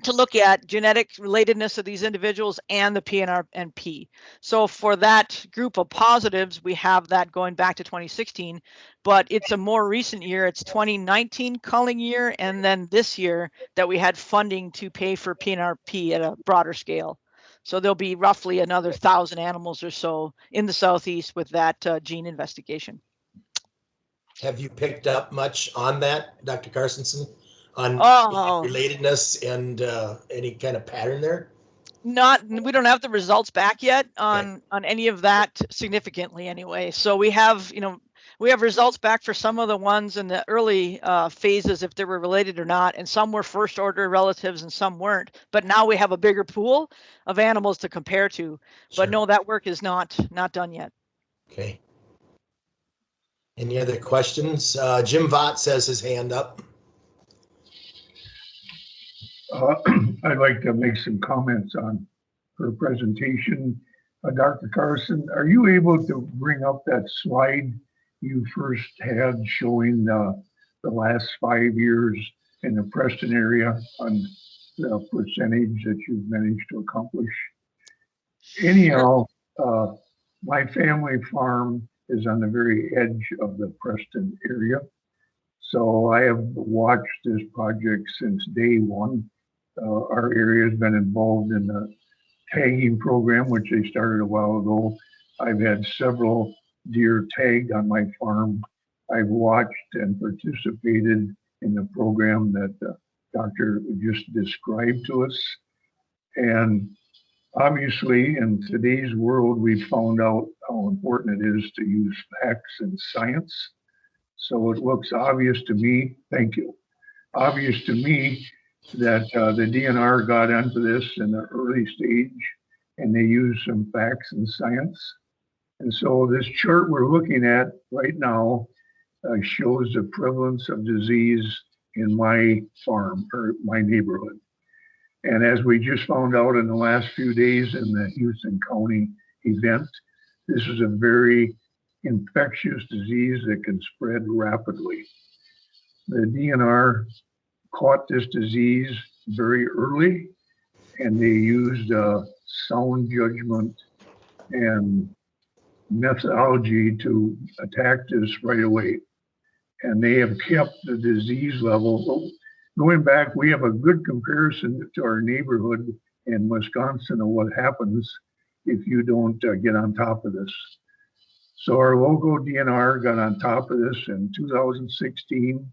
S3: to look at genetic relatedness of these individuals and the PNRNP. So for that group of positives, we have that going back to 2016, but it's a more recent year. It's 2019 culling year, and then this year that we had funding to pay for PNRP at a broader scale. So there'll be roughly another 1,000 animals or so in the Southeast with that gene investigation.
S1: Have you picked up much on that, Dr. Carstensen, on relatedness and any kind of pattern there?
S3: We don't have the results back yet on any of that significantly anyway. So we have, we have results back for some of the ones in the early phases, if they were related or not, and some were first order relatives and some weren't. But now we have a bigger pool of animals to compare to. But no, that work is not done yet.
S1: Okay. Any other questions? Jim Vott has his hand up.
S6: I'd like to make some comments on her presentation. Dr. Carson, are you able to bring up that slide you first had showing the last 5 years in the Preston area on the percentage that you've managed to accomplish? Anyhow, my family farm is on the very edge of the Preston area. So I have watched this project since day one. Our area has been involved in the tagging program, which they started a while ago. I've had several deer tagged on my farm. I've watched and participated in the program that the doctor just described to us. And obviously, in today's world, we've found out how important it is to use facts and science. So it looks obvious to me, thank you, obvious to me that the DNR got into this in the early stage and they used some facts and science. And so this chart we're looking at right now shows the prevalence of disease in my farm or my neighborhood. And as we just found out in the last few days in the Houston County event, this is a very infectious disease that can spread rapidly. The DNR caught this disease very early, and they used sound judgment and methodology to attack this right away. And they have kept the disease level. Going back, we have a good comparison to our neighborhood in Wisconsin of what happens if you don't get on top of this. So our local DNR got on top of this in 2016,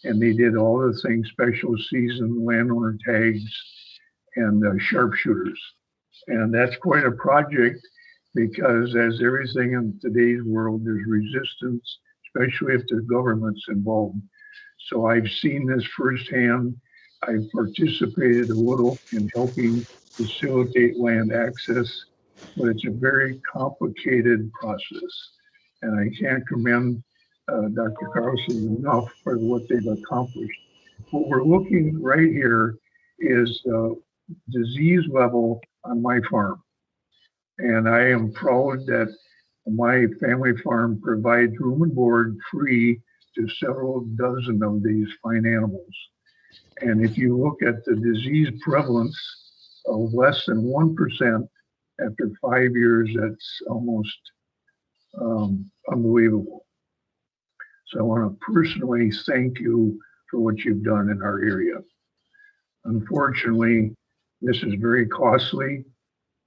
S6: and they did all the things, special season landowner tags and sharpshooters. And that's quite a project because as everything in today's world, there's resistance, especially if the government's involved. So I've seen this firsthand. I've participated a little in helping facilitate land access, but it's a very complicated process. And I can't commend Dr. Carlson enough for what they've accomplished. What we're looking right here is disease level on my farm. And I am proud that my family farm provides room and board free to several dozen of these fine animals. And if you look at the disease prevalence of less than 1% after 5 years, that's almost unbelievable. So I want to personally thank you for what you've done in our area. Unfortunately, this is very costly,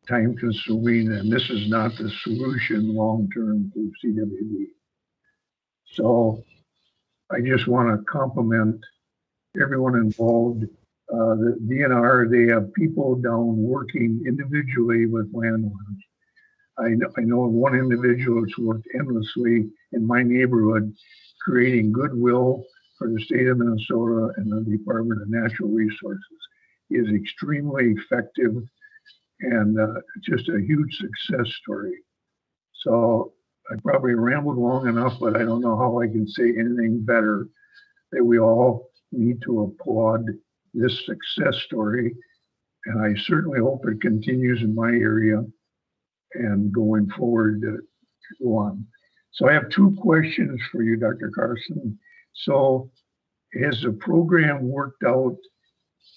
S6: time consuming, and this is not the solution long-term to CWD. So I just want to compliment everyone involved. The DNR, they have people down working individually with landowners. I know one individual that's worked endlessly in my neighborhood, creating goodwill for the state of Minnesota and the Department of Natural Resources. He is extremely effective and just a huge success story. So I probably rambled long enough, but I don't know how I can say anything better that we all need to applaud this success story. And I certainly hope it continues in my area. and going forward to go on. So I have two questions for you, Dr. Carson. So has the program worked out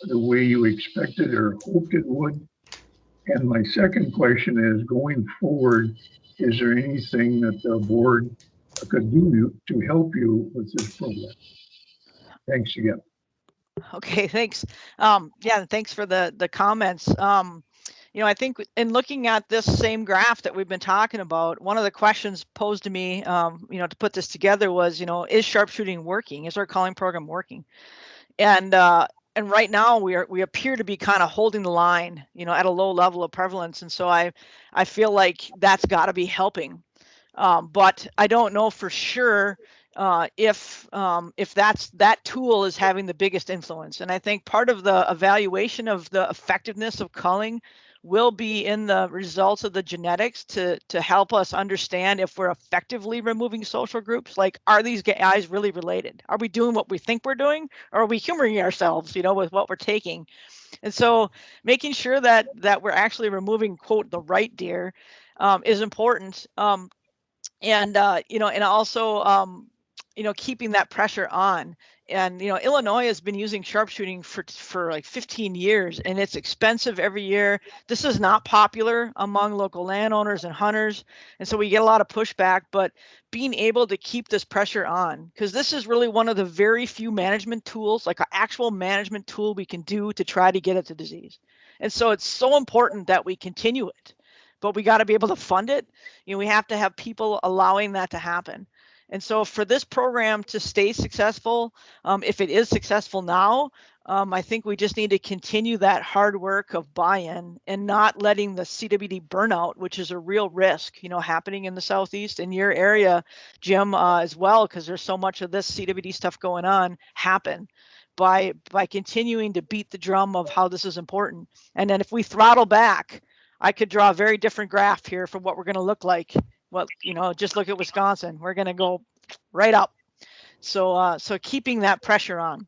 S6: the way you expected or hoped it would? And my second question is, going forward, is there anything that the board could do to help you with this program? Thanks again.
S3: Okay, thanks. Yeah, thanks for the comments. You know, I think in looking at this same graph that we've been talking about, one of the questions posed to me, you know, to put this together was, you know, is sharpshooting working? Is our calling program working? And right now we appear to be kind of holding the line, you know, at a low level of prevalence. And so I feel like that's got to be helping. But I don't know for sure if that tool is having the biggest influence. And I think part of the evaluation of the effectiveness of culling will be in the results of the genetics to help us understand if we're effectively removing social groups. Like, are these guys really related? Are we doing what we think we're doing, or are we humoring ourselves, you know, with what we're taking? And so making sure that we're actually removing, quote, the right deer is important. And you know, and also you know, keeping that pressure on. And you know, Illinois has been using sharpshooting for like 15 years, and it's expensive every year. This is not popular among local landowners and hunters, and so we get a lot of pushback. But being able to keep this pressure on, because this is really one of the very few management tools, like an actual management tool we can do to try to get at the disease. And so it's so important that we continue it, but we got to be able to fund it. You know, we have to have people allowing that to happen. And so for this program to stay successful, if it is successful now, I think we just need to continue that hard work of buy-in and not letting the CWD burnout, which is a real risk, you know, happening in the Southeast, in your area, Jim, as well, because there's so much of this CWD stuff going on, happen by continuing to beat the drum of how this is important. And then if we throttle back, I could draw a very different graph here for what we're going to look like. Well, you know, just look at Wisconsin. We're going to go right up. So, so keeping that pressure on.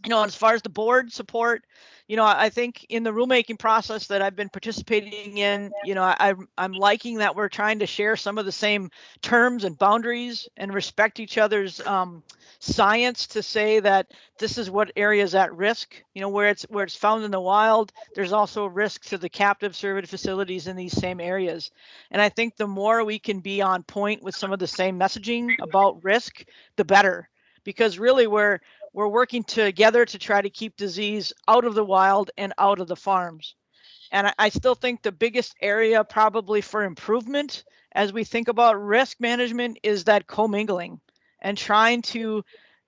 S3: You know, as far as the board support, you know, I think in the rulemaking process that I've been participating in, you know, I'm liking that we're trying to share some of the same terms and boundaries and respect each other's science to say that this is what area is at risk. You know, where it's found in the wild, there's also a risk to the captive cervid facilities in these same areas. And I think the more we can be on point with some of the same messaging about risk, the better, because really we're working together to try to keep disease out of the wild and out of the farms. And I still think the biggest area probably for improvement as we think about risk management is that commingling and trying to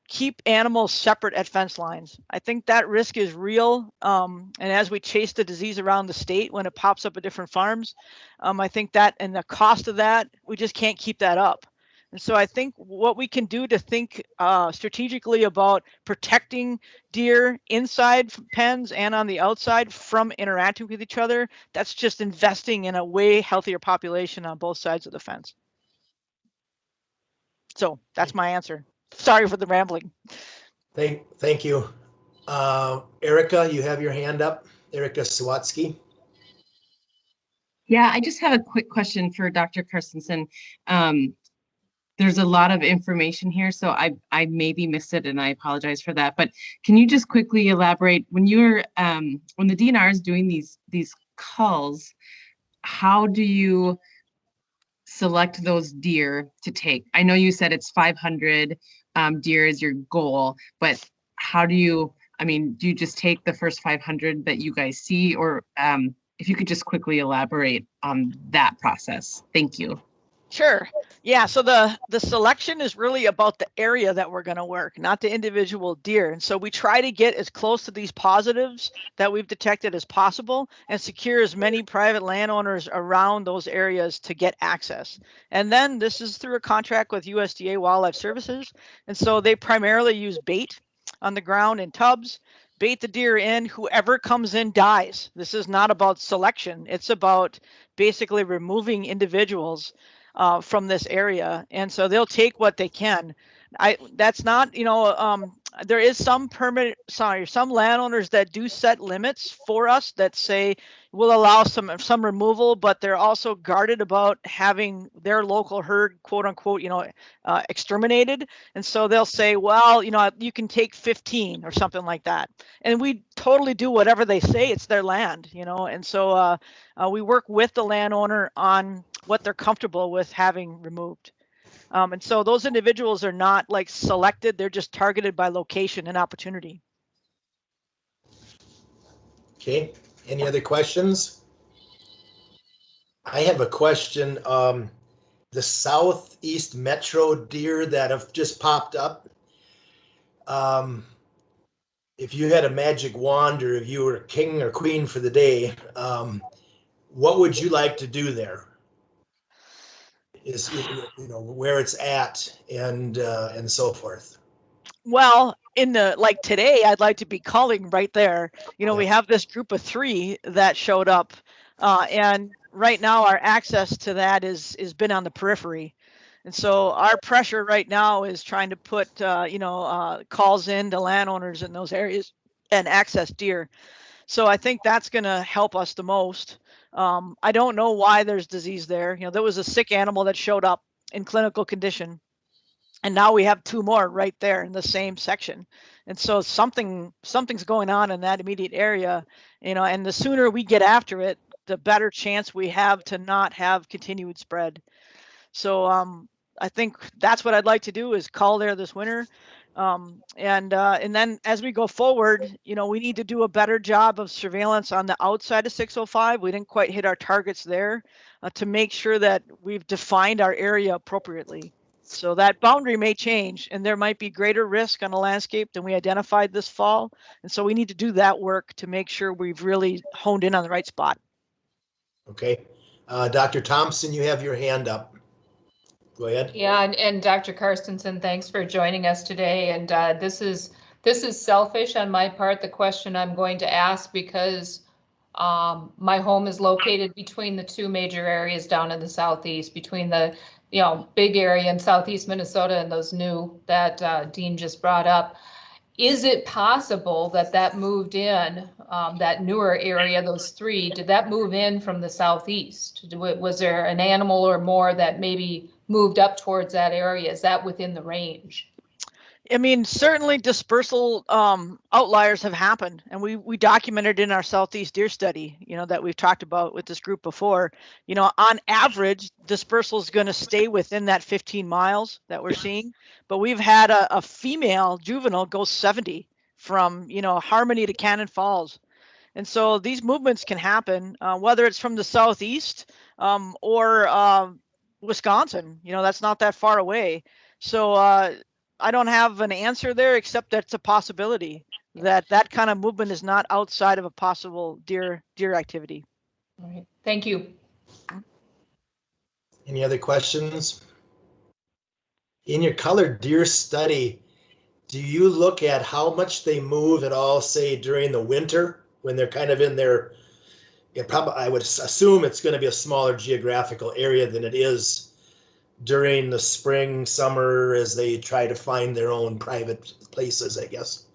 S3: keep animals separate at fence lines. I think that risk is real. And as we chase the disease around the state when it pops up at different farms, I think that, and the cost of that, we just can't keep that up. And so I think what we can do to think strategically about protecting deer inside pens and on the outside from interacting with each other, that's just investing in a way healthier population on both sides of the fence. So that's my answer. Sorry for the rambling.
S1: Thank you. Erica, you have your hand up. Erica Sawatsky.
S9: Yeah, I just have a quick question for Dr. Carstensen. There's a lot of information here, so I maybe missed it, and I apologize for that. But can you just quickly elaborate when you're when the DNR is doing these culls, how do you select those deer to take? I know you said it's 500 deer is your goal, but how do you? I mean, do you just take the first 500 that you guys see, or if you could just quickly elaborate on that process? Thank you.
S3: Sure. Yeah. So the selection is really about the area that we're going to work, not the individual deer. And so we try to get as close to these positives that we've detected as possible and secure as many private landowners around those areas to get access. And then this is through a contract with USDA Wildlife Services. And so they primarily use bait on the ground in tubs, bait the deer in, whoever comes in dies. This is not about selection. It's about basically removing individuals from this area. And so they'll take what they can. That's not, you know, there is some some landowners that do set limits for us that say will allow some removal, but they're also guarded about having their local herd, quote unquote, exterminated. And so they'll say, well, you can take 15 or something like that. And we totally do whatever they say. It's their land, And so we work with the landowner on what they're comfortable with having removed. And so those individuals are not like selected, they're just targeted by location and opportunity.
S1: Okay, any other questions? I have a question. The southeast metro deer that have just popped up. If you had a magic wand or if you were king or queen for the day, what would you like to do there? Is where it's at and so forth.
S3: Well, in the like today, I'd like to be calling right there. We have this group of 3 that showed up, and right now our access to that is been on the periphery, and so our pressure right now is trying to put calls in to landowners in those areas and access deer. So I think that's going to help us the most. I don't know why there's disease there. There was a sick animal that showed up in clinical condition. And now we have 2 more right there in the same section. And so something's going on in that immediate area, and the sooner we get after it, the better chance we have to not have continued spread. So I think that's what I'd like to do is call there this winter. And then as we go forward, we need to do a better job of surveillance on the outside of 605. We didn't quite hit our targets there to make sure that we've defined our area appropriately. So that boundary may change and there might be greater risk on the landscape than we identified this fall. And so we need to do that work to make sure we've really honed in on the right spot.
S1: Okay. Dr. Thompson, you have your hand up. Go ahead.
S4: Yeah, and Dr. Carstensen, thanks for joining us today. And this is selfish on my part, the question I'm going to ask, because my home is located between the 2 major areas down in the southeast, between the big area in southeast Minnesota and those new that Dean just brought up. Is it possible that moved in, that newer area, those 3, did that move in from the southeast? Was there an animal or more that maybe moved up towards that area? Is that within the range?
S3: I mean, certainly dispersal outliers have happened, and we documented in our Southeast deer study, that we've talked about with this group before. On average, dispersal is going to stay within that 15 miles that we're seeing, but we've had a female juvenile go 70 from Harmony to Cannon Falls, and so these movements can happen whether it's from the southeast or Wisconsin. That's not that far away, so. I don't have an answer there, except that it's a possibility that kind of movement is not outside of a possible deer activity.
S4: All right. Thank you.
S1: Any other questions? In your colored deer study, do you look at how much they move at all, say during the winter when they're kind of in their, I would assume it's going to be a smaller geographical area than it is during the spring, summer, as they try to find their own private places, I guess.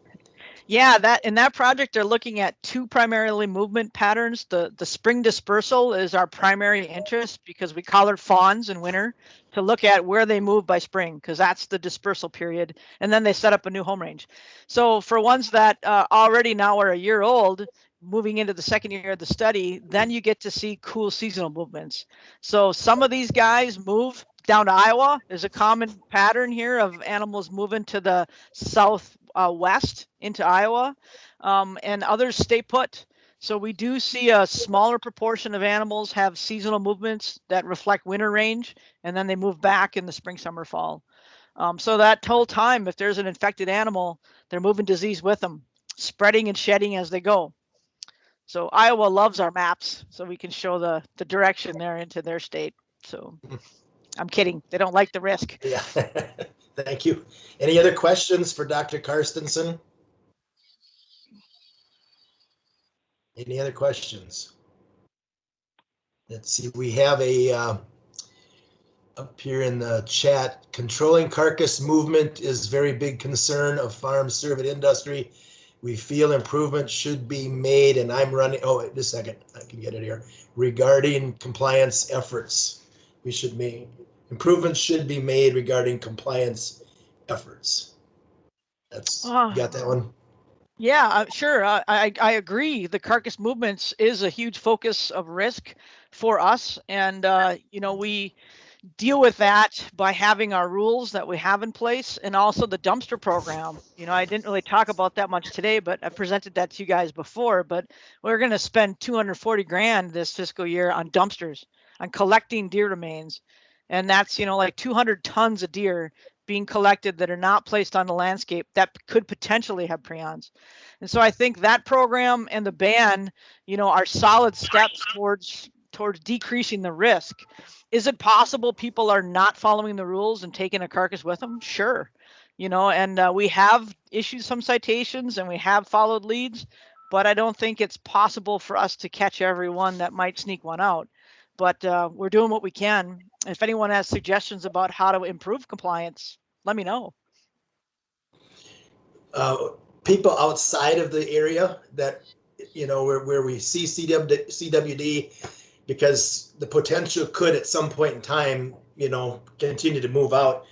S3: Yeah, in that project, they're looking at 2 primarily movement patterns. The spring dispersal is our primary interest because we collared fawns in winter to look at where they move by spring, because that's the dispersal period. And then they set up a new home range. So for ones that already now are a year old, moving into the second year of the study, then you get to see cool seasonal movements. So some of these guys move down to Iowa. There's a common pattern here of animals moving to the southwest into Iowa, and others stay put. So we do see a smaller proportion of animals have seasonal movements that reflect winter range, and then they move back in the spring, summer, fall. So that whole time, if there's an infected animal, they're moving disease with them, spreading and shedding as they go. So Iowa loves our maps, so we can show the direction there into their state. So I'm kidding. They don't like the risk.
S1: Yeah. Thank you. Any other questions for Dr. Carstensen? Any other questions? Let's see. We have a up here in the chat, controlling carcass movement is very big concern of farm cervid industry. We feel improvement should be made, and I'm running, oh, wait, just a second, I can get it here. Regarding compliance efforts, improvements should be made regarding compliance efforts. That's, you got that one?
S3: Yeah, sure. I agree. The carcass movements is a huge focus of risk for us. And, we deal with that by having our rules that we have in place, and also the dumpster program. I didn't really talk about that much today, but I presented that to you guys before. But we're going to spend 240 grand this fiscal year on dumpsters, on collecting deer remains. And that's, like 200 tons of deer being collected that are not placed on the landscape that could potentially have prions. And so I think that program and the ban, are solid steps towards decreasing the risk. Is it possible people are not following the rules and taking a carcass with them? Sure. And we have issued some citations and we have followed leads, but I don't think it's possible for us to catch everyone that might sneak one out. But we're doing what we can. If anyone has suggestions about how to improve compliance, let me know.
S1: People outside of the area that, where we see CWD, because the potential could at some point in time, continue to move out.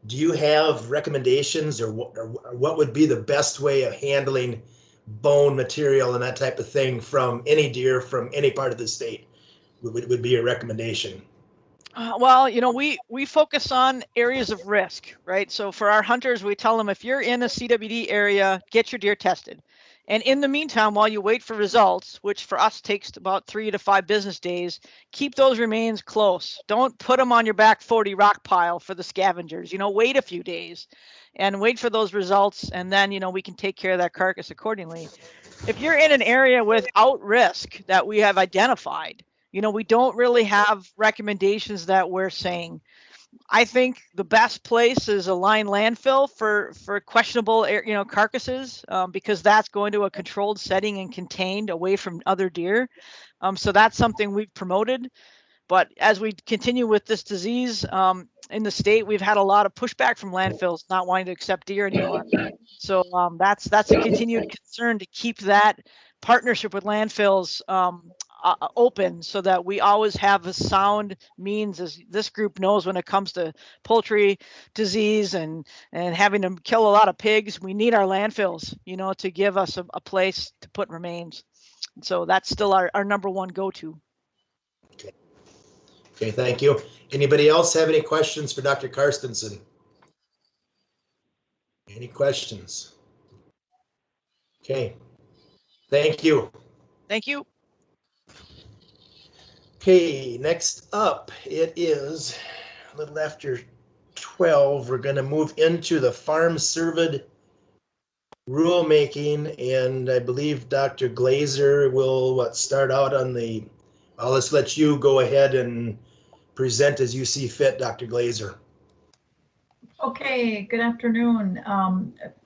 S1: Do you have recommendations or what would be the best way of handling bone material and that type of thing from any deer from any part of the state would be your recommendation?
S3: Well, we focus on areas of risk, right? So for our hunters, we tell them if you're in a CWD area, get your deer tested. And in the meantime, while you wait for results, which for us takes about 3 to 5 business days, keep those remains close. Don't put them on your back 40 rock pile for the scavengers. Wait a few days and wait for those results. And then, we can take care of that carcass accordingly. If you're in an area without risk that we have identified, we don't really have recommendations that we're saying. I think the best place is a lined landfill for questionable, carcasses, because that's going to a controlled setting and contained away from other deer. So that's something we've promoted. But as we continue with this disease in the state, we've had a lot of pushback from landfills not wanting to accept deer anymore. So that's a continued concern to keep that partnership with landfills open, so that we always have a sound means, as this group knows, when it comes to poultry disease and having to kill a lot of pigs. We need our landfills, to give us a place to put remains. So that's still our number one go-to.
S1: Okay, thank you. Anybody else have any questions for Dr. Carstensen? Any questions? Okay, thank you.
S3: Thank you.
S1: Okay, next up, it is a little after 12. We're going to move into the farm cervid rulemaking, and I believe Dr. Glaser will start out on the, I'll just let you go ahead and present as you see fit, Dr. Glaser.
S8: Okay, good afternoon.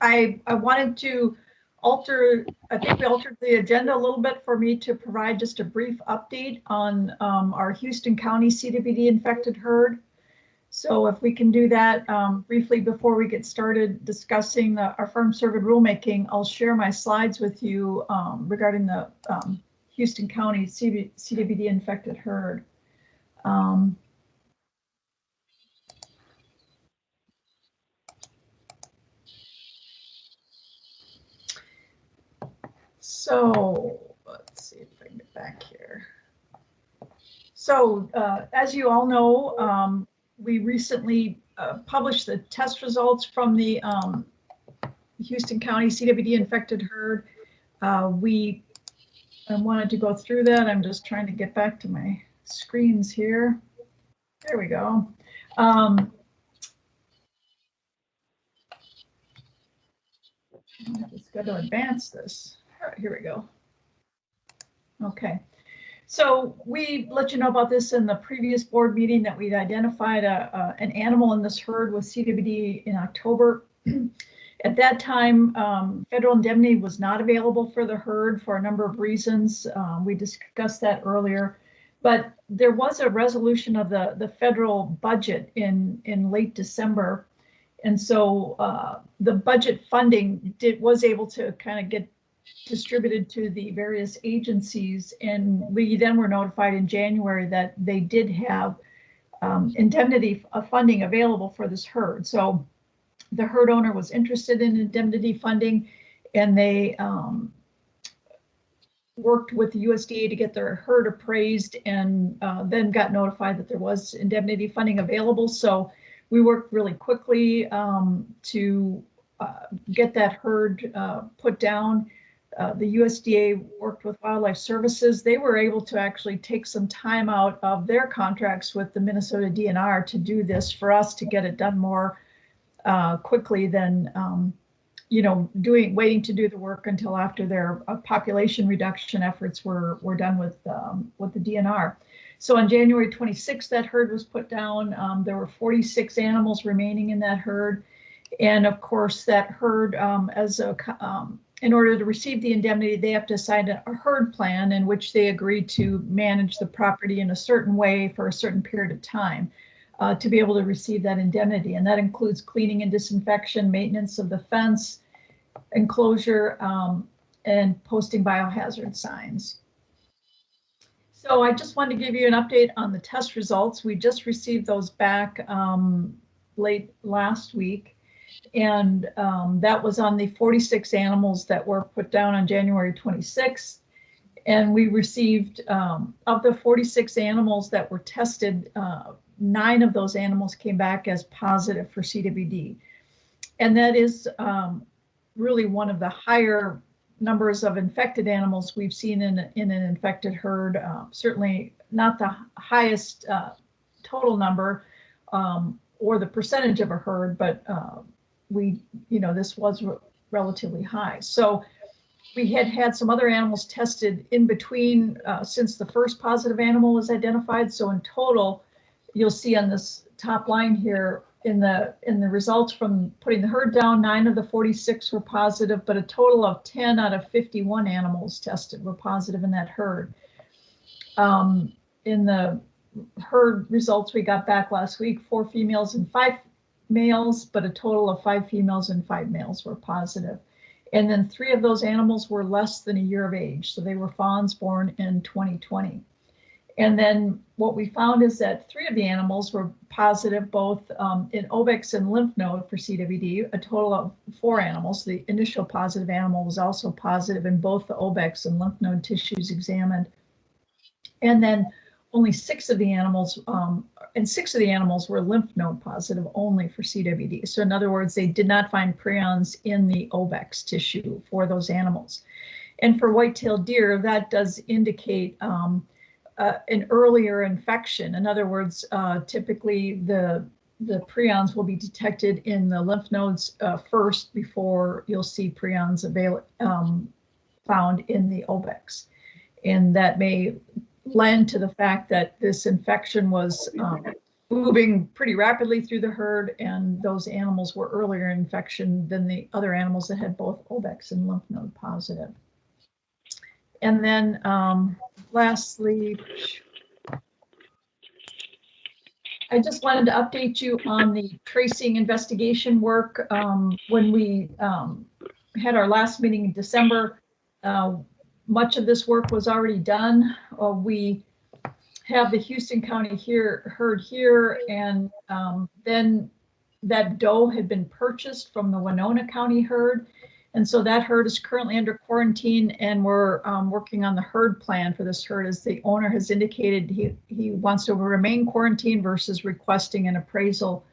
S8: I wanted to I think we altered the agenda a little bit for me to provide just a brief update on our Houston County CWD infected herd. So if we can do that briefly before we get started discussing our farm cervid rulemaking, I'll share my slides with you regarding the Houston County CWD infected herd. So let's see if I can get back here. So as you all know, we recently published the test results from the Houston County CWD infected herd. I wanted to go through that. I'm just trying to get back to my screens here. There we go. I just got to advance this. All right, here we go. Okay. So we let you know about this in the previous board meeting that we'd identified an animal in this herd with CWD in October. At that time, federal indemnity was not available for the herd for a number of reasons. We discussed that earlier. But there was a resolution of the federal budget in late December. And so the budget funding was able to kind of get distributed to the various agencies. And we then were notified in January that they did have indemnity funding available for this herd. So the herd owner was interested in indemnity funding, and they worked with the USDA to get their herd appraised, and then got notified that there was indemnity funding available. So we worked really quickly to get that herd put down. The USDA worked with Wildlife Services. They were able to actually take some time out of their contracts with the Minnesota DNR to do this for us, to get it done more quickly than waiting to do the work until after their population reduction efforts were done with the DNR. So on January 26th, that herd was put down. There were 46 animals remaining in that herd. And of course, that herd, in order to receive the indemnity, they have to sign a herd plan in which they agree to manage the property in a certain way for a certain period of time to be able to receive that indemnity. And that includes cleaning and disinfection, maintenance of the fence, enclosure, and posting biohazard signs. So I just wanted to give you an update on the test results. We just received those back late last week. And that was on the 46 animals that were put down on January 26th. And we received, of the 46 animals that were tested, 9 of those animals came back as positive for CWD. And that is really one of the higher numbers of infected animals we've seen in an infected herd. Certainly not the highest total number or the percentage of a herd, but this was relatively high. So we had some other animals tested in between since the first positive animal was identified. So in total, you'll see on this top line here in the results from putting the herd down, 9 of the 46 were positive, but a total of 10 out of 51 animals tested were positive in that herd. In the herd results we got back last week, 4 females and 5 males, but a total of 5 females and 5 males were positive. And then 3 of those animals were less than a year of age. So they were fawns born in 2020. And then what we found is that 3 of the animals were positive, both in obex and lymph node for CWD, a total of 4 animals. The initial positive animal was also positive in both the obex and lymph node tissues examined. And then only 6 of the animals, and 6 of the animals were lymph node positive only for CWD. So in other words, they did not find prions in the obex tissue for those animals. And for white-tailed deer, that does indicate an earlier infection. In other words, typically the prions will be detected in the lymph nodes first before you'll see prions found in the obex. And that may lend to the fact that this infection was moving pretty rapidly through the herd, and those animals were earlier in infection than the other animals that had both obex and lymph node positive. And then lastly, I just wanted to update you on the tracing investigation work. When we had our last meeting in December, much of this work was already done. We have the Houston County herd here, and then that doe had been purchased from the Winona County herd. And so that herd is currently under quarantine, and we're working on the herd plan for this herd, as the owner has indicated he wants to remain quarantined versus requesting an appraisal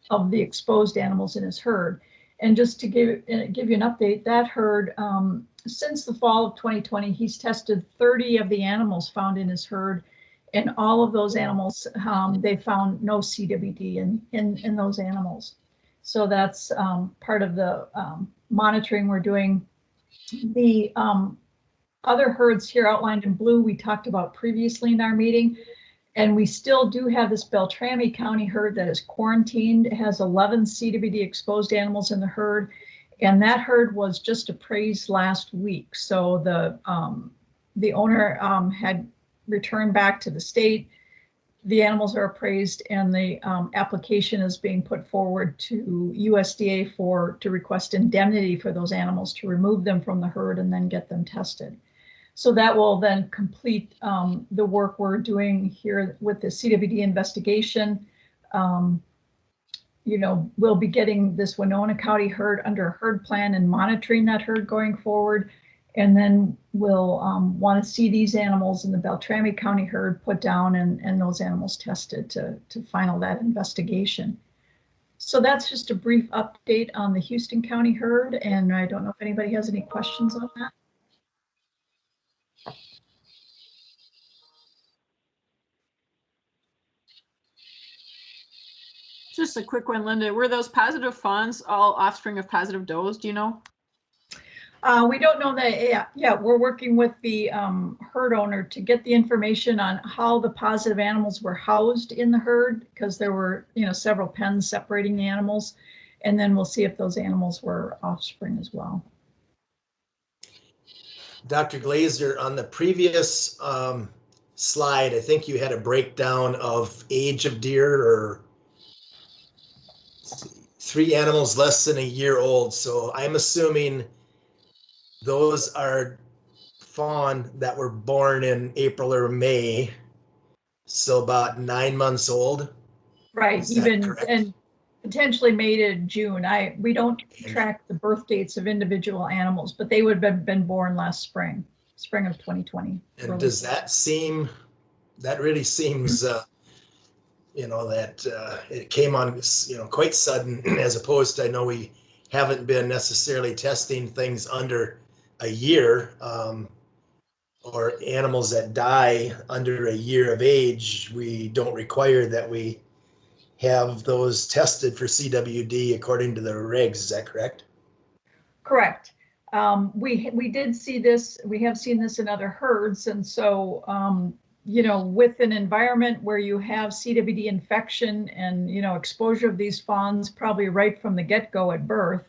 S8: of the exposed animals in his herd. And just to give you an update, that herd, since the fall of 2020, he's tested 30 of the animals found in his herd, and all of those animals, they found no CWD in those animals. So that's part of the monitoring we're doing. The other herds here outlined in blue, we talked about previously in our meeting, and we still do have this Beltrami County herd that is quarantined. It has 11 CWD exposed animals in the herd, and that herd was just appraised last week. So the owner had returned back to the state. The animals are appraised, and the application is being put forward to USDA to request indemnity for those animals, to remove them from the herd and then get them tested. So that will then complete the work we're doing here with the CWD investigation. You know, we'll be getting this Winona County herd under a herd plan and monitoring that herd going forward. And then we'll want to see these animals in the Beltrami County herd put down and those animals tested to final that investigation. So that's just a brief update on the Houston County herd. And I don't know if anybody has any questions on that.
S16: Just a quick one, Linda. Were those positive fawns all offspring of positive does? Do you know?
S8: We don't know that. Yeah, we're working with the herd owner to get the information on how the positive animals were housed in the herd, because there were, you know, several pens separating the animals, and then we'll see if those animals were offspring as well.
S1: Dr. Glaser, on the previous slide, I think you had a breakdown of age of deer, or 3 animals less than a year old. So I'm assuming those are fawn that were born in April or May, so about 9 months old.
S8: Right, even and potentially mated in June. We don't track the birth dates of individual animals, but they would have been born last spring of 2020.
S1: And does that seem, that really seems, you know, that it came on, you know, quite sudden, as opposed to, I know we haven't been necessarily testing things under a year, or animals that die under a year of age. We don't require that we have those tested for CWD according to the regs. Is that correct?
S8: Correct. We did see this. We have seen this in other herds, and so you know, with an environment where you have CWD infection and, you know, exposure of these fawns probably right from the get-go at birth,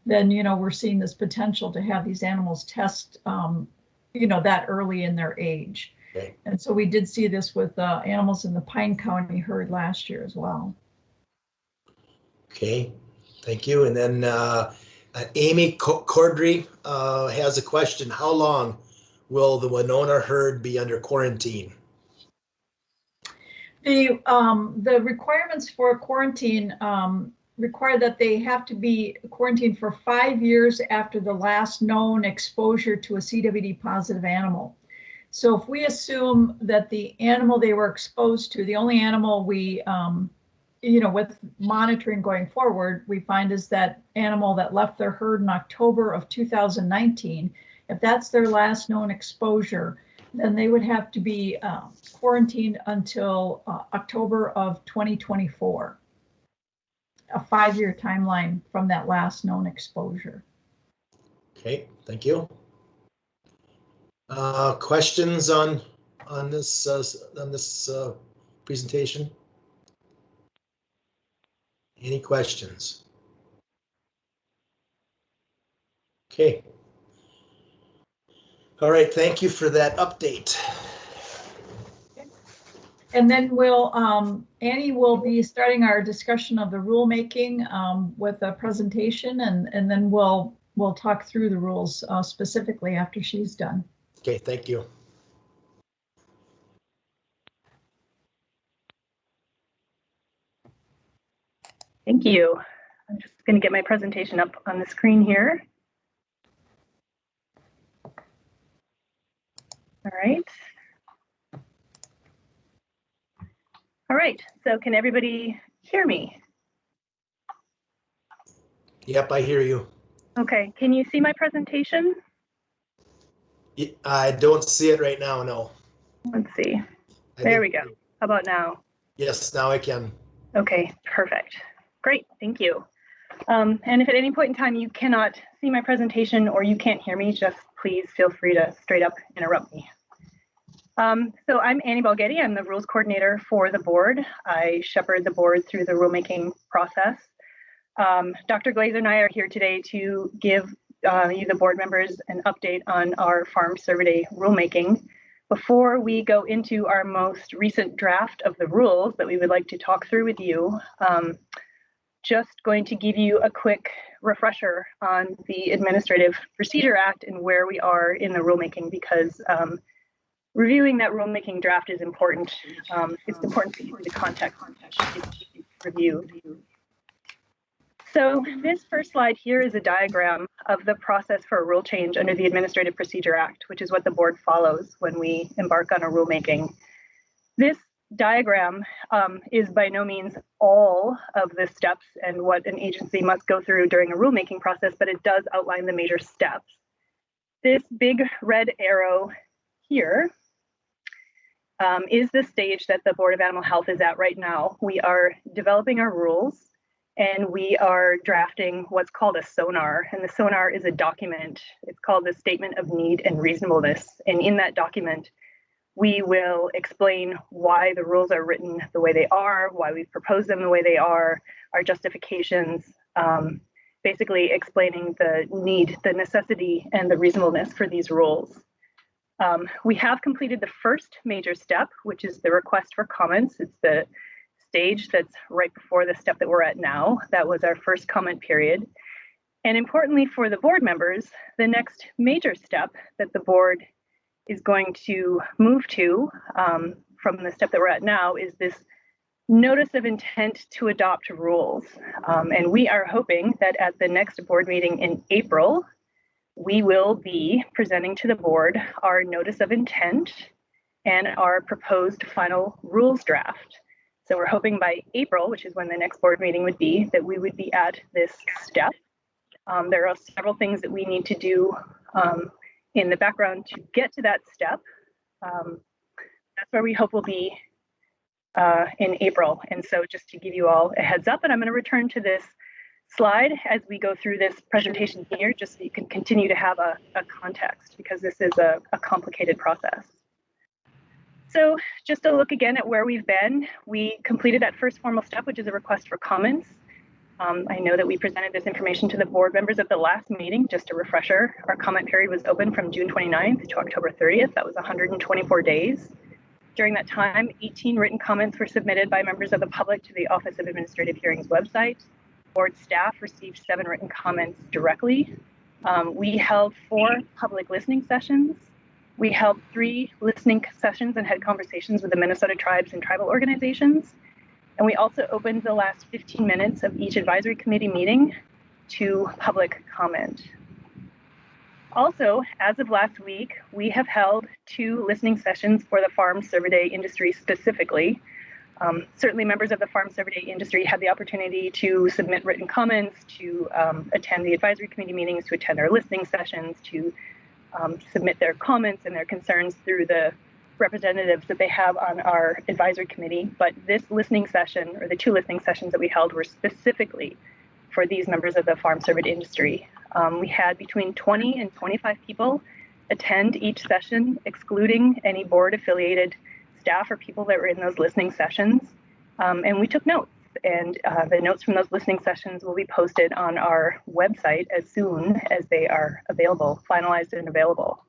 S8: then, you know, we're seeing this potential to have these animals test, you know, that early in their age.
S1: Okay.
S8: And so we did see this with animals in the Pine County herd last year as well.
S1: Okay, thank you. And then Amy Cordry has a question. How long will the Winona herd be under quarantine?
S8: The requirements for quarantine require that they have to be quarantined for 5 years after the last known exposure to a CWD positive animal. So if we assume that the animal they were exposed to, the only animal we, you know, with monitoring going forward, we find is that animal that left their herd in October of 2019. If that's their last known exposure, then they would have to be quarantined until October of 2024. A 5-year timeline from that last known exposure.
S1: Okay, thank you. Questions on this presentation? Any questions? Okay. All right, thank you for that update.
S8: And then we'll, Annie will be starting our discussion of the rulemaking with a presentation, and then we'll talk through the rules specifically after she's done.
S1: Okay, thank you.
S10: Thank you. I'm just going to get my presentation up on the screen here. All right. All right, so can everybody hear me?
S1: Yep, I hear you.
S10: Okay, can you see my presentation?
S1: I don't see it right now, no.
S10: Let's see. There we go. How about now?
S1: Yes, now I can.
S10: Okay, perfect. Great, thank you. And if at any point in time you cannot see my presentation or you can't hear me, just please feel free to straight up interrupt me. So I'm Annie Balghiti. I'm the rules coordinator for the board. I shepherd the board through the rulemaking process. Dr. Glaser and I are here today to give you, the board members, an update on our farm survey rulemaking. Before we go into our most recent draft of the rules that we would like to talk through with you, just going to give you a quick refresher on the Administrative Procedure Act and where we are in the rulemaking, because reviewing that rulemaking draft is important. It's important to see the context review. So this first slide here is a diagram of the process for a rule change under the Administrative Procedure Act, which is what the board follows when we embark on a rulemaking. This diagram is by no means all of the steps and what an agency must go through during a rulemaking process, but it does outline the major steps. This big red arrow here is the stage that the Board of Animal Health is at right now. We are developing our rules and we are drafting what's called a SONAR. And the SONAR is a document. It's called the Statement of Need and Reasonableness. And in that document, we will explain why the rules are written the way they are, why we propose them the way they are, our justifications, basically explaining the need, the necessity, and the reasonableness for these rules. We have completed the first major step, which is the request for comments. It's the stage that's right before the step that we're at now. That was our first comment period. And importantly for the board members, the next major step that the board is going to move to from the step that we're at now is this notice of intent to adopt rules. And we are hoping that at the next board meeting in April, we will be presenting to the board our notice of intent and our proposed final rules draft. So we're hoping by April, which is when the next board meeting would be, that we would be at this step. There are several things that we need to do in the background to get to that step. That's where we hope we'll be in April. And so just to give you all a heads up, and I'm going to return to this slide as we go through this presentation here, just so you can continue to have a context, because this is a complicated process. So just a look again at where we've been. We completed that first formal step, which is a request for comments. I know that we presented this information to the board members at the last meeting. Just a refresher, our comment period was open from June 29th to October 30th. That was 124 days. During that time, 18 written comments were submitted by members of the public to the Office of Administrative Hearings website. Board staff received 7 written comments directly. We held 4 public listening sessions. We held 3 listening sessions and had conversations with the Minnesota tribes and tribal organizations. And we also opened the last 15 minutes of each advisory committee meeting to public comment. Also, as of last week, we have held 2 listening sessions for the farm cervidae industry specifically. Certainly members of the farm cervidae industry had the opportunity to submit written comments, to attend the advisory committee meetings, to attend our listening sessions, to submit their comments and their concerns through the representatives that they have on our advisory committee. But this listening session, or the 2 listening sessions that we held, were specifically for these members of the farm cervid industry. We had between 20 and 25 people attend each session, excluding any board affiliated staff or people that were in those listening sessions. And we took notes, and the notes from those listening sessions will be posted on our website as soon as they are available, finalized and available.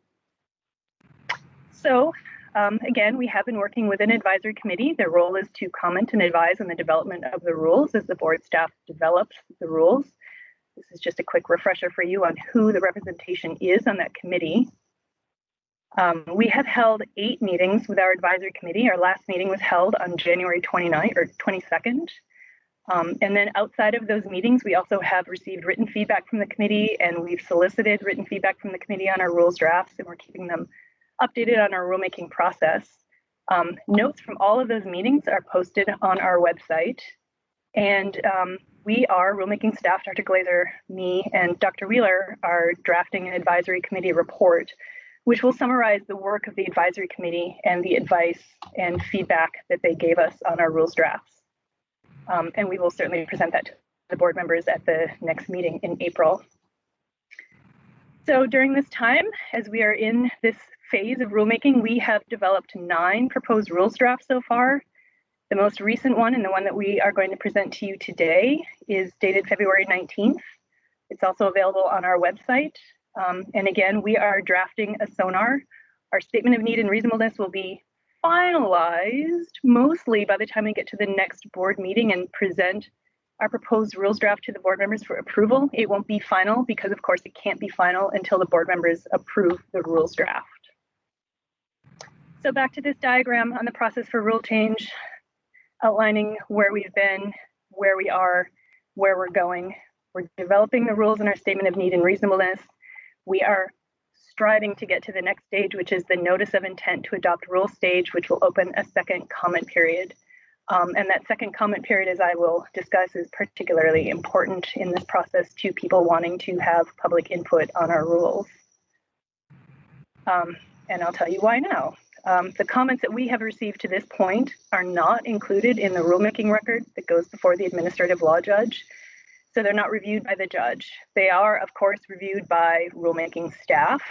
S10: So again, we have been working with an advisory committee. Their role is to comment and advise on the development of the rules as the board staff develops the rules. This is just a quick refresher for you on who the representation is on that committee. We have held 8 meetings with our advisory committee. Our last meeting was held on January 29th or 22nd. And then outside of those meetings, we also have received written feedback from the committee, and we've solicited written feedback from the committee on our rules drafts, and we're keeping them updated on our rulemaking process. Notes from all of those meetings are posted on our website. And we are, rulemaking staff, Dr. Glaser, me, and Dr. Wheeler, are drafting an advisory committee report, which will summarize the work of the advisory committee and the advice and feedback that they gave us on our rules drafts. And we will certainly present that to the board members at the next meeting in April. So during this time, as we are in this phase of rulemaking, we have developed 9 proposed rules drafts so far. The most recent one, and the one that we are going to present to you today, is dated February 19th. It's also available on our website. And again, we are drafting a SONAR Our statement of need and reasonableness will be finalized mostly by the time we get to the next board meeting and present our proposed rules draft to the board members for approval. It won't be final because, of course, it can't be final until the board members approve the rules draft. So back to this diagram on the process for rule change, outlining where we've been, where we are, where we're going. We're developing the rules in our statement of need and reasonableness. We are striving to get to the next stage, which is the notice of intent to adopt rule stage, which will open a second comment period. And that second comment period, as I will discuss, is particularly important in this process to people wanting to have public input on our rules. And I'll tell you why now. The comments that we have received to this point are not included in the rulemaking record that goes before the administrative law judge. So they're not reviewed by the judge. They are, of course, reviewed by rulemaking staff.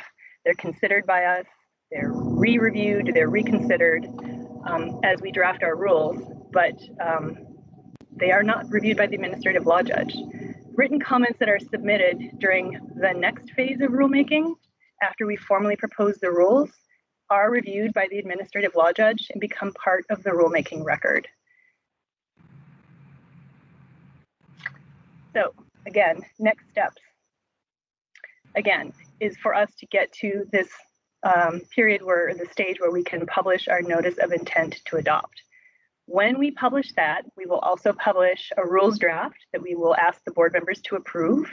S10: They're considered by us. They're re-reviewed, they're reconsidered as we draft our rules, but they are not reviewed by the administrative law judge. Written comments that are submitted during the next phase of rulemaking, after we formally propose the rules, are reviewed by the administrative law judge and become part of the rulemaking record. So again, next steps, again, is for us to get to this period where the stage where we can publish our notice of intent to adopt. When we publish that, we will also publish a rules draft that we will ask the board members to approve.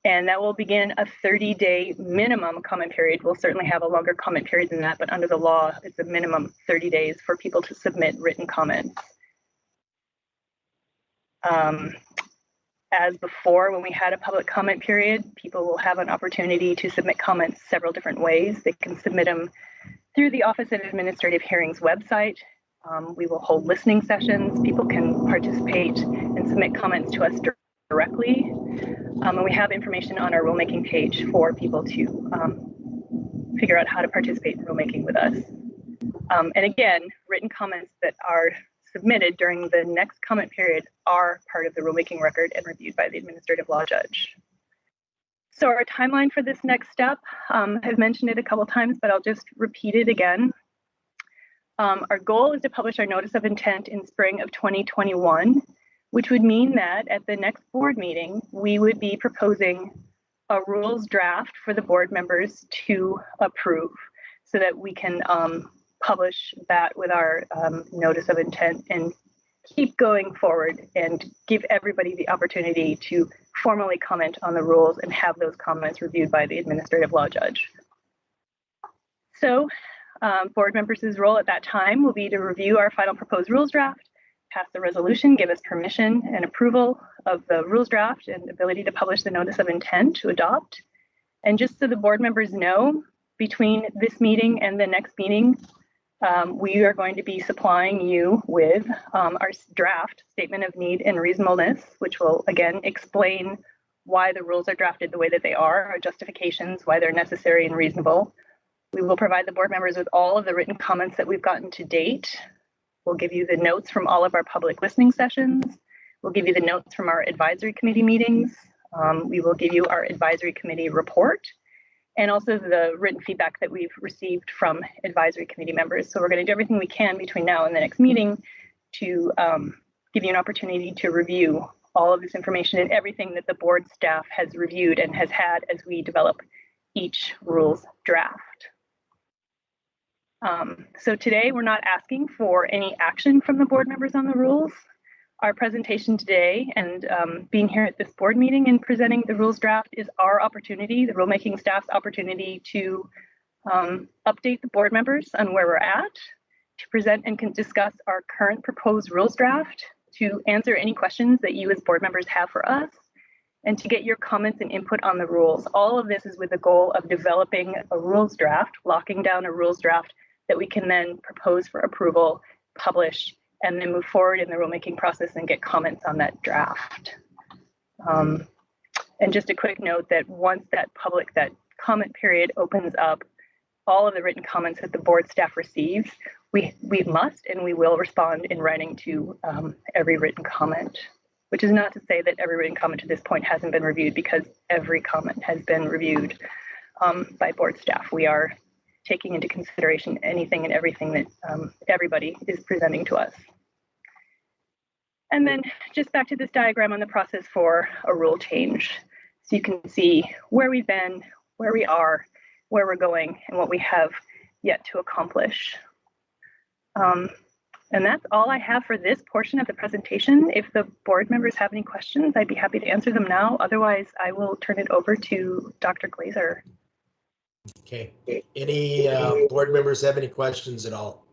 S10: And that will begin a 30-day minimum comment period. We'll certainly have a longer comment period than that, but under the law, it's a minimum 30 days for people to submit written comments. As before, when we had a public comment period, people will have an opportunity to submit comments several different ways. They can submit them through the Office of Administrative Hearings website. We will hold listening sessions. People can participate and submit comments to us directly. And we have information on our rulemaking page for people to figure out how to participate in rulemaking with us. And again, written comments that are submitted during the next comment period are part of the rulemaking record and reviewed by the administrative law judge. So our timeline for this next step, I've mentioned it a couple times, but I'll just repeat it again. Our goal is to publish our notice of intent in spring of 2021, which would mean that at the next board meeting, we would be proposing a rules draft for the board members to approve so that we can publish that with our notice of intent and keep going forward and give everybody the opportunity to formally comment on the rules and have those comments reviewed by the administrative law judge. So board members' role at that time will be to review our final proposed rules draft, pass the resolution, give us permission and approval of the rules draft and ability to publish the notice of intent to adopt. And just so the board members know, between this meeting and the next meeting, we are going to be supplying you with our draft statement of need and reasonableness, which will again explain why the rules are drafted the way that they are, our justifications, why they're necessary and reasonable. We will provide the board members with all of the written comments that we've gotten to date. We'll give you the notes from all of our public listening sessions. We'll give you the notes from our advisory committee meetings. We will give you our advisory committee report and also the written feedback that we've received from advisory committee members. So we're going to do everything we can between now and the next meeting to give you an opportunity to review all of this information and everything that the board staff has reviewed and has had as we develop each rules draft. So today we're not asking for any action from the board members on the rules. Our presentation today and being here at this board meeting and presenting the rules draft is our opportunity, the rulemaking staff's opportunity to update the board members on where we're at, to present and can discuss our current proposed rules draft, to answer any questions that you as board members have for us, and to get your comments and input on the rules. All of this is with the goal of developing a rules draft, locking down a rules draft that we can then propose for approval, publish, and then move forward in the rulemaking process and get comments on that draft. And just a quick note that once that comment period opens up, all of the written comments that the board staff receives, we must and we will respond in writing to every written comment, which is not to say that every written comment to this point hasn't been reviewed, because every comment has been reviewed by board staff. We are taking into consideration anything and everything that everybody is presenting to us. And then just back to this diagram on the process for a rule change. So you can see where we've been, where we are, where we're going, and what we have yet to accomplish. And that's all I have for this portion of the presentation. If the board members have any questions, I'd be happy to answer them now. Otherwise, I will turn it over to Dr. Glaser.
S1: Okay. Any board members have any questions at all?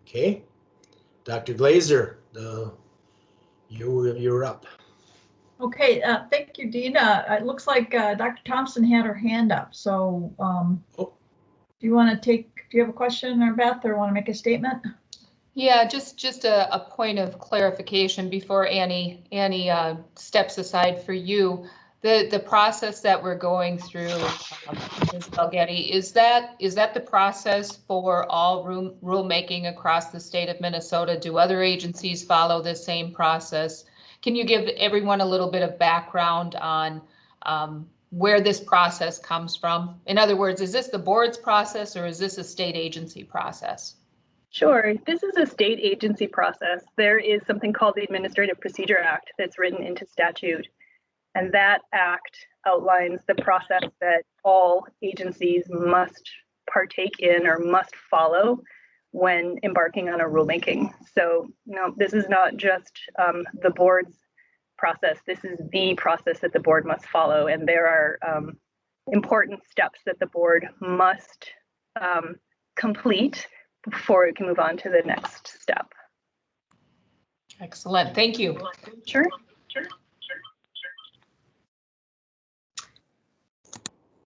S1: Okay. Dr. Glaser, you're up.
S8: Okay, thank you, Dina. It looks like Dr. Thompson had her hand up. So do you want to do you have a question, or Beth, or want to make a statement?
S4: Yeah, just a point of clarification before Annie steps aside for you. The process that we're going through, Ms. Balghiti, is that the process for all rulemaking across the state of Minnesota? Do other agencies follow the same process? Can you give everyone a little bit of background on where this process comes from? In other words, is this the board's process, or is this a state agency process?
S10: Sure, this is a state agency process. There is something called the Administrative Procedure Act that's written into statute. And that act outlines the process that all agencies must partake in or must follow when embarking on a rulemaking. So, this is not just the board's process. This is the process that the board must follow. And there are important steps that the board must complete before it can move on to the next step.
S4: Excellent. Thank you.
S10: Sure.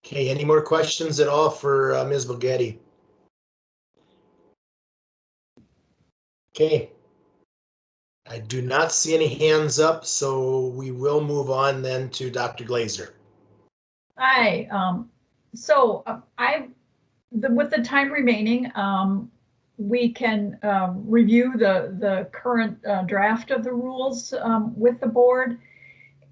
S1: Okay, any more questions at all for Ms. Balghiti? Okay. I do not see any hands up, so we will move on then to Dr. Glaser.
S8: Hi. With the time remaining, we can review the current draft of the rules with the board.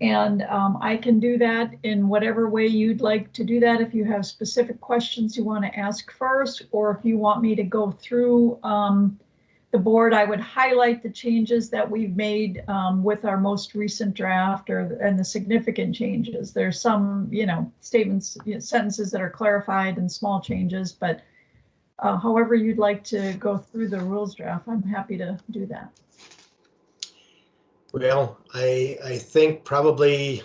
S8: And I can do that in whatever way you'd like to do that. If you have specific questions you want to ask first, or if you want me to go through the board, I would highlight the changes that we've made with our most recent draft and the significant changes. There's some, statements, sentences that are clarified and small changes, but however you'd like to go through the rules draft, I'm happy to do that.
S1: Well, I think probably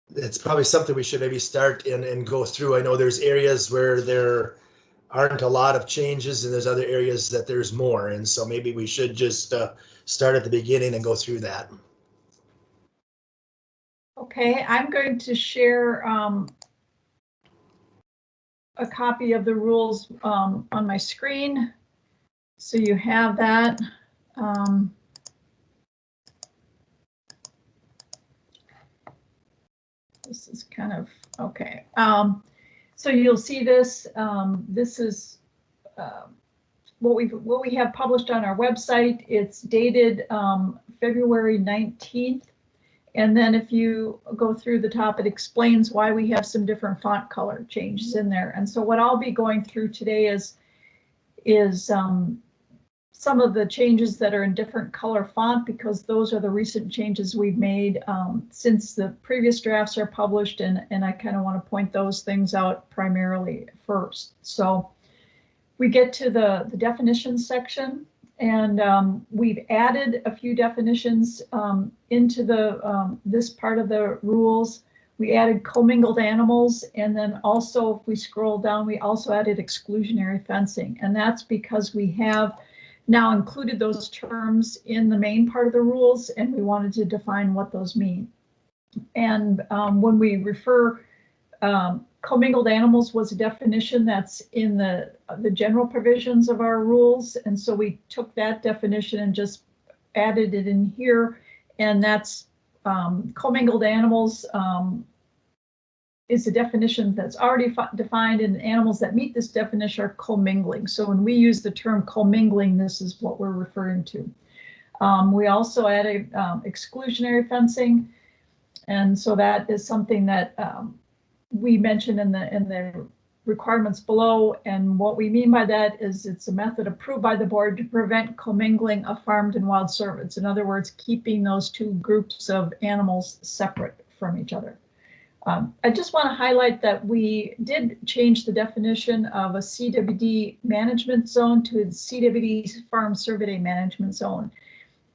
S1: it's probably something we should maybe start and go through. I know there's areas where there aren't a lot of changes, and there's other areas that there's more. And so maybe we should just start at the beginning and go through that.
S8: Okay, I'm going to share a copy of the rules on my screen, so you have that. This is kind of okay. So you'll see this. This is what we have published on our website. It's dated February 19th. And then if you go through the top, it explains why we have some different font color changes in there. And so what I'll be going through today is some of the changes that are in different color font, because those are the recent changes we've made since the previous drafts are published, and I kind of want to point those things out primarily first. So we get to the definitions section, and we've added a few definitions into this part of the rules. We added commingled animals, and then also if we scroll down, we also added exclusionary fencing, and that's because we have now included those terms in the main part of the rules, and we wanted to define what those mean. And when we refer, commingled animals was a definition that's in the general provisions of our rules, and so we took that definition and just added it in here, and that's commingled animals is a definition that's already defined, and animals that meet this definition are commingling. So when we use the term commingling, this is what we're referring to. We also added exclusionary fencing. And so that is something that we mentioned in the requirements below. And what we mean by that is it's a method approved by the board to prevent commingling of farmed and wild cervids. In other words, keeping those two groups of animals separate from each other. I just want to highlight that we did change the definition of a CWD management zone to a CWD farm cervidae management zone.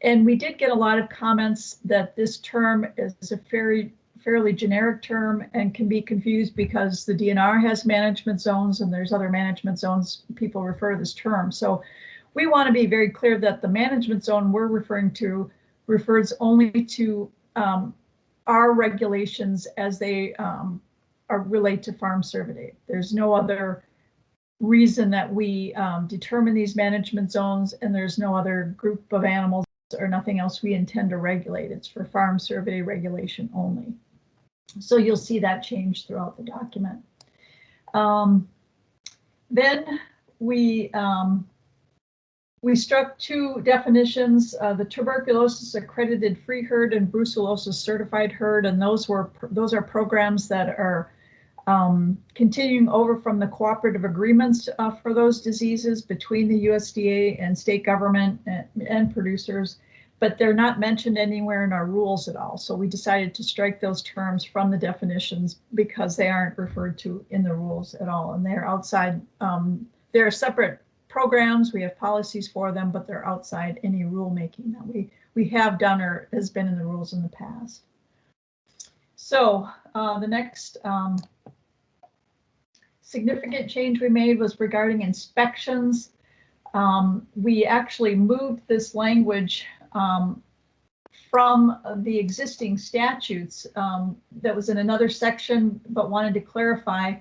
S8: And we did get a lot of comments that this term is a fairly generic term and can be confused because the DNR has management zones and there's other management zones people refer to this term. So we want to be very clear that the management zone we're referring to refers only to our regulations as they relate to farm cervidae. There's no other reason that we determine these management zones, and there's no other group of animals or nothing else we intend to regulate. It's for farm cervidae regulation only. So you'll see that change throughout the document. Then we struck two definitions, the tuberculosis accredited free herd and brucellosis certified herd, and those are programs that are continuing over from the cooperative agreements for those diseases between the USDA and state government and producers, but they're not mentioned anywhere in our rules at all. So we decided to strike those terms from the definitions because they aren't referred to in the rules at all, and they're outside, they're separate programs, we have policies for them, but they're outside any rulemaking that we have done or has been in the rules in the past. So the next significant change we made was regarding inspections. We actually moved this language from the existing statutes that was in another section, but wanted to clarify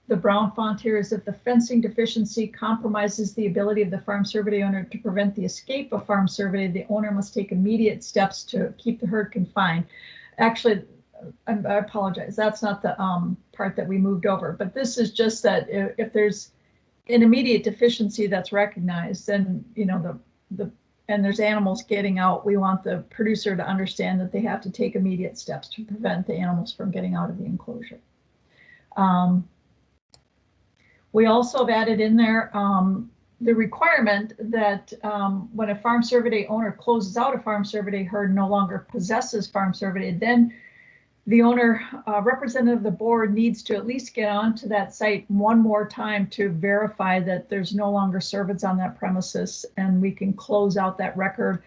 S8: the brown font here is if the fencing deficiency compromises the ability of the farm cervidae owner to prevent the escape of farm cervidae, the owner must take immediate steps to keep the herd confined. Actually, I apologize, that's not the part that we moved over, but this is just that if there's an immediate deficiency that's recognized, then, you know, and there's animals getting out, we want the producer to understand that they have to take immediate steps to prevent the animals from getting out of the enclosure. We also have added in there the requirement that when a farm cervidae owner closes out a farm cervidae herd, no longer possesses farm cervidae, then the owner, representative of the board, needs to at least get onto that site one more time to verify that there's no longer cervids on that premises, and we can close out that record,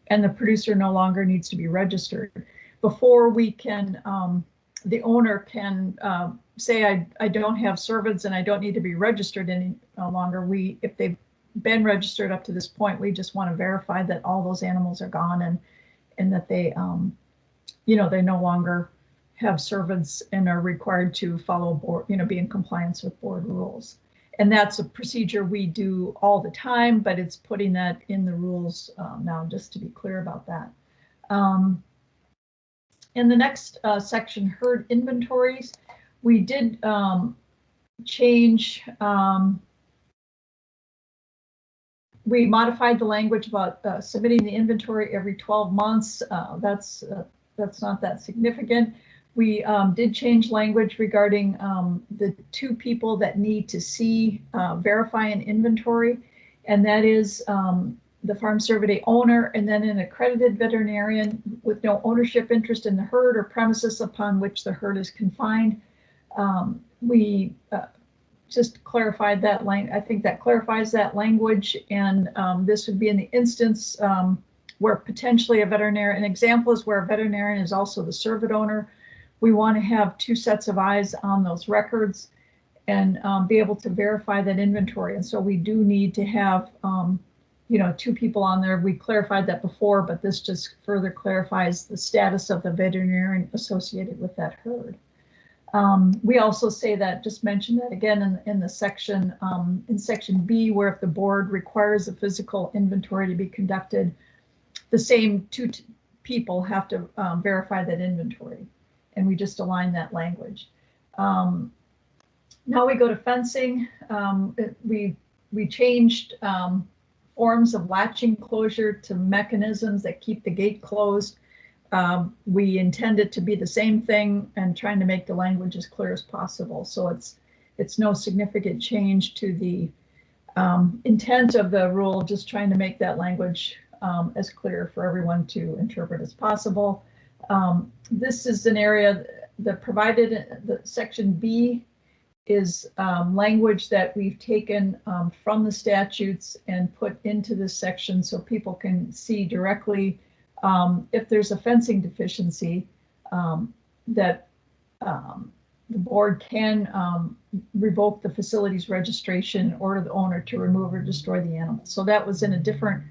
S8: and the producer no longer needs to be registered. Before we can, the owner can say, I don't have cervids and I don't need to be registered any longer. If they've been registered up to this point, we just want to verify that all those animals are gone and that they, you know, they no longer have cervids and are required to follow board, you know, be in compliance with board rules. And that's a procedure we do all the time, but it's putting that in the rules now, just to be clear about that. In the next section, herd inventories, we did change, we modified the language about submitting the inventory every 12 months. That's not that significant. We did change language regarding the two people that need to see, verify an inventory, and that is the farm cervidae owner, and then an accredited veterinarian with no ownership interest in the herd or premises upon which the herd is confined. We just clarified that I think that clarifies that language, and this would be in the instance where potentially a veterinarian, an example is where a veterinarian is also the cervid owner. We want to have two sets of eyes on those records and be able to verify that inventory. And so we do need to have, you know, two people on there. We clarified that before, but this just further clarifies the status of the veterinarian associated with that herd. We also say that, just mention that again in the section, in section B, where if the board requires a physical inventory to be conducted, the same two people have to verify that inventory. And we just align that language. Now we go to fencing. We changed forms of latching closure to mechanisms that keep the gate closed. we intend it to be the same thing and trying to make the language as clear as possible. So it's no significant change to the intent of the rule, just trying to make that language as clear for everyone to interpret as possible. This is an area that provided the section B is language that we've taken from the statutes and put into this section so people can see directly if there's a fencing deficiency that the board can revoke the facility's registration, order the owner to remove or destroy the animal. So that was in a different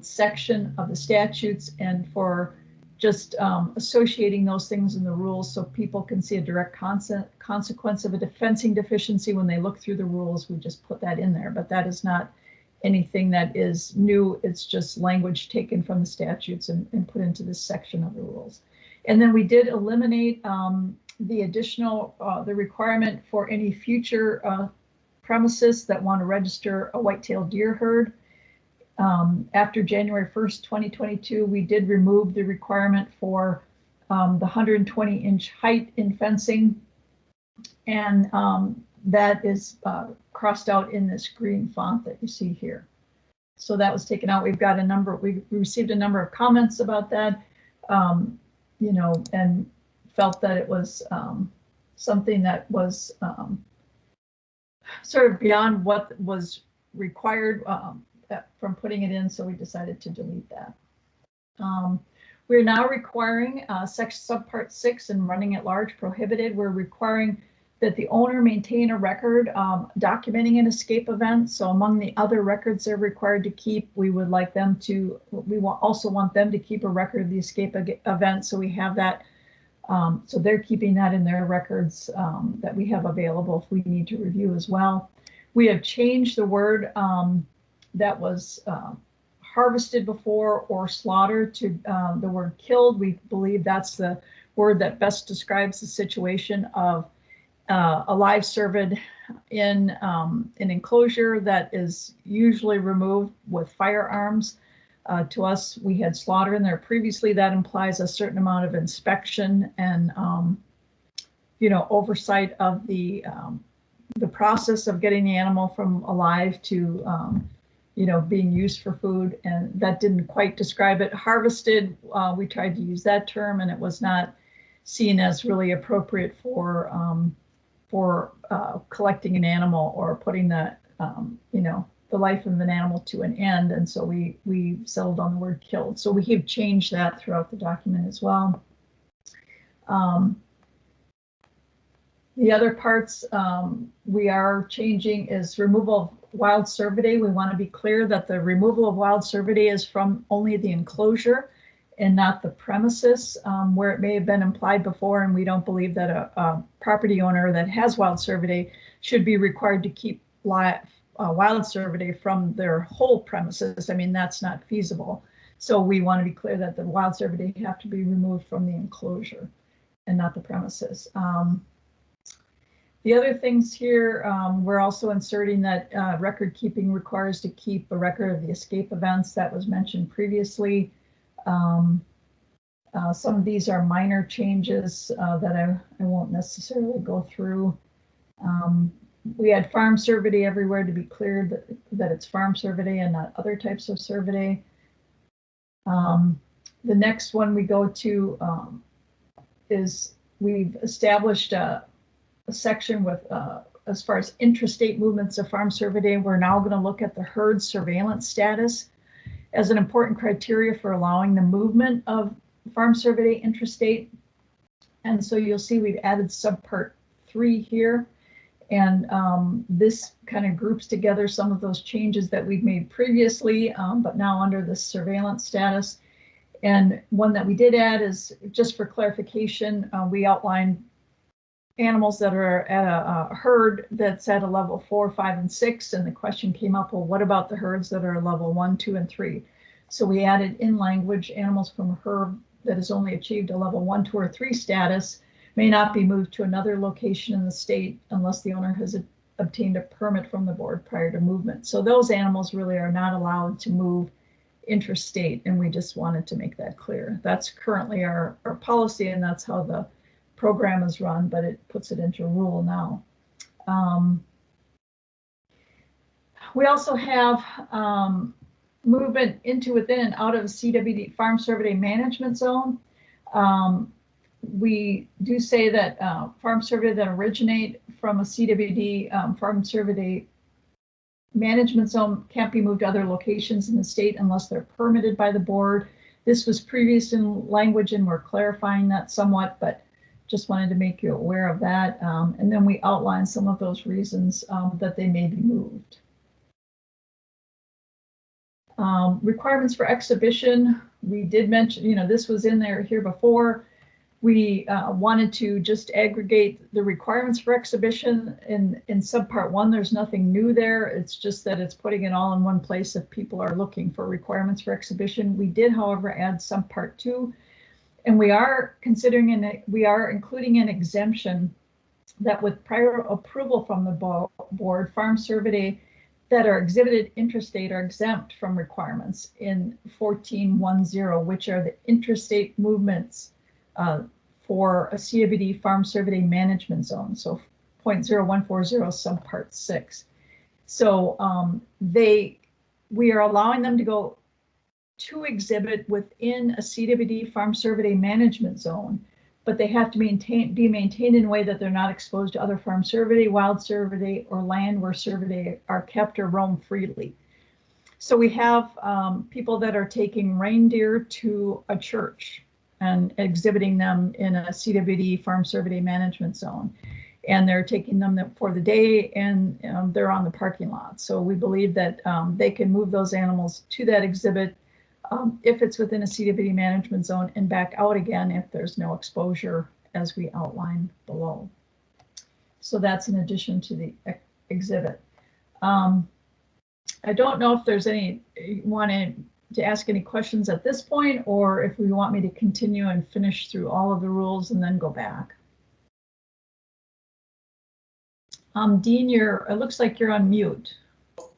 S8: section of the statutes, and for just associating those things in the rules so people can see a direct consequence of a fencing deficiency when they look through the rules. We just put that in there, but that is not anything that is new. It's just language taken from the statutes and put into this section of the rules. And then we did eliminate the additional, the requirement for any future premises that want to register a white-tailed deer herd. After January 1st, 2022, we did remove the requirement for the 120-inch height in fencing, and that is crossed out in this green font that you see here. So that was taken out. We've got a number, we received a number of comments about that, you know, and felt that it was something that was sort of beyond what was required from putting it in, so we decided to delete that. We're now requiring subpart 6 and running at large prohibited. We're requiring that the owner maintain a record documenting an escape event. So among the other records they're required to keep, we would like them to, also want them to keep a record of the escape event. So we have that. So they're keeping that in their records that we have available if we need to review as well. We have changed the word that was harvested before or slaughtered to the word killed. We believe that's the word that best describes the situation of a live cervid in an enclosure that is usually removed with firearms. To us, we had slaughter in there previously. That implies a certain amount of inspection and you know, oversight of the process of getting the animal from alive to you know, being used for food, and that didn't quite describe it. Harvested, we tried to use that term, and it was not seen as really appropriate for collecting an animal or putting the you know, the life of an animal to an end, and so we settled on the word killed. So we have changed that throughout the document as well. The other parts we are changing is removal of wild cervidae. We want to be clear that the removal of wild cervidae is from only the enclosure and not the premises, where it may have been implied before, and we don't believe that a property owner that has wild cervidae should be required to keep wild cervidae from their whole premises. I mean, that's not feasible. So we want to be clear that the wild cervidae have to be removed from the enclosure and not the premises. The other things here, we're also inserting that record keeping requires to keep a record of the escape events that was mentioned previously. Some of these are minor changes that I won't necessarily go through. We had farm cervidae everywhere to be clear that it's farm cervidae and not other types of cervidae. The next one we go to is we've established a section with as far as intrastate movements of farm cervidae. We're now going to look at the herd surveillance status as an important criteria for allowing the movement of farm cervidae intrastate. And so you'll see we've added subpart 3 here, and this kind of groups together some of those changes that we've made previously, but now under the surveillance status. And one that we did add is, just for clarification, we outlined animals that are at a herd that's at a level 4, 5, and 6, and the question came up, well, what about the herds that are level 1, 2, and 3? So we added in language, animals from a herd that has only achieved a level 1, 2, or 3 status may not be moved to another location in the state unless the owner has obtained a permit from the board prior to movement. So those animals really are not allowed to move interstate, and we just wanted to make that clear. That's currently our policy, and that's how the program is run, but it puts it into rule now. We also have movement into, within, and out of the CWD Farm Survey Management Zone. We do say that farm survey that originate from a CWD Farm Survey Management Zone can't be moved to other locations in the state unless they're permitted by the board. This was previous in language, and we're clarifying that somewhat, but just wanted to make you aware of that. And then we outline some of those reasons that they may be moved. Requirements for exhibition, we did mention, this was in there here before. We wanted to just aggregate the requirements for exhibition in subpart 1. There's nothing new there. It's just that it's putting it all in one place if people are looking for requirements for exhibition. We did, however, add subpart 2, and we are including an exemption that with prior approval from the board, farm survey that are exhibited intrastate are exempt from requirements in 1410, which are the intrastate movements for a CWD Farm Survey Management Zone, so 0.0140 subpart 6. So we are allowing them to go to exhibit within a CWD Farm Survey Management Zone, but they have to be maintained in a way that they're not exposed to other farm survey, wild survey, or land where survey are kept or roam freely. So we have people that are taking reindeer to a church and exhibiting them in a CWD Farm Survey Management Zone. And they're taking them for the day, and they're on the parking lot. So we believe that they can move those animals to that exhibit if it's within a CWD management zone, and back out again if there's no exposure, as we outline below. So that's in addition to the exhibit. I don't know if there's any, to ask any questions at this point, or if we want me to continue and finish through all of the rules and then go back. Dean, it looks like you're on mute.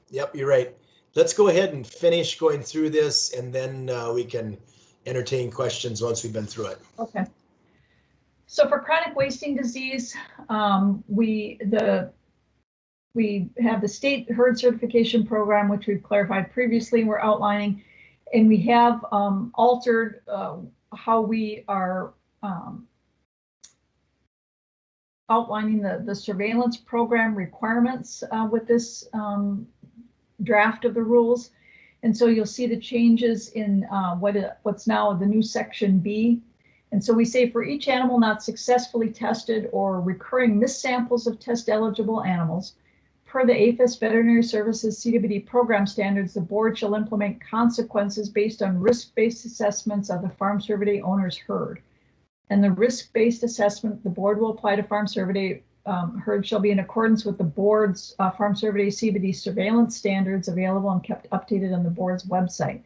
S1: Yep, you're right. Let's go ahead and finish going through this, and then we can entertain questions once we've been through it.
S8: Okay. So for chronic wasting disease, we have the state herd certification program, which we've clarified previously, we're outlining, and we have altered how we are outlining the surveillance program requirements with this draft of the rules. And so you'll see the changes in what's now the new section B. And so we say for each animal not successfully tested or recurring missed samples of test eligible animals, per the APHIS Veterinary Services CWD program standards, the board shall implement consequences based on risk-based assessments of the farm survey owner's herd. And the risk-based assessment the board will apply to farm survey herd shall be in accordance with the board's farm survey CWD surveillance standards available and kept updated on the board's website.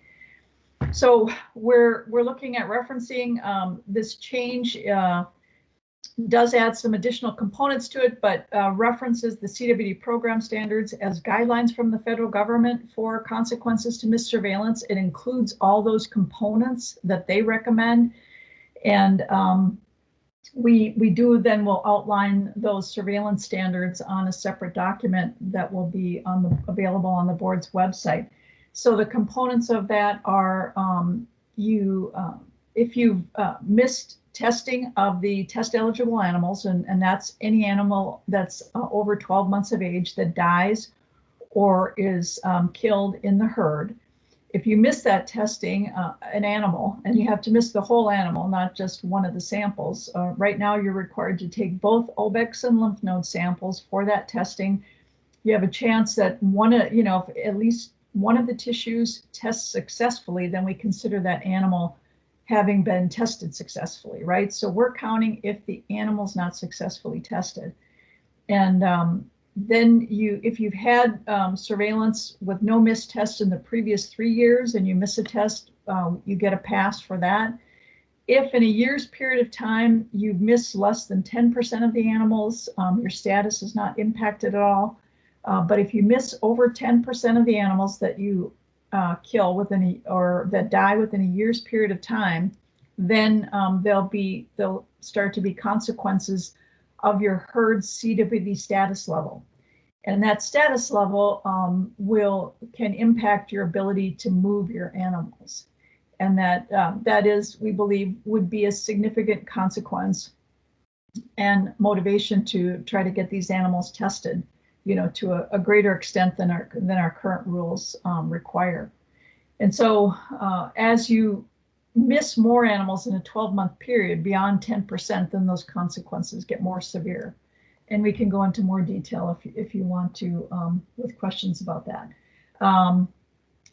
S8: So we're looking at referencing this change. Does add some additional components to it, but references the CWD program standards as guidelines from the federal government for consequences to missed surveillance. It includes all those components that they recommend. And we will outline those surveillance standards on a separate document that will be available on the board's website. So the components of that are if you've missed testing of the test eligible animals, and that's any animal that's over 12 months of age that dies or is killed in the herd. If you miss that testing, an animal, and you have to miss the whole animal, not just one of the samples. Right now, you're required to take both obex and lymph node samples for that testing. You have a chance that if at least one of the tissues tests successfully, then we consider that animal having been tested successfully, right? So we're counting if the animal's not successfully tested. And then if you've had surveillance with no missed tests in the previous 3 years and you miss a test, you get a pass for that. If in a year's period of time you've missed less than 10% of the animals, your status is not impacted at all. But if you miss over 10% of the animals that you kill or that die within a year's period of time, then they'll start to be consequences of your herd's CWD status level. And that status level can impact your ability to move your animals. And that is, we believe, would be a significant consequence and motivation to try to get these animals tested, to a greater extent than our current rules require. And so as you miss more animals in a 12-month period beyond 10%, then those consequences get more severe. And we can go into more detail if you want to with questions about that.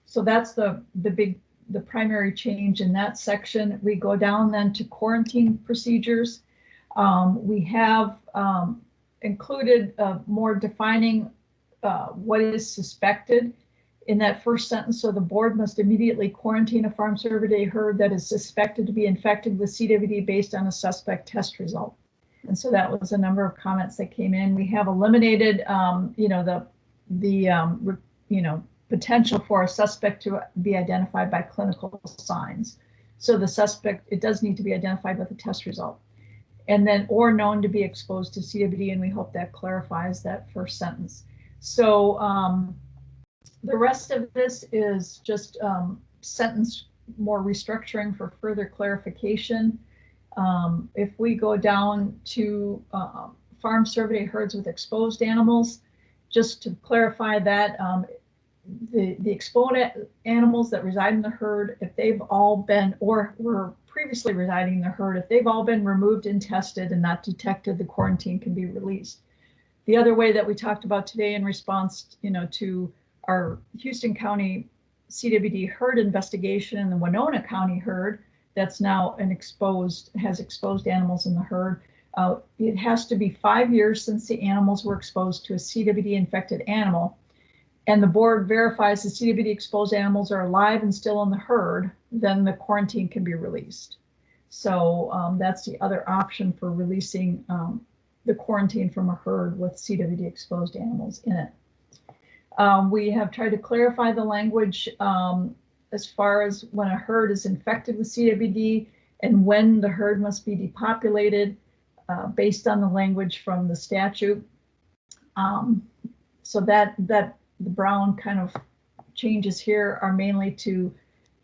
S8: So that's the primary change in that section. We go down then to quarantine procedures. We have included more defining what is suspected in that first sentence. So the board must immediately quarantine a farm cervidae herd that is suspected to be infected with CWD based on a suspect test result. And so that was a number of comments that came in. We have eliminated, potential for a suspect to be identified by clinical signs. So the suspect, it does need to be identified with a test result. And then, or known to be exposed to CWD, and we hope that clarifies that first sentence. So the rest of this is just sentence more restructuring for further clarification. If we go down to farm cervidae herds with exposed animals, just to clarify that the exposed animals that reside in the herd, if they've all been or were previously residing in the herd, if they've all been removed and tested and not detected, the quarantine can be released. The other way that we talked about today in response, to our Houston County CWD herd investigation and the Winona County herd that's now has exposed animals in the herd, it has to be 5 years since the animals were exposed to a CWD infected animal, and the board verifies the CWD exposed animals are alive and still in the herd, then the quarantine can be released. So that's the other option for releasing the quarantine from a herd with CWD exposed animals in it. We have tried to clarify the language as far as when a herd is infected with CWD and when the herd must be depopulated based on the language from the statute. So that the brown kind of changes here are mainly to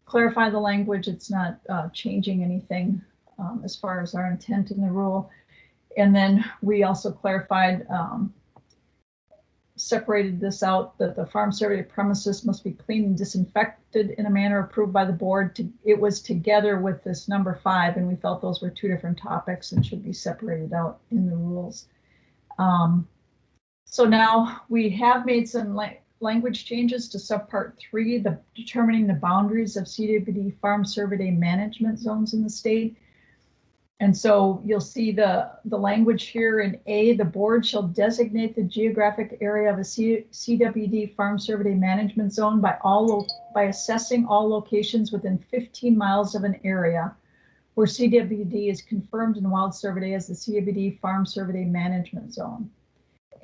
S8: clarify the language. It's not changing anything as far as our intent in the rule. And then we also clarified, separated this out, that the farm cervidae premises must be cleaned and disinfected in a manner approved by the board. It was together with this number 5, and we felt those were 2 different topics and should be separated out in the rules. So now we have made some language changes to subpart 3, determining the boundaries of CWD farm cervidae management zones in the state. And so you'll see the language here in A, the board shall designate the geographic area of a CWD farm cervidae management zone by assessing all locations within 15 miles of an area where CWD is confirmed in wild cervidae as the CWD farm cervidae management zone.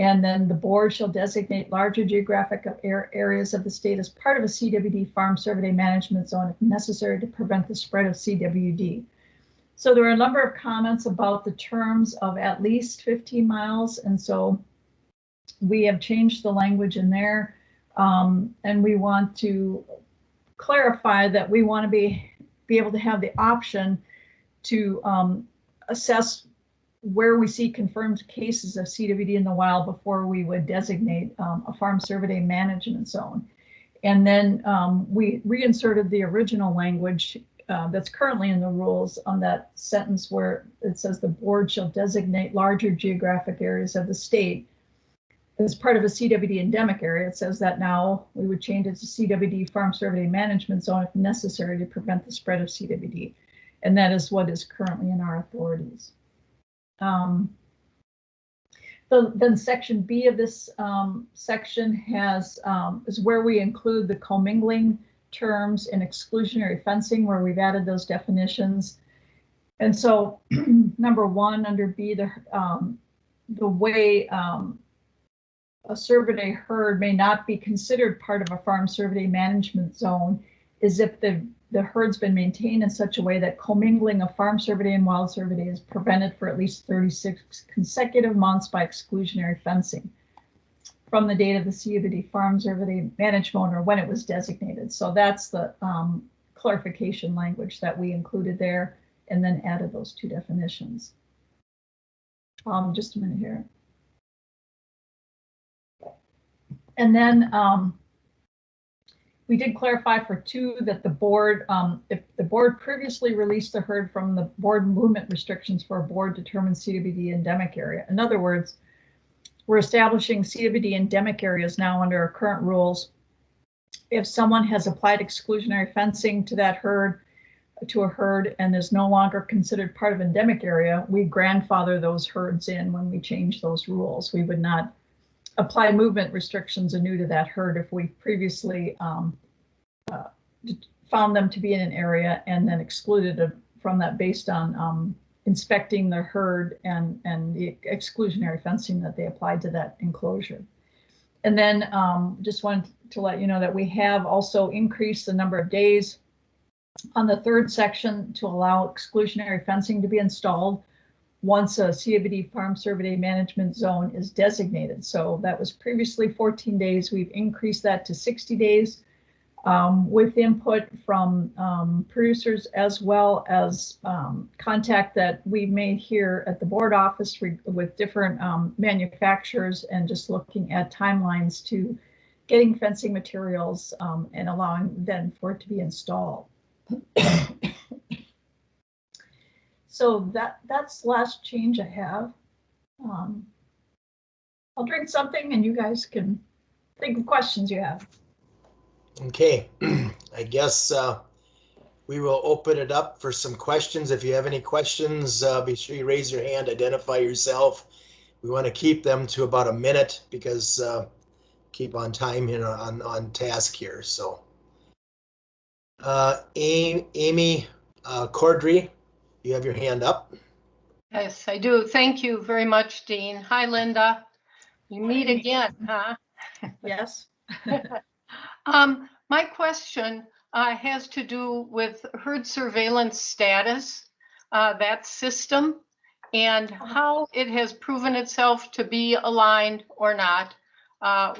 S8: And then the board shall designate larger geographic areas of the state as part of a CWD farm cervidae management zone if necessary to prevent the spread of CWD. So there are a number of comments about the terms of at least 15 miles. And so we have changed the language in there. And we want to clarify that we want to be able to have the option to assess where we see confirmed cases of CWD in the wild before we would designate a farm cervidae management zone. And then we reinserted the original language that's currently in the rules on that sentence where it says the board shall designate larger geographic areas of the state as part of a CWD endemic area. It says that now we would change it to CWD farm cervidae management zone if necessary to prevent the spread of CWD. And that is what is currently in our authorities. Then section B of this section is where we include the commingling terms and exclusionary fencing, where we've added those definitions. And so number 1 under B, the way a cervidae herd may not be considered part of a farm cervidae management zone is if the herd's been maintained in such a way that commingling of farm cervidae and wild cervidae is prevented for at least 36 consecutive months by exclusionary fencing from the date of the CWD farm cervidae management or when it was designated. So that's the clarification language that we included there and then added those two definitions. Just a minute here. And then we did clarify for 2 that the board, if the board previously released the herd from the board movement restrictions for a board determined CWD endemic area. In other words, we're establishing CWD endemic areas now under our current rules. If someone has applied exclusionary fencing to that herd, to a herd, and is no longer considered part of endemic area, we grandfather those herds in when we change those rules. We would not apply movement restrictions anew to that herd if we previously found them to be in an area and then excluded it from that based on inspecting the herd and the exclusionary fencing that they applied to that enclosure. And then just wanted to let you know that we have also increased the number of days on the 3rd section to allow exclusionary fencing to be installed once a CWD farm cervidae management zone is designated. So that was previously 14 days. We've increased that to 60 days with input from producers as well as contact that we've made here at the board office with different manufacturers and just looking at timelines to getting fencing materials and allowing then for it to be installed. So that's the last change I have. I'll drink something and you guys can think of questions you have.
S1: Okay, I guess we will open it up for some questions. If you have any questions, be sure you raise your hand, identify yourself. We want to keep them to about a minute because keep on time here on task here. So Amy Cordry, you have your hand up.
S7: Yes, I do. Thank you very much, Dean. Hi, Linda. We meet again, huh?
S8: Yes.
S7: My question has to do with herd surveillance status, that system, and how it has proven itself to be aligned or not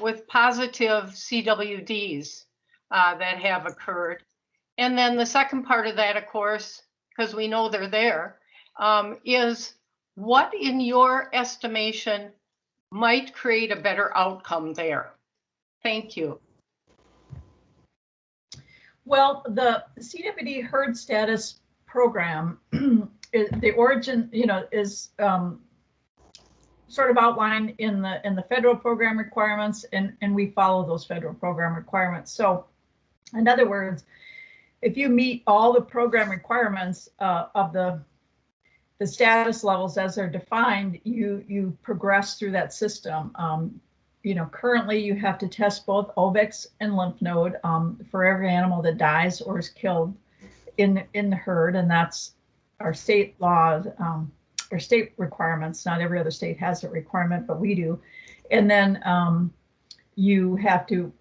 S7: with positive CWDs that have occurred. And then the second part of that, of course, because we know they're there, is what in your estimation might create a better outcome there? Thank you.
S8: Well, the CWD herd status program, the origin, is sort of outlined in the federal program requirements, and we follow those federal program requirements. So, in other words, if you meet all the program requirements of the status levels as they're defined, you progress through that system. Currently you have to test both ovics and lymph node for every animal that dies or is killed in the herd, and that's our state laws or state requirements. Not every other state has that requirement, but we do. And then you have to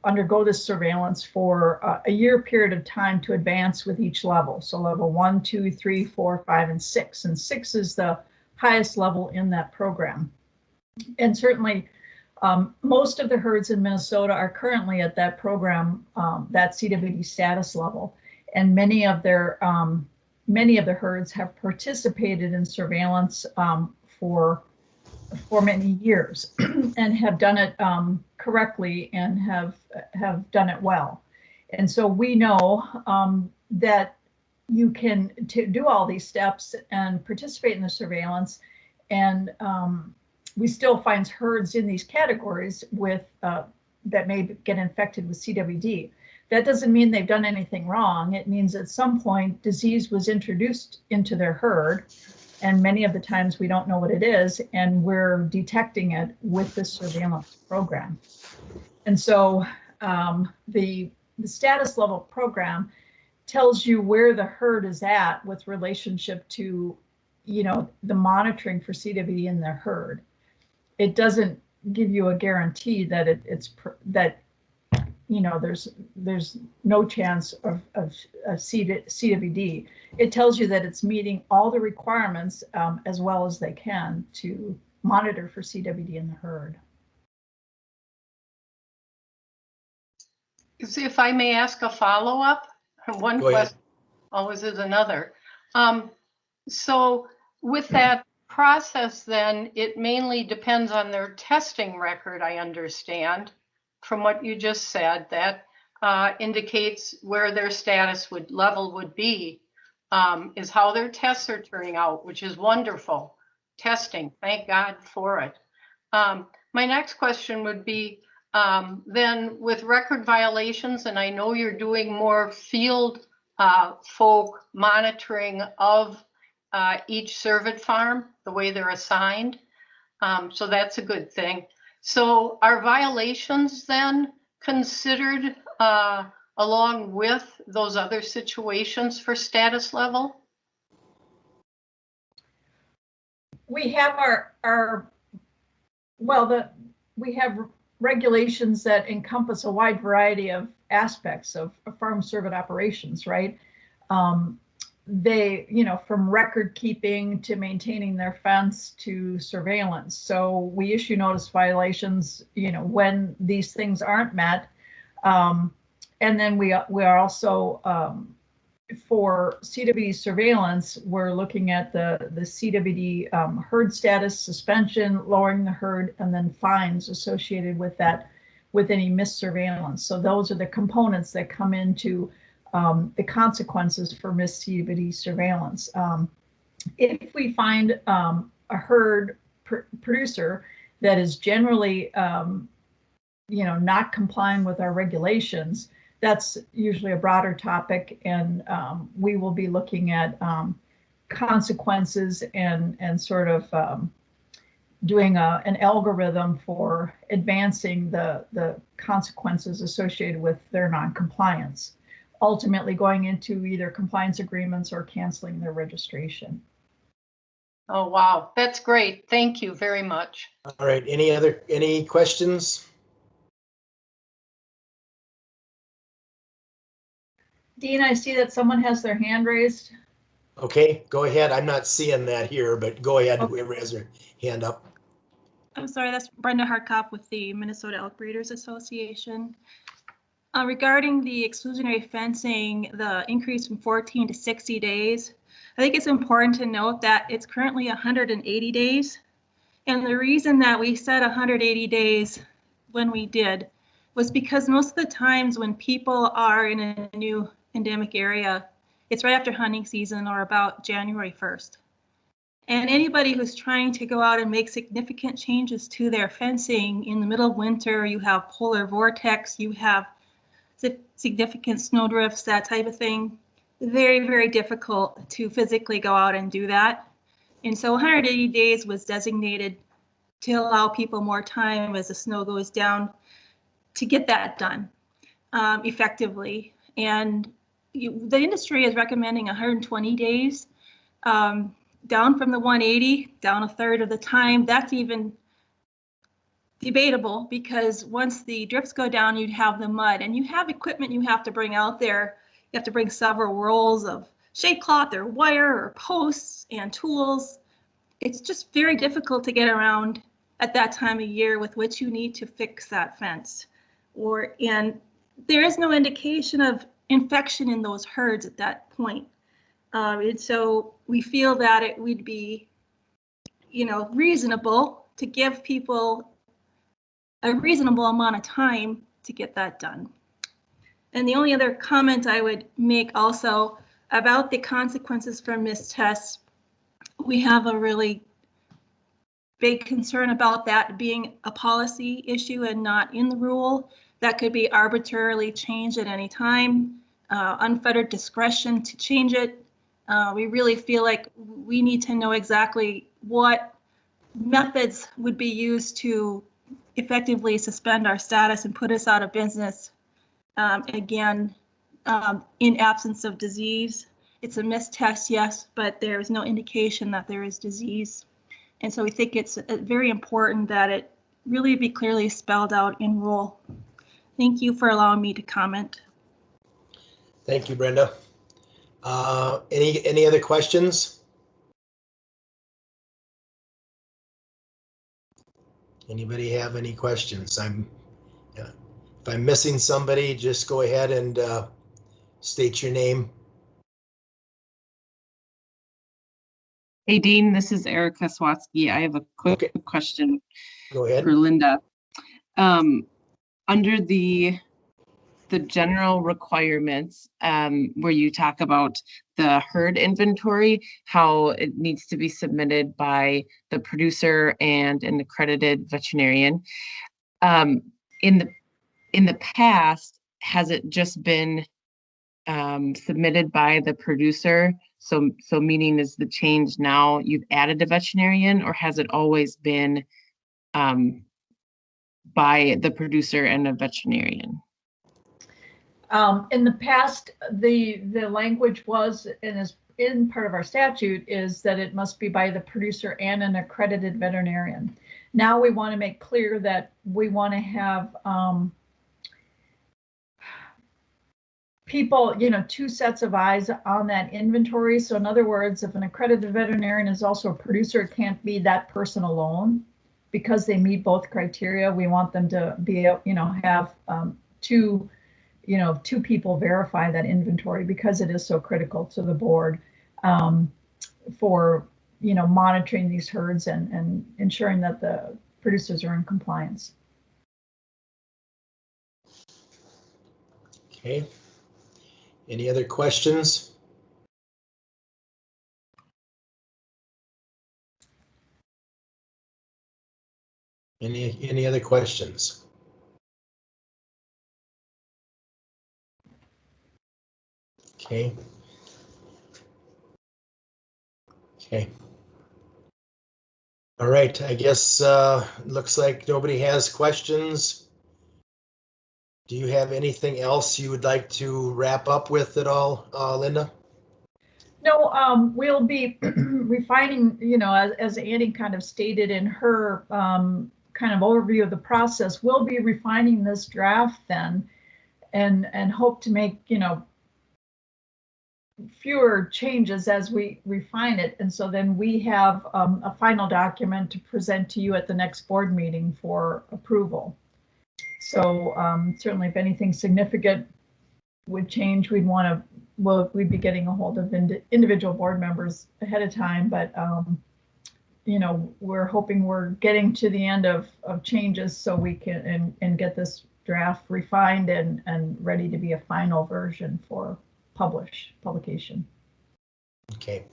S8: undergo this surveillance for a year period of time to advance with each level. So level 1, 2, 3, 4, 5, and 6. And 6 is the highest level in that program. And certainly most of the herds in Minnesota are currently at that program, that CWD status level. And many of the herds have participated in surveillance for many years and have done it correctly and have done it well. And so we know that you can do all these steps and participate in the surveillance, and we still find herds in these categories with that may get infected with CWD. That doesn't mean they've done anything wrong. It means at some point disease was introduced into their herd, and many of the times we don't know what it is, and we're detecting it with this surveillance program. And so the status level program tells you where the herd is at with relationship to, the monitoring for CWD in the herd. It doesn't give you a guarantee that that there's no chance of CWD. It tells you that it's meeting all the requirements as well as they can to monitor for CWD in the herd.
S7: If I may ask a follow-up, one question always is another. So with that process, then it mainly depends on their testing record, I understand, from what you just said. That indicates where their status level would be, is how their tests are turning out, which is wonderful. Testing, thank God for it. My next question would be, then with record violations, and I know you're doing more field folk monitoring of each Cervid farm, the way they're assigned. So that's a good thing. So are violations then considered along with those other situations for status level?
S8: We have we have regulations that encompass a wide variety of aspects of farm Cervid operations, right? They, from record keeping to maintaining their fence to surveillance. So we issue notice violations, when these things aren't met. And then we are also, for CWD surveillance, we're looking at the CWD herd status, suspension, lowering the herd, and then fines associated with that, with any missed surveillance. So those are the components that come into the consequences for missed CWD surveillance. If we find a herd producer that is generally, not complying with our regulations, that's usually a broader topic, and we will be looking at consequences and sort of doing an algorithm for advancing the consequences associated with their non-compliance, ultimately going into either compliance agreements or canceling their registration.
S7: Oh, wow, that's great. Thank you very much.
S1: All right, any questions?
S8: Dean, I see that someone has their hand raised.
S1: Okay, go ahead. I'm not seeing that here, but go ahead. Whoever has their hand up.
S11: I'm sorry, that's Brenda Hartkop with the Minnesota Elk Breeders Association. Regarding the exclusionary fencing, the increase from 14 to 60 days, I think it's important to note that it's currently 180 days. And the reason that we said 180 days when we did was because most of the times when people are in a new endemic area, it's right after hunting season or about January 1st. And anybody who's trying to go out and make significant changes to their fencing in the middle of winter, you have polar vortex, you have significant snow drifts, that type of thing, very, very difficult to physically go out and do that. And so 180 days was designated to allow people more time as the snow goes down to get that done effectively. And the industry is recommending 120 days, down from the 180, down a third of the time. That's even debatable because once the drifts go down, you'd have the mud and you have equipment you have to bring out there. You have to bring several rolls of shade cloth or wire or posts and tools. It's just very difficult to get around at that time of year with which you need to fix that fence. And there is no indication of infection in those herds at that point. And so we feel that it would be, reasonable to give people a reasonable amount of time to get that done. And the only other comment I would make also about the consequences for missed tests, we have a really big concern about that being a policy issue and not in the rule. That could be arbitrarily changed at any time, unfettered discretion to change it. We really feel like we need to know exactly what methods would be used to effectively suspend our status and put us out of business. Again, in absence of disease. It's a missed test, yes, but there is no indication that there is disease. And so we think it's very important that it really be clearly spelled out in rule. Thank you for allowing me to comment.
S1: Thank you, Brenda. Any other questions? Anybody have any questions? If I'm missing somebody, just go ahead and state your name.
S9: Hey, Dean, this is Erica Swatsky. I have a quick question
S1: Go ahead.
S9: for Linda. Under the general requirements, where you talk about the herd inventory, how it needs to be submitted by the producer and an accredited veterinarian. In the past, has it just been submitted by the producer? So meaning, is the change now you've added a veterinarian, or has it always been by the producer and a veterinarian?
S8: In the past, the language was, and is in part of our statute, is that it must be by the producer and an accredited veterinarian. Now we want to make clear that we want to have people, two sets of eyes on that inventory. So in other words, if an accredited veterinarian is also a producer, it can't be that person alone, because they meet both criteria. We want them to be, have two people verify that inventory, because it is so critical to the board for, monitoring these herds and ensuring that the producers are in compliance.
S1: Okay. Any other questions? Any other questions? Okay. Okay. All right, I guess looks like nobody has questions. Do you have anything else you would like to wrap up with at all, Linda?
S8: No, we'll be refining, as Annie kind of stated in her kind of overview of the process, we'll be refining this draft then and hope to make, fewer changes as we refine it. And so then we have a final document to present to you at the next board meeting for approval. So certainly if anything significant would change, we'd be getting a hold of individual board members ahead of time, but we're hoping we're getting to the end of changes so we can and get this draft refined and ready to be a final version for publication. Okay.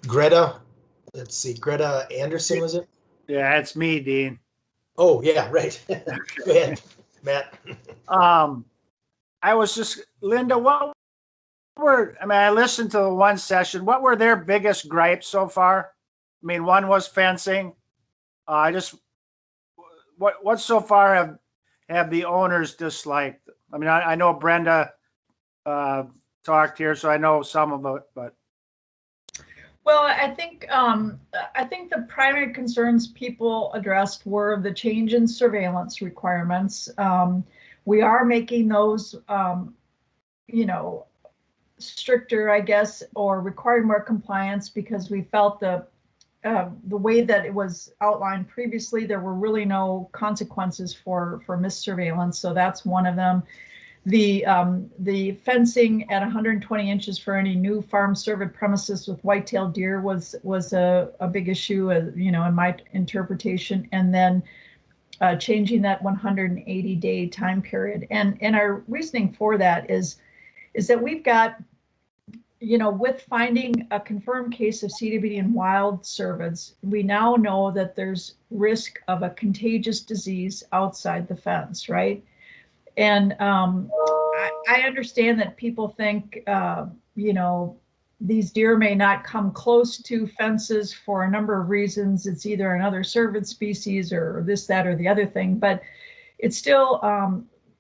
S1: Greta, let's see, Greta Anderson, was it?
S12: Yeah, it's me, Dean.
S1: Oh, yeah, right. Go ahead, Matt.
S12: I was just, Linda, I listened to the one session. What were their biggest gripes so far? I mean, one was fencing. What so far have the owners disliked? I mean, I know Brenda talked here, so I know some of it, but.
S8: Well, I think the primary concerns people addressed were the change in surveillance requirements. We are making those, stricter, I guess, or requiring more compliance, because we felt the way that it was outlined previously, there were really no consequences for missed surveillance. So that's one of them. The fencing at 120 inches for any new farm cervid premises with white-tailed deer was a big issue, in my interpretation, and then changing that 180-day time period. And our reasoning for that is that we've got, with finding a confirmed case of CWD in wild cervids, we now know that there's risk of a contagious disease outside the fence, right? And I understand that people think, these deer may not come close to fences for a number of reasons. It's either another cervid species or this, that, or the other thing, but it's still,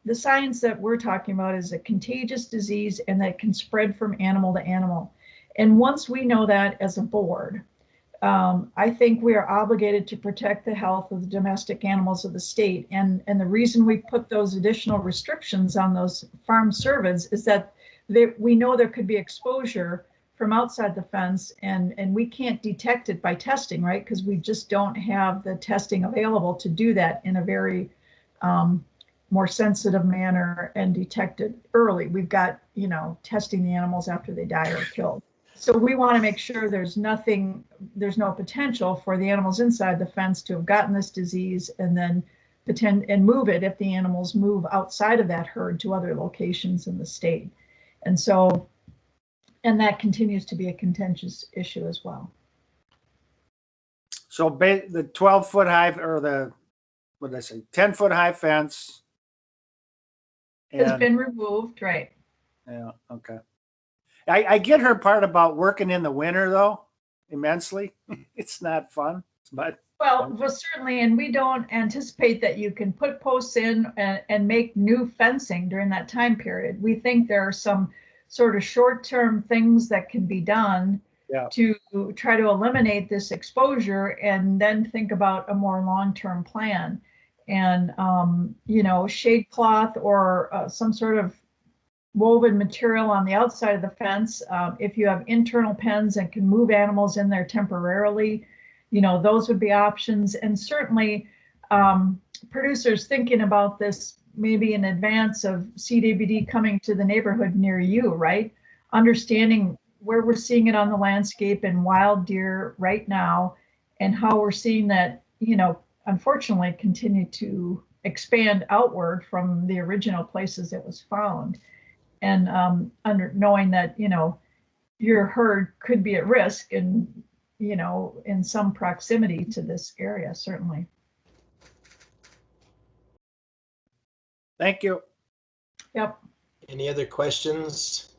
S8: the science that we're talking about is a contagious disease and that can spread from animal to animal. And once we know that as a board, I think we are obligated to protect the health of the domestic animals of the state. And the reason we put those additional restrictions on those farm cervids is that we know there could be exposure from outside the fence, and we can't detect it by testing, right? Because we just don't have the testing available to do that in a very more sensitive manner and detect it early. We've got, you know, testing the animals after they die or killed. So we want to make sure there's no potential for the animals inside the fence to have gotten this disease and then move it if the animals move outside of that herd to other locations in the state. And so, and that continues to be a contentious issue as well.
S12: So the 12-foot high, or the, what did I say, 10-foot high fence
S8: Has been removed, right?
S12: Yeah, okay. I get her part about working in the winter though, immensely. It's not fun, but.
S8: Well, certainly, and we don't anticipate that you can put posts in and make new fencing during that time period. We think there are some sort of short-term things that can be done to try to eliminate this exposure and then think about a more long-term plan. And, you know, shade cloth or some sort of woven material on the outside of the fence. If you have internal pens and can move animals in there temporarily, you know, those would be options. And certainly producers thinking about this maybe in advance of CWD coming to the neighborhood near you, right? Understanding where we're seeing it on the landscape and wild deer right now, and how we're seeing that, you know, unfortunately continue to expand outward from the original places it was found. And knowing that, you know, your herd could be at risk and, you know, in some proximity to this area, certainly.
S12: Thank you.
S8: Yep.
S1: Any other questions?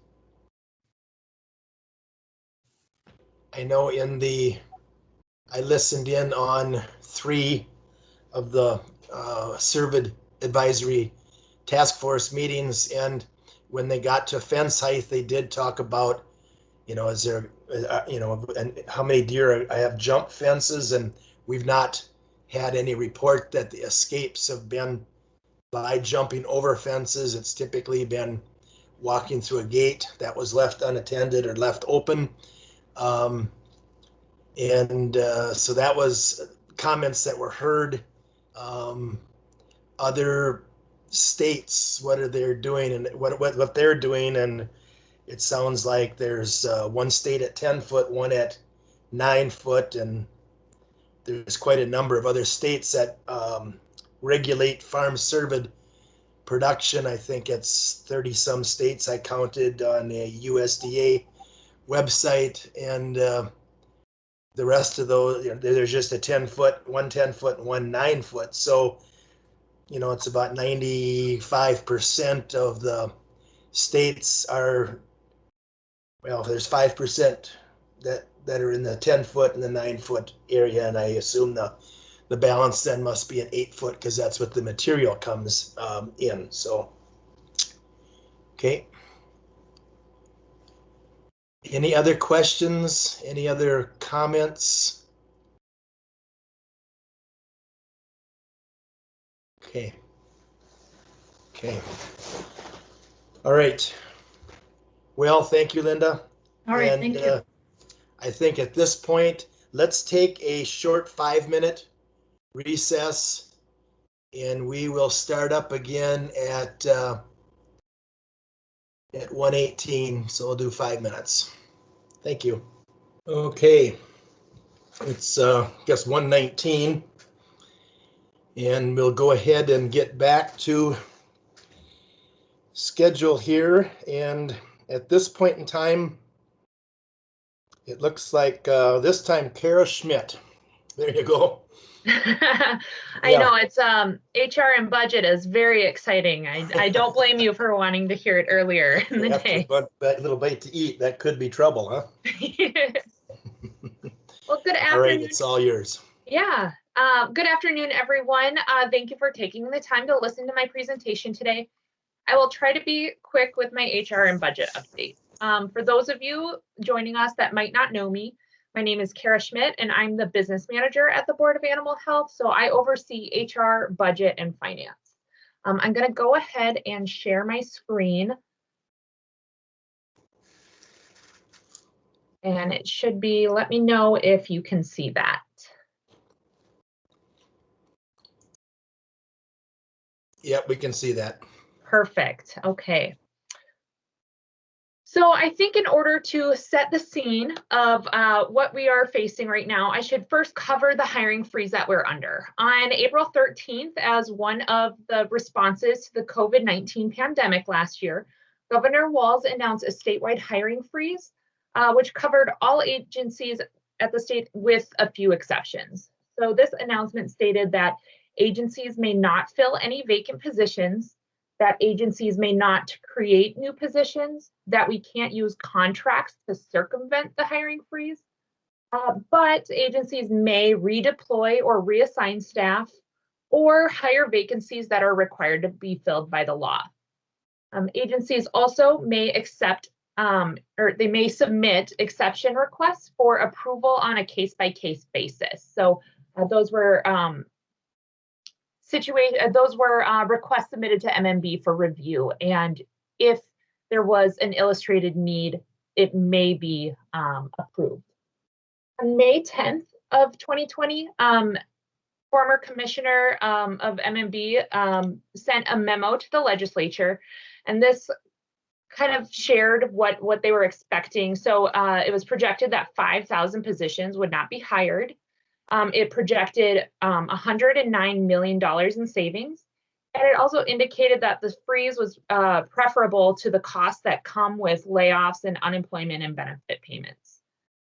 S1: I know I listened in on 3 of the Cervid advisory task force meetings, and when they got to fence height, they did talk about, you know, is there, you know, and how many deer I have jump fences, and we've not had any report that the escapes have been by jumping over fences. It's typically been walking through a gate that was left unattended or left open. So that was comments that were heard. Other states, what are they doing and what they're doing, and it sounds like there's one state at 10 foot, one at 9 foot, and there's quite a number of other states that regulate farm cervid production. I think it's 30 some states I counted on the USDA website, and the rest of those, you know, there's just a 10 foot, one 10 foot, and one 9 foot. So, you know, it's about 95% of the states are, well, there's 5% that are in the 10 foot and the 9 foot area, and I assume the balance then must be an 8 foot because that's what the material comes in. So, okay. Any other questions? Any other comments? Okay. Okay. All right. Well, thank you, Linda.
S8: All right, thank you.
S1: I think at this point, let's take a short 5-minute recess, and we will start up again at 1:18. So we'll do 5 minutes. Thank you. Okay. It's I guess 1:19, and we'll go ahead and get back to schedule here. And at this point in time, it looks like this time Kara Schmidt. There you go.
S14: I know it's HR and budget is very exciting. I don't blame you for wanting to hear it earlier in the day.
S1: But that little bite to eat, that could be trouble, huh?
S14: Well, good afternoon.
S1: All right, it's all yours.
S14: Yeah. Good afternoon, everyone. Thank you for taking the time to listen to my presentation today. I will try to be quick with my HR and budget update. For those of you joining us that might not know me, My name is Kara Schmidt, and I'm the business manager at the Board of Animal Health. So I oversee HR, budget, and finance. I'm going to go ahead and share my screen. And it should be, let me know if you can see that.
S1: Yep, we can see that.
S14: Perfect. Okay. So I think in order to set the scene of what we are facing right now, I should first cover the hiring freeze that we're under. On April 13th, as one of the responses to the COVID-19 pandemic last year, Governor Walz announced a statewide hiring freeze, which covered all agencies at the state with a few exceptions. So this announcement stated that agencies may not fill any vacant positions, that agencies may not create new positions, that we can't use contracts to circumvent the hiring freeze, but agencies may redeploy or reassign staff or hire vacancies that are required to be filled by the law. Agencies also may accept or they may submit exception requests for approval on a case-by-case basis. So those were requests submitted to MMB for review, and if there was an illustrated need, it may be approved. On May 10th of 2020, former commissioner of MMB sent a memo to the legislature, and this kind of shared what they were expecting. So it was projected that 5,000 positions would not be hired. It projected $109 million in savings. And it also indicated that the freeze was preferable to the costs that come with layoffs and unemployment and benefit payments.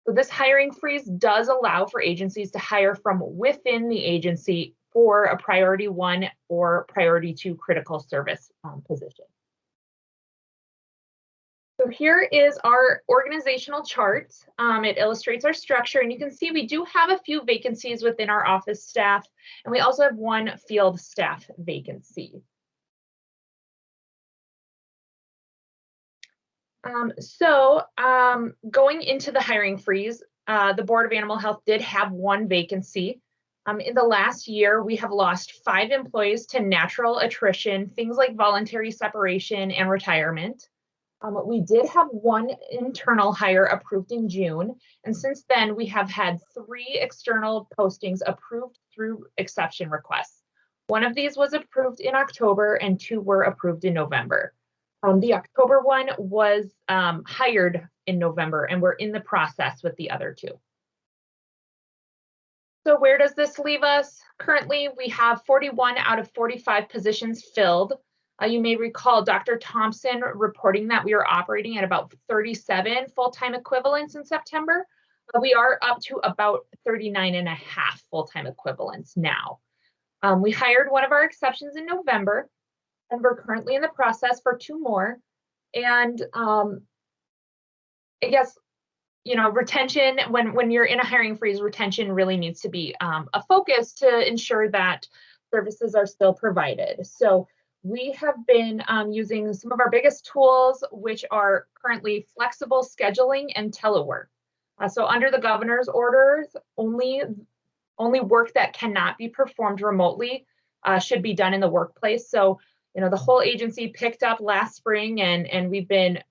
S14: So this hiring freeze does allow for agencies to hire from within the agency for a priority 1 or priority 2 critical service position. So here is our organizational chart. It illustrates our structure, and you can see we do have a few vacancies within our office staff, and we also have 1 field staff vacancy. Going into the hiring freeze, the Board of Animal Health did have 1 vacancy. In the last year, we have lost 5 employees to natural attrition, things like voluntary separation and retirement. We did have 1 internal hire approved in June, and since then we have had 3 external postings approved through exception requests. 1 of these was approved in October and 2 were approved in November. The October one was hired in November, and we're in the process with the other 2. So where does this leave us? Currently, we have 41 out of 45 positions filled. You may recall Dr. Thompson reporting that we are operating at about 37 full-time equivalents in September. We are up to about 39.5 full-time equivalents now. We hired 1 of our exceptions in November, and we're currently in the process for 2 more. And I guess, you know, retention, when you're in a hiring freeze, retention really needs to be a focus to ensure that services are still provided. So we have been using some of our biggest tools, which are currently flexible scheduling and telework. So under the governor's orders, only work that cannot be performed remotely should be done in the workplace. So, you know, the whole agency picked up last spring, and we've been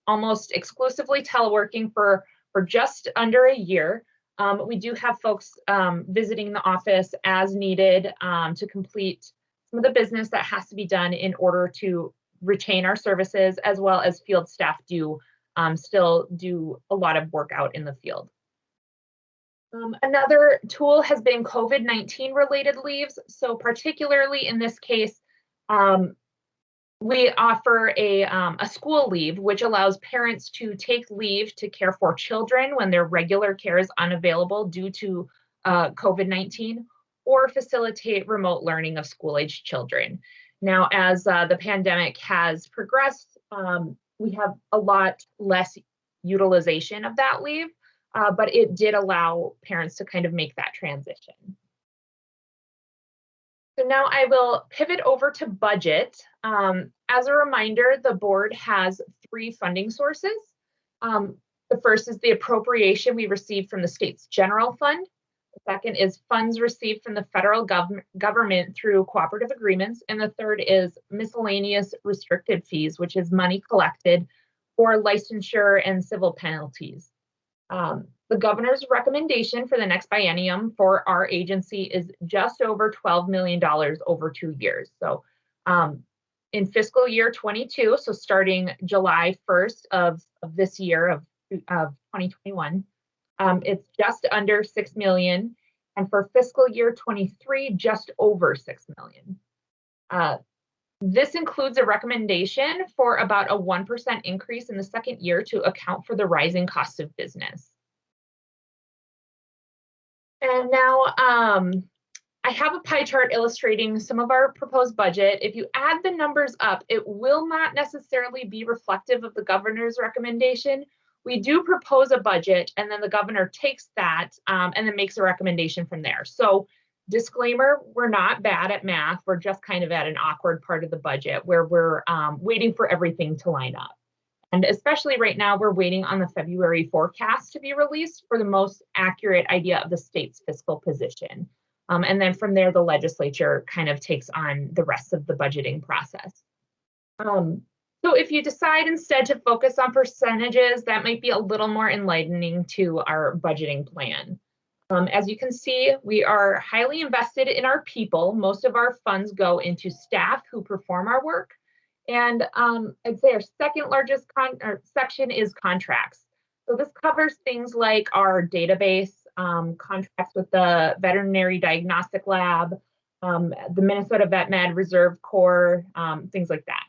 S14: almost exclusively teleworking for just under a year. We do have folks visiting the office as needed to complete some of the business that has to be done in order to retain our services, as well as field staff do still do a lot of work out in the field. Another tool has been COVID-19 related leaves. So particularly in this case, we offer a school leave, which allows parents to take leave to care for children when their regular care is unavailable due to COVID-19, or facilitate remote learning of school-aged children. Now, as the pandemic has progressed, we have a lot less utilization of that leave, but it did allow parents to kind of make that transition. So now I will pivot over to budget. As a reminder, the board has 3 funding sources. The first is the appropriation we received from the state's general fund. The second is funds received from the federal government through cooperative agreements. And the third is miscellaneous restricted fees, which is money collected for licensure and civil penalties. The governor's recommendation for the next biennium for our agency is just over $12 million over 2 years. So in fiscal year 22, so starting July 1st of this year of 2021, it's just under 6 million. And for fiscal year 23, just over 6 million. This includes a recommendation for about a 1% increase in the second year to account for the rising cost of business. And now I have a pie chart illustrating some of our proposed budget. If you add the numbers up, it will not necessarily be reflective of the governor's recommendation. We do propose a budget, and then the governor takes that and then makes a recommendation from there. So disclaimer, we're not bad at math. We're just kind of at an awkward part of the budget where we're waiting for everything to line up. And especially right now, we're waiting on the February forecast to be released for the most accurate idea of the state's fiscal position. And then from there, the legislature kind of takes on the rest of the budgeting process. So if you decide instead to focus on percentages, that might be a little more enlightening to our budgeting plan. As you can see, we are highly invested in our people. Most of our funds go into staff who perform our work. And I'd say our second largest section is contracts. So this covers things like our database, contracts with the Veterinary Diagnostic Lab, the Minnesota Vet Med Reserve Corps, things like that.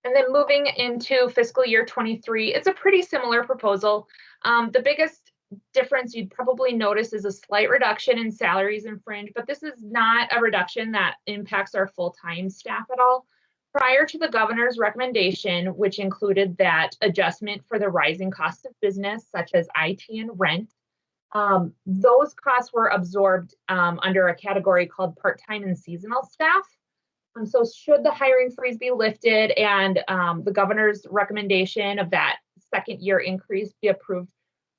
S14: And then moving into fiscal year 23, it's a pretty similar proposal. The biggest difference you'd probably notice is a slight reduction in salaries and fringe, but this is not a reduction that impacts our full-time staff at all. Prior to the governor's recommendation, which included that adjustment for the rising cost of business, such as IT and rent, those costs were absorbed under a category called part-time and seasonal staff. So should the hiring freeze be lifted and the governor's recommendation of that second year increase be approved,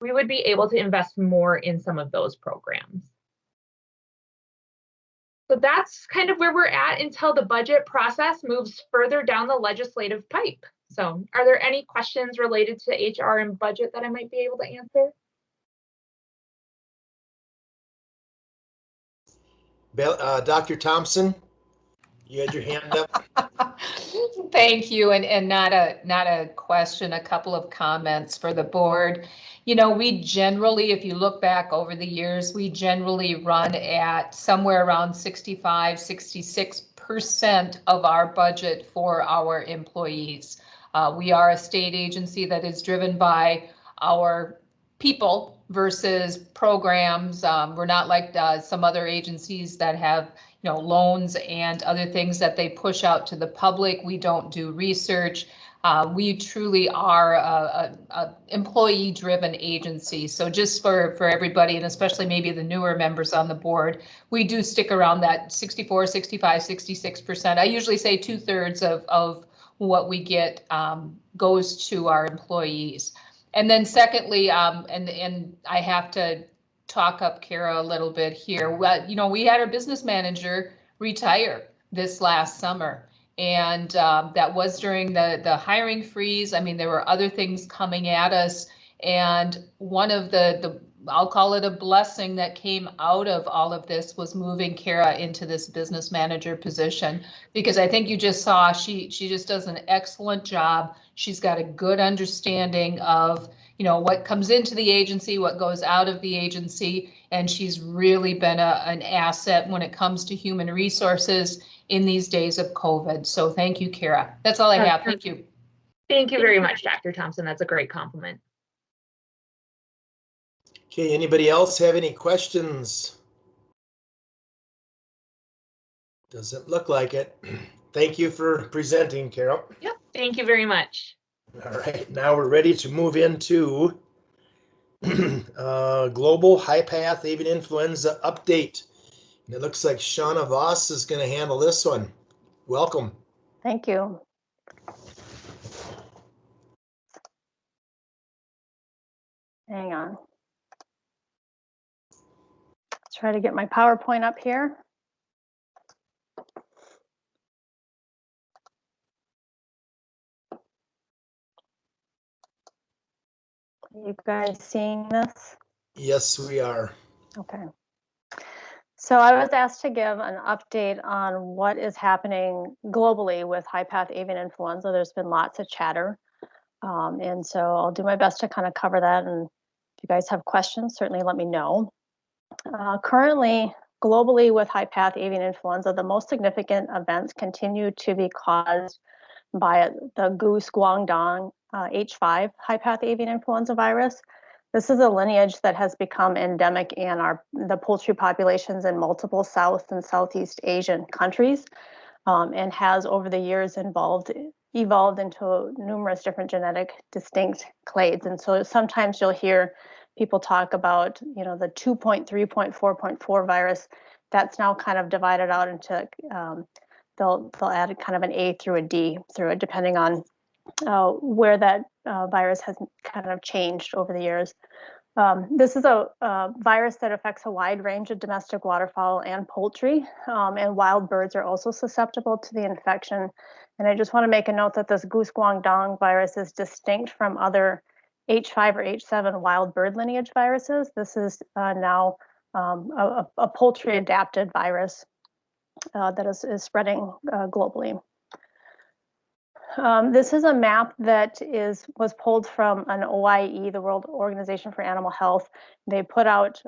S14: we would be able to invest more in some of those programs. So that's kind of where we're at until the budget process moves further down the legislative pipe. So are there any questions related to HR and budget that I might be able to answer?
S1: Dr. Thompson, you had your hand up.
S4: Thank you, and not a question, a couple of comments for the board. You know, we generally, if you look back over the years, we generally run at somewhere around 65, 66% of our budget for our employees. We are a state agency that is driven by our people versus programs. We're not like some other agencies that have, you know, loans and other things that they push out to the public. We don't do research. We truly are a employee-driven agency. So just for everybody, and especially maybe the newer members on the board, we do stick around that 64, 65, 66%. I usually say 2/3 of what we get goes to our employees. And then secondly, and I have to talk up Kara a little bit here. Well, you know, we had our business manager retire this last summer. And that was during the hiring freeze. I mean, there were other things coming at us. And one of the I'll call it a blessing that came out of all of this was moving Kara into this business manager position, because I think you just saw she just does an excellent job. She's got a good understanding of, you know, what comes into the agency, what goes out of the agency, and she's really been an asset when it comes to human resources in these days of COVID. So thank you, Kara. That's all I have. Thank you.
S14: Thank you very much, Dr. Thompson. That's a great compliment.
S1: Okay, anybody else have any questions? Doesn't look like it. Thank you for presenting, Carol.
S14: Yep, thank you very much.
S1: All right, now we're ready to move into global high path avian influenza update. And it looks like Shauna Voss is going to handle this one. Welcome.
S13: Thank you. Hang on. Let's try to get my PowerPoint up here. You guys seeing this?
S1: Yes, we are.
S13: Okay. So I was asked to give an update on what is happening globally with high-path avian influenza. There's been lots of chatter. And so I'll do my best to kind of cover that. And if you guys have questions, certainly let me know. Currently, globally with high-path avian influenza, the most significant events continue to be caused by the goose Guangdong H5 high-path avian influenza virus. This is a lineage that has become endemic in the poultry populations in multiple South and Southeast Asian countries, and has over the years evolved into numerous different genetic distinct clades. And so sometimes you'll hear people talk about, the 2.3.4.4 virus. That's now kind of divided out into, they'll add kind of an A through a D through it, depending on where that virus has kind of changed over the years. This is a virus that affects a wide range of domestic waterfowl and poultry, and wild birds are also susceptible to the infection. And I just want to make a note that this goose Guangdong virus is distinct from other H5 or H7 wild bird lineage viruses. This is now a poultry adapted virus that is spreading globally. This is a map that was pulled from an OIE, the World Organization for Animal Health. They put out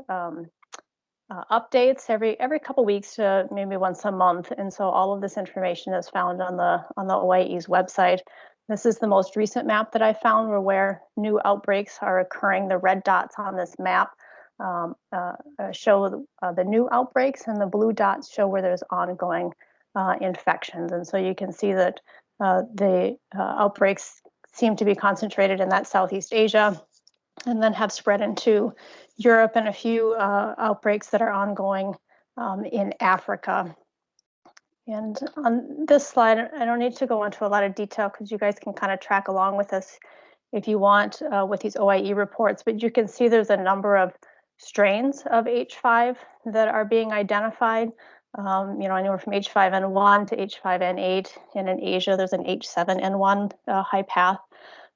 S13: updates every couple weeks to maybe once a month, and so all of this information is found on the OIE's website. This is the most recent map that I found where new outbreaks are occurring. The red dots on this map show the new outbreaks, and the blue dots show where there's ongoing infections. And so you can see that the outbreaks seem to be concentrated in that Southeast Asia, and then have spread into Europe, and a few outbreaks that are ongoing in Africa. And on this slide, I don't need to go into a lot of detail because you guys can kind of track along with us if you want with these OIE reports, but you can see there's a number of strains of H5 that are being identified. Anywhere from H5N1 to H5N8, and in Asia there's an H7N1 high path.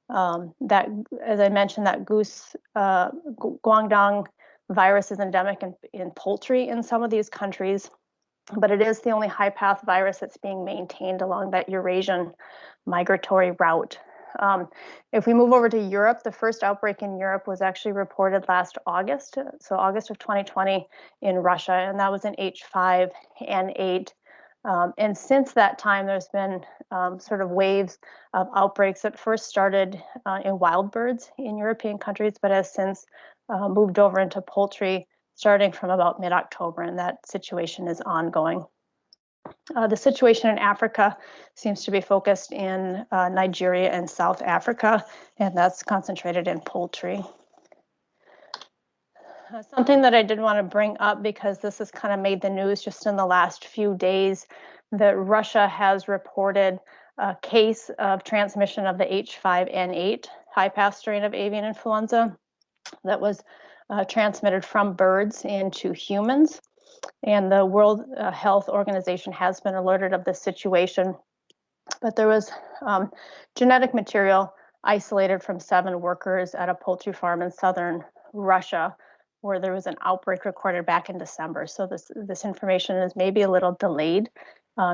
S13: That, as I mentioned, that goose Guangdong virus is endemic in poultry in some of these countries, but it is the only high path virus that's being maintained along that Eurasian migratory route. If we move over to Europe, the first outbreak in Europe was actually reported last August, so August of 2020 in Russia, and that was an H5N8. And since that time, there's been sort of waves of outbreaks that first started in wild birds in European countries, but has since moved over into poultry starting from about mid-October, and that situation is ongoing. The situation in Africa seems to be focused in Nigeria and South Africa, and that's concentrated in poultry. Something that I did want to bring up, because this has kind of made the news just in the last few days, that Russia has reported a case of transmission of the H5N8 high path strain of avian influenza that was transmitted from birds into humans. And the World Health Organization has been alerted of this situation. But there was genetic material isolated from 7 workers at a poultry farm in southern Russia, where there was an outbreak recorded back in December. So this information is maybe a little delayed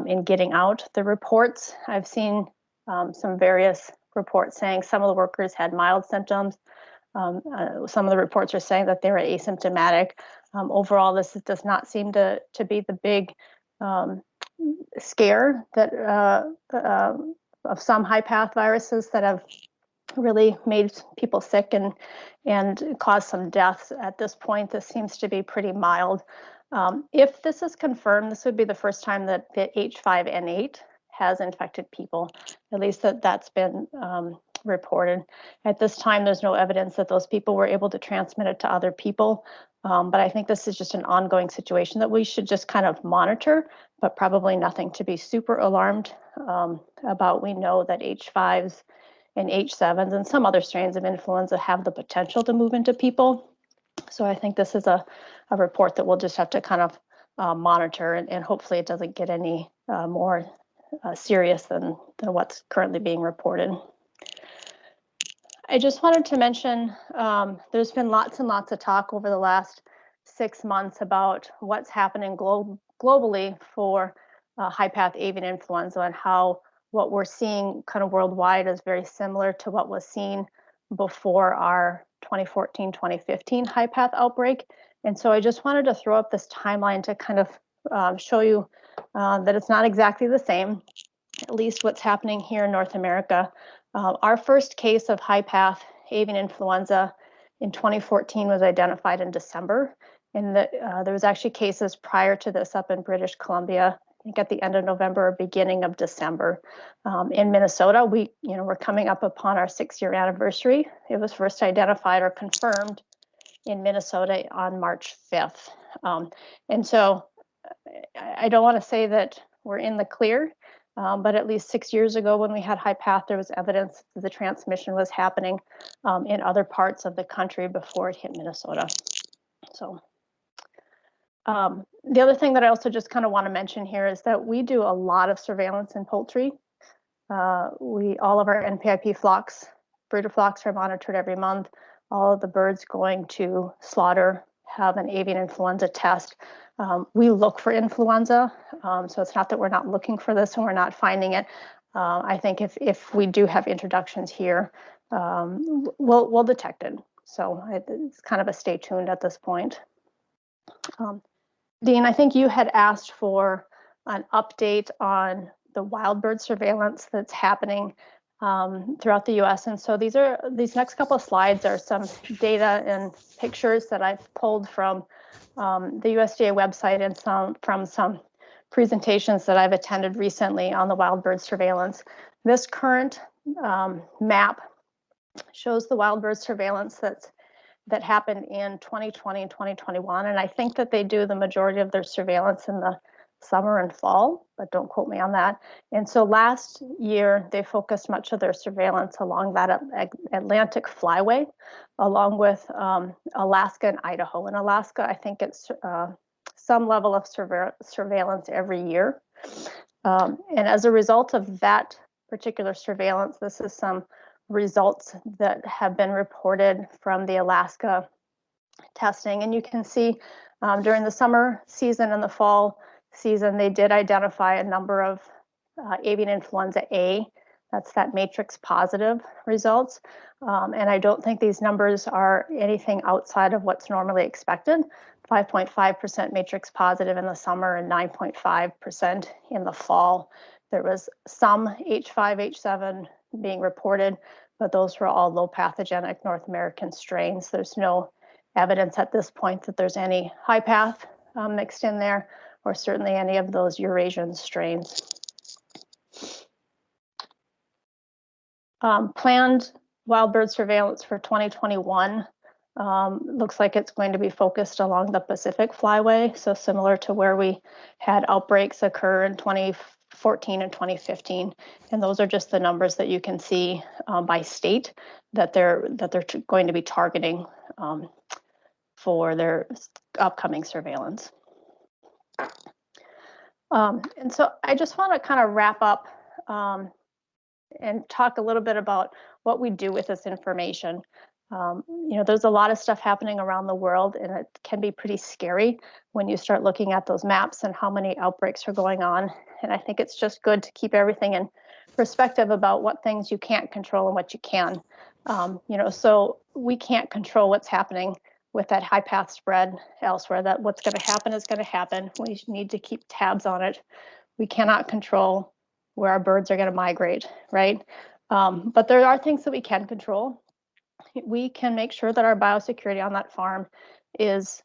S13: in getting out. The reports, I've seen some various reports saying some of the workers had mild symptoms. Some of the reports are saying that they were asymptomatic. Overall, this does not seem to be the big scare that of some high path viruses that have really made people sick and caused some deaths. At this point, this seems to be pretty mild. If this is confirmed, this would be the first time that the H5N8 has infected people, at least that's been reported. At this time, there's no evidence that those people were able to transmit it to other people. But I think this is just an ongoing situation that we should just kind of monitor, but probably nothing to be super alarmed about. We know that H5s and H7s and some other strains of influenza have the potential to move into people. So I think this is a report that we'll just have to kind of monitor, and hopefully it doesn't get any more serious than what's currently being reported. I just wanted to mention there's been lots and lots of talk over the last 6 months about what's happening globally for high-path avian influenza, and how what we're seeing kind of worldwide is very similar to what was seen before our 2014-2015 high-path outbreak. And so I just wanted to throw up this timeline to kind of show you that it's not exactly the same, at least what's happening here in North America. Our first case of high-path avian influenza in 2014 was identified in December, and there was actually cases prior to this up in British Columbia, I think at the end of November or beginning of December. In Minnesota, we're coming up upon our 6-year anniversary. It was first identified or confirmed in Minnesota on March 5th. And so I don't want to say that we're in the clear, but at least 6 years ago when we had high-path, there was evidence that the transmission was happening in other parts of the country before it hit Minnesota. So the other thing that I also just kind of want to mention here is that we do a lot of surveillance in poultry. All of our NPIP flocks, breeder flocks, are monitored every month. All of the birds going to slaughter have an avian influenza test. We look for influenza, so it's not that we're not looking for this and we're not finding it. I think if we do have introductions here, we'll detect it. So it's kind of a stay tuned at this point. Dean, I think you had asked for an update on the wild bird surveillance that's happening throughout the U.S. And so these next couple of slides are some data and pictures that I've pulled from the USDA website and from some presentations that I've attended recently on the wild bird surveillance. This current map shows the wild bird surveillance that happened in 2020 and 2021. And I think that they do the majority of their surveillance in the summer and fall, but don't quote me on that. And so last year, they focused much of their surveillance along that Atlantic flyway, along with Alaska and Idaho. In Alaska, I think it's some level of surveillance every year. And as a result of that particular surveillance, this is some results that have been reported from the Alaska testing. And you can see during the summer season and the fall season, they did identify a number of avian influenza A. That's that matrix positive results. And I don't think these numbers are anything outside of what's normally expected. 5.5% matrix positive in the summer and 9.5% in the fall. There was some H5, H7 being reported, but those were all low pathogenic North American strains. There's no evidence at this point that there's any high path mixed in there, or certainly any of those Eurasian strains. Planned wild bird surveillance for 2021 looks like it's going to be focused along the Pacific flyway, so similar to where we had outbreaks occur in 2014 and 2015. And those are just the numbers that you can see by state that they're going to be targeting for their upcoming surveillance. And so I just want to kind of wrap up and talk a little bit about what we do with this information. There's a lot of stuff happening around the world, and it can be pretty scary when you start looking at those maps and how many outbreaks are going on. And I think it's just good to keep everything in perspective about what things you can't control and what you can. So we can't control what's happening with that high path spread elsewhere. That what's going to happen is going to happen. We need to keep tabs on it. We cannot control where our birds are going to migrate, right? But there are things that we can control. We can make sure that our biosecurity on that farm is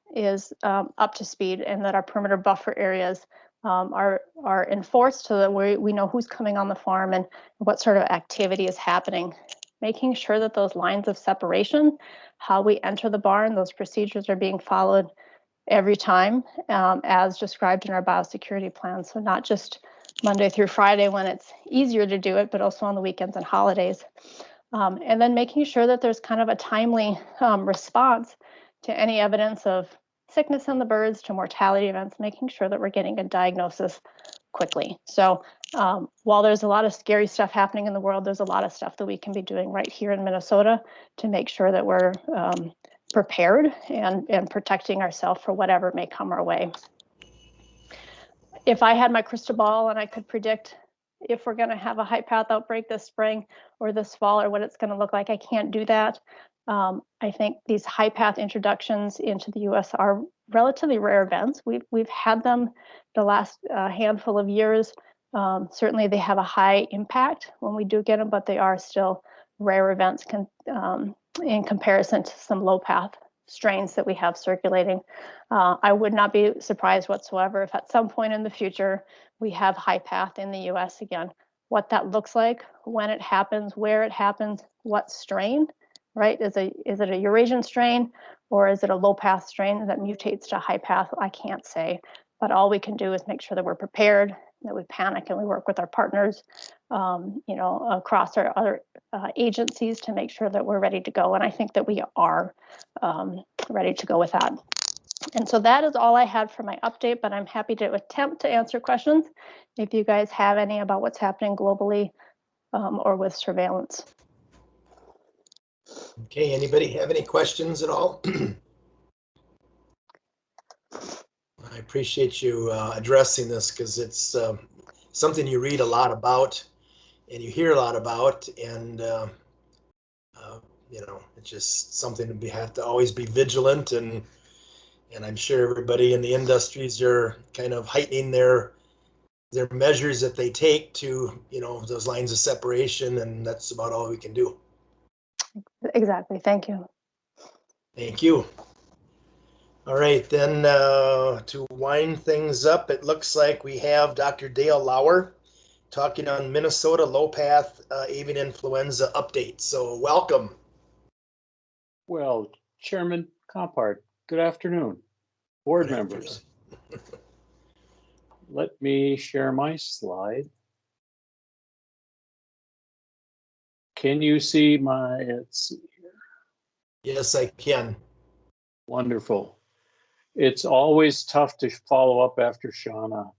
S13: up to speed, and that our perimeter buffer areas are enforced, so that we know who's coming on the farm and what sort of activity is happening. Making sure that those lines of separation, how we enter the barn, those procedures are being followed every time as described in our biosecurity plan. So not just Monday through Friday when it's easier to do it, but also on the weekends and holidays. And then making sure that there's kind of a timely response to any evidence of sickness in the birds, to mortality events, making sure that we're getting a diagnosis quickly. So while there's a lot of scary stuff happening in the world, there's a lot of stuff that we can be doing right here in Minnesota to make sure that we're prepared and protecting ourselves for whatever may come our way. If I had my crystal ball and I could predict if we're going to have a high path outbreak this spring or this fall or what it's going to look like, I can't do that. I think these high path introductions into the U.S. are relatively rare events. We've had them the last handful of years. Certainly they have a high impact when we do get them, but they are still rare events in comparison to some low path strains that we have circulating. I would not be surprised whatsoever if at some point in the future we have high path in the U.S. again. What that looks like, when it happens, where it happens, what strain, right? Is it a Eurasian strain or is it a low path strain that mutates to high path? I can't say, but all we can do is make sure that we're prepared, that we panic and we work with our partners, across our other agencies to make sure that we're ready to go. And I think that we are ready to go with that. And so that is all I had for my update, but I'm happy to attempt to answer questions if you guys have any about what's happening globally or with surveillance.
S1: Okay, anybody have any questions at all? I appreciate you addressing this because it's something you read a lot about and you hear a lot about, and it's just something we have to always be vigilant, and I'm sure everybody in the industries are kind of heightening their measures that they take to, those lines of separation, and that's about all we can do.
S13: Exactly. Thank you.
S1: Thank you. All right, then to wind things up, it looks like we have Dr. Dale Lauer talking on Minnesota low path avian influenza update. So welcome.
S2: Well, Chairman Compart, good afternoon. Board members. Let me share my slide. Can you see let's see here.
S1: Yes, I can.
S2: Wonderful. It's always tough to follow up after Shauna.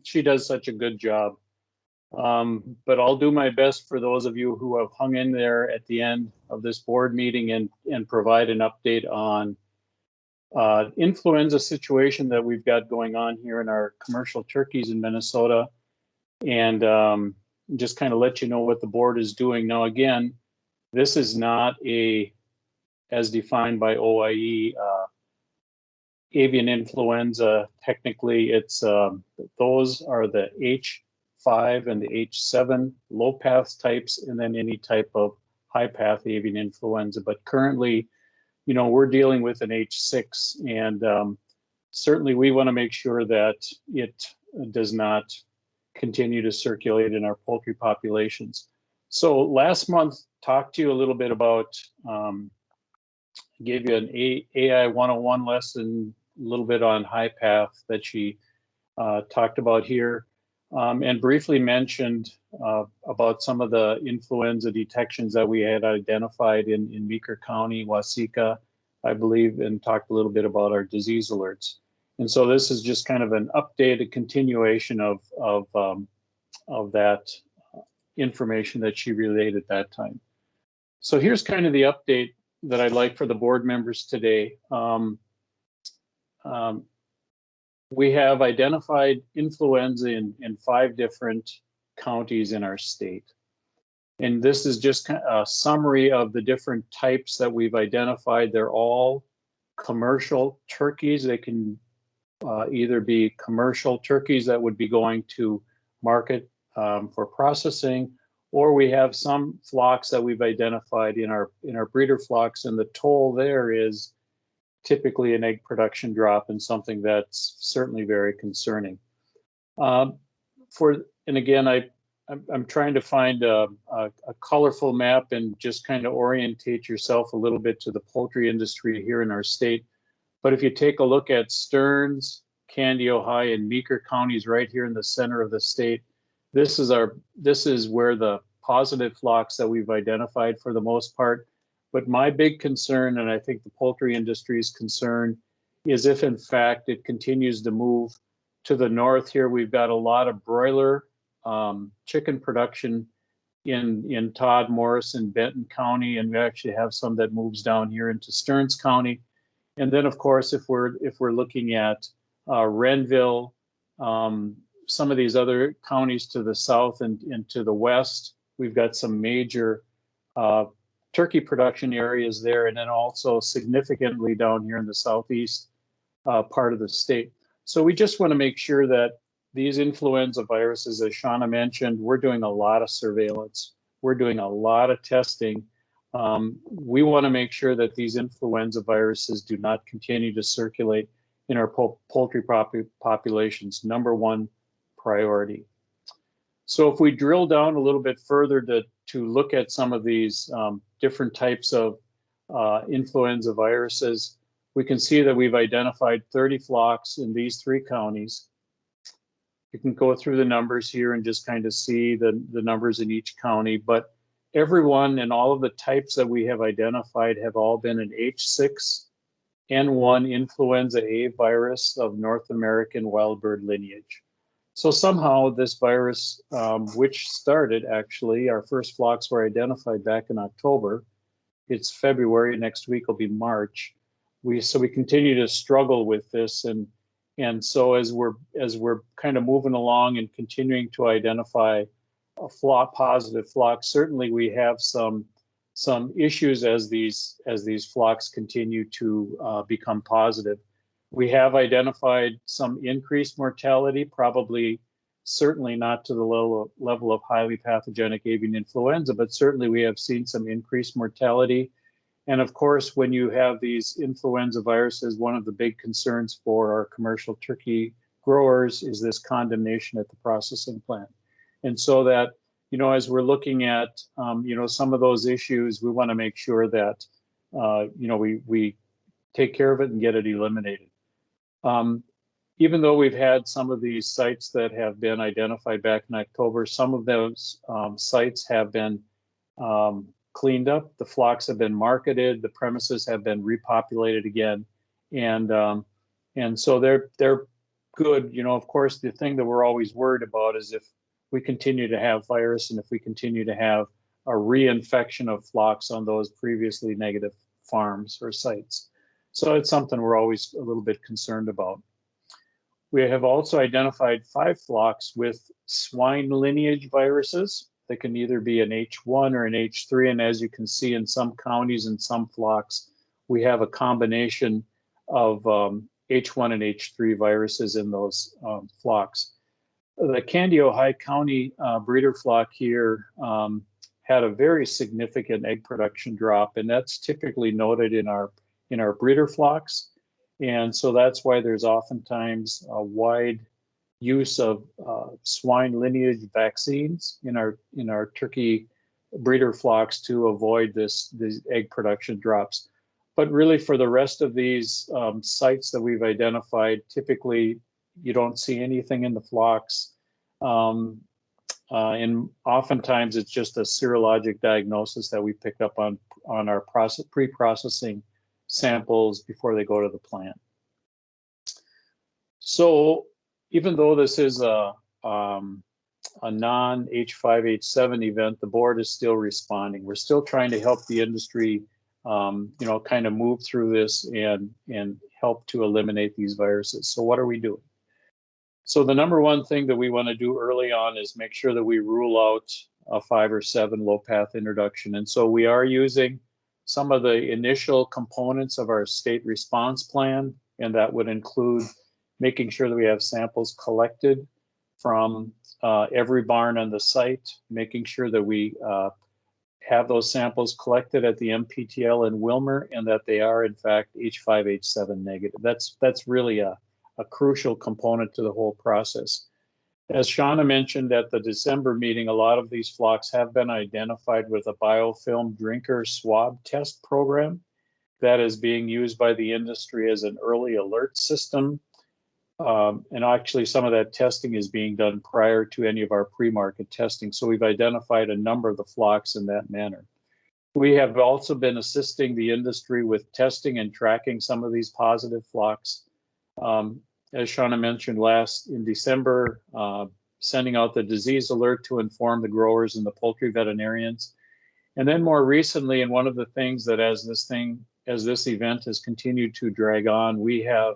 S2: She does such a good job. But I'll do my best for those of you who have hung in there at the end of this board meeting and provide an update on influenza situation that we've got going on here in our commercial turkeys in Minnesota, and just kind of let you know what the board is doing. Now, again, this is not as defined by OIE, avian influenza. Technically, it's those are the H5 and the H7 low path types, and then any type of high path avian influenza. But currently, we're dealing with an H6, and certainly we want to make sure that it does not continue to circulate in our poultry populations. So last month, talked to you a little bit about, gave you an AI 101 lesson, a little bit on high path that she talked about here, and briefly mentioned about some of the influenza detections that we had identified in Meeker County, Waseca, I believe, and talked a little bit about our disease alerts. And so this is just kind of an updated continuation of that information that she relayed at that time. So here's kind of the update that I'd like for the board members today. We have identified influenza in 5 different counties in our state. And this is just a summary of the different types that we've identified. They're all commercial turkeys. They can either be commercial turkeys that would be going to market for processing, or we have some flocks that we've identified in our breeder flocks, and the toll there is typically an egg production drop, and something that's certainly very concerning. And again, I'm trying to find a colorful map and just kind of orientate yourself a little bit to the poultry industry here in our state. But if you take a look at Stearns, Candy, Ojai, and Meeker counties right here in the center of the state, this is where the positive flocks that we've identified for the most part. But my big concern, and I think the poultry industry's concern, is if in fact it continues to move to the north here. We've got a lot of broiler chicken production in Todd, Morris, and Benton County, and we actually have some that moves down here into Stearns County. And then, of course, if we're looking at Renville, some of these other counties to the south and to the west, we've got some major turkey production areas there, and then also significantly down here in the southeast part of the state. So we just want to make sure that these influenza viruses, as Shauna mentioned, we're doing a lot of surveillance. We're doing a lot of testing. We want to make sure that these influenza viruses do not continue to circulate in our poultry populations. Number one priority. So if we drill down a little bit further to look at some of these different types of influenza viruses, we can see that we've identified 30 flocks in these 3 counties. You can go through the numbers here and just kind of see the numbers in each county, but everyone and all of the types that we have identified have all been an H6N1 influenza A virus of North American wild bird lineage. So somehow this virus, which started actually, our first flocks were identified back in October. It's February, next week will be March. So we continue to struggle with this, and so as we're kind of moving along and continuing to identify positive flocks, certainly we have some issues as these flocks continue to become positive. We have identified some increased mortality, certainly not to the level of highly pathogenic avian influenza, but certainly we have seen some increased mortality. And of course, when you have these influenza viruses, one of the big concerns for our commercial turkey growers is this condemnation at the processing plant. And so that, as we're looking at, some of those issues, we want to make sure that, we take care of it and get it eliminated. Even though we've had some of these sites that have been identified back in October, some of those sites have been cleaned up, the flocks have been marketed, the premises have been repopulated again, and so they're good. Of course, the thing that we're always worried about is if we continue to have virus and if we continue to have a reinfection of flocks on those previously negative farms or sites. So it's something we're always a little bit concerned about. We have also identified 5 flocks with swine lineage viruses. They can either be an H1 or an H3, and as you can see in some counties and some flocks, we have a combination of H1 and H3 viruses in those flocks. The Candy, Ohio County breeder flock here had a very significant egg production drop, and that's typically noted in our breeder flocks. And so that's why there's oftentimes a wide use of swine lineage vaccines in our turkey breeder flocks to avoid these egg production drops. But really for the rest of these sites that we've identified, typically you don't see anything in the flocks. And oftentimes it's just a serologic diagnosis that we pick up on our pre-processing samples before they go to the plant. So even though this is a non-H5H7 event, the board is still responding. We're still trying to help the industry, kind of move through this and help to eliminate these viruses. So what are we doing? So the number one thing that we want to do early on is make sure that we rule out a 5 or 7 low path introduction. And so we are using some of the initial components of our state response plan, and that would include making sure that we have samples collected from every barn on the site, making sure that we have those samples collected at the MPTL in Wilmer and that they are in fact H5H7 negative. That's really a crucial component to the whole process. As Shauna mentioned at the December meeting, a lot of these flocks have been identified with a biofilm drinker swab test program that is being used by the industry as an early alert system. And actually some of that testing is being done prior to any of our pre-market testing. So we've identified a number of the flocks in that manner. We have also been assisting the industry with testing and tracking some of these positive flocks. As Shauna mentioned in December, sending out the disease alert to inform the growers and the poultry veterinarians. And then more recently, and one of the things that as this event has continued to drag on, we have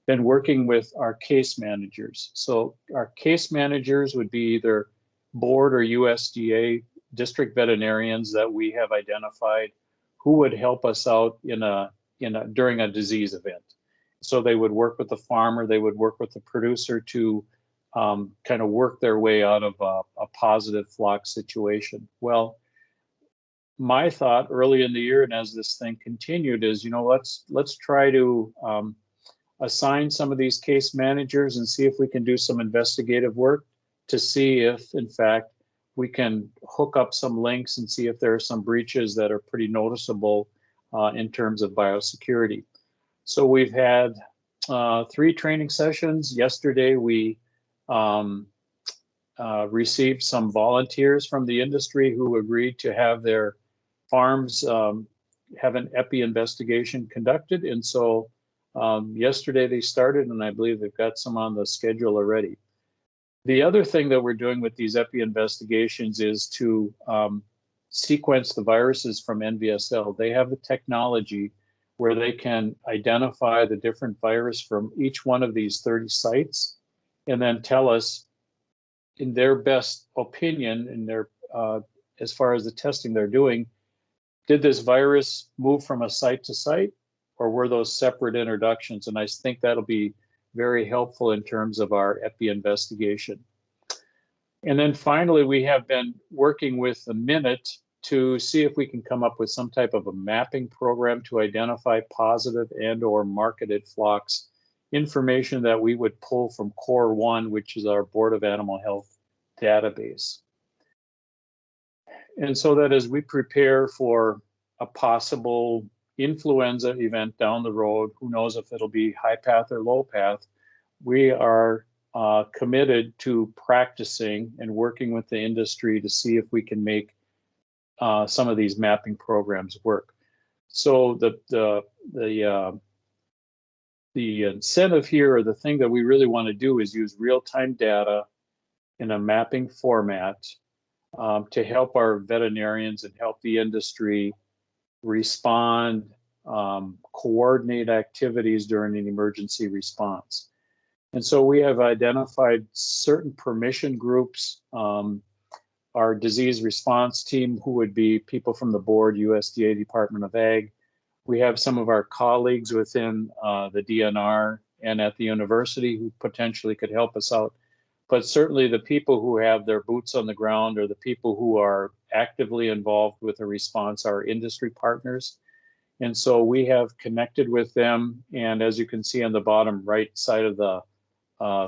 S2: been working with our case managers. So our case managers would be either board or USDA district veterinarians that we have identified who would help us out during a disease event. So they would work with the farmer, they would work with the producer to kind of work their way out of a positive flock situation. Well, my thought early in the year and as this thing continued is, let's try to assign some of these case managers and see if we can do some investigative work to see if, in fact, we can hook up some links and see if there are some breaches that are pretty noticeable in terms of biosecurity. So we've had 3 training sessions. Yesterday, we received some volunteers from the industry who agreed to have their farms have an epi investigation conducted. And so yesterday they started, and I believe they've got some on the schedule already. The other thing that we're doing with these epi investigations is to sequence the viruses from NVSL. They have the technology where they can identify the different virus from each one of these 30 sites and then tell us, in their best opinion, in their as far as the testing they're doing, did this virus move from a site to site, or were those separate introductions? And I think that'll be very helpful in terms of our epi investigation. And then finally, we have been working with the Minute to see if we can come up with some type of a mapping program to identify positive and or marketed flocks, information that we would pull from Core 1, which is our Board of Animal Health database. And so that as we prepare for a possible influenza event down the road, who knows if it'll be high path or low path, we are committed to practicing and working with the industry to see if we can make some of these mapping programs work. So the incentive here, or the thing that we really want to do, is use real-time data in a mapping format to help our veterinarians and help the industry respond, coordinate activities during an emergency response. And so we have identified certain permission groups, our disease response team, who would be people from the board, USDA, Department of Ag. We have some of our colleagues within the DNR and at the university who potentially could help us out. But certainly the people who have their boots on the ground, or the people who are actively involved with the response, are industry partners. And so we have connected with them. And as you can see on the bottom right side of the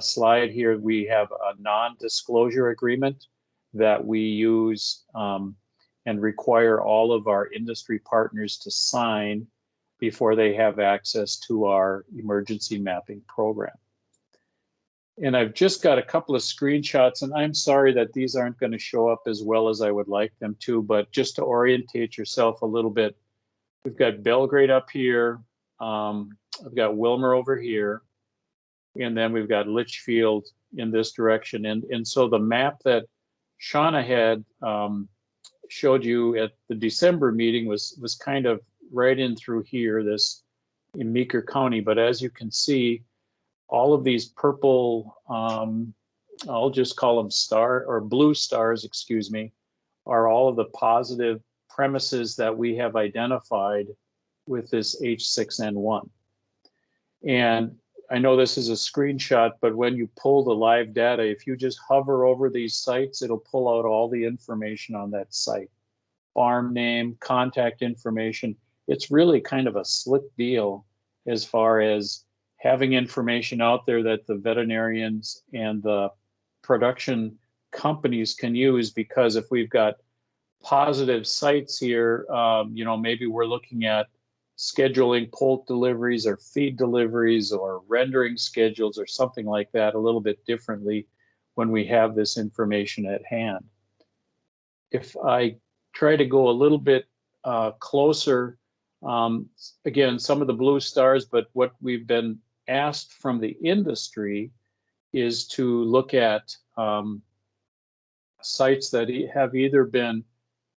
S2: slide here, we have a non-disclosure agreement that we use and require all of our industry partners to sign before they have access to our emergency mapping program. And I've just got a couple of screenshots, and I'm sorry that these aren't going to show up as well as I would like them to, but just to orientate yourself a little bit, we've got Belgrade up here, I've got Wilmer over here, and then we've got Litchfield in this direction. And so the map that Shauna had showed you at the December meeting was kind of right in through here, this in Meeker County. But as you can see, all of these purple, I'll just call them blue stars, excuse me, are all of the positive premises that we have identified with this H6N1. And I know this is a screenshot, but when you pull the live data, if you just hover over these sites, it'll pull out all the information on that site. Farm name, contact information. It's really kind of a slick deal as far as having information out there that the veterinarians and the production companies can use, because if we've got positive sites here, maybe we're looking at scheduling poult deliveries or feed deliveries or rendering schedules or something like that a little bit differently when we have this information at hand. If I try to go a little bit closer, again, some of the blue stars, but what we've been asked from the industry is to look at sites that have either been,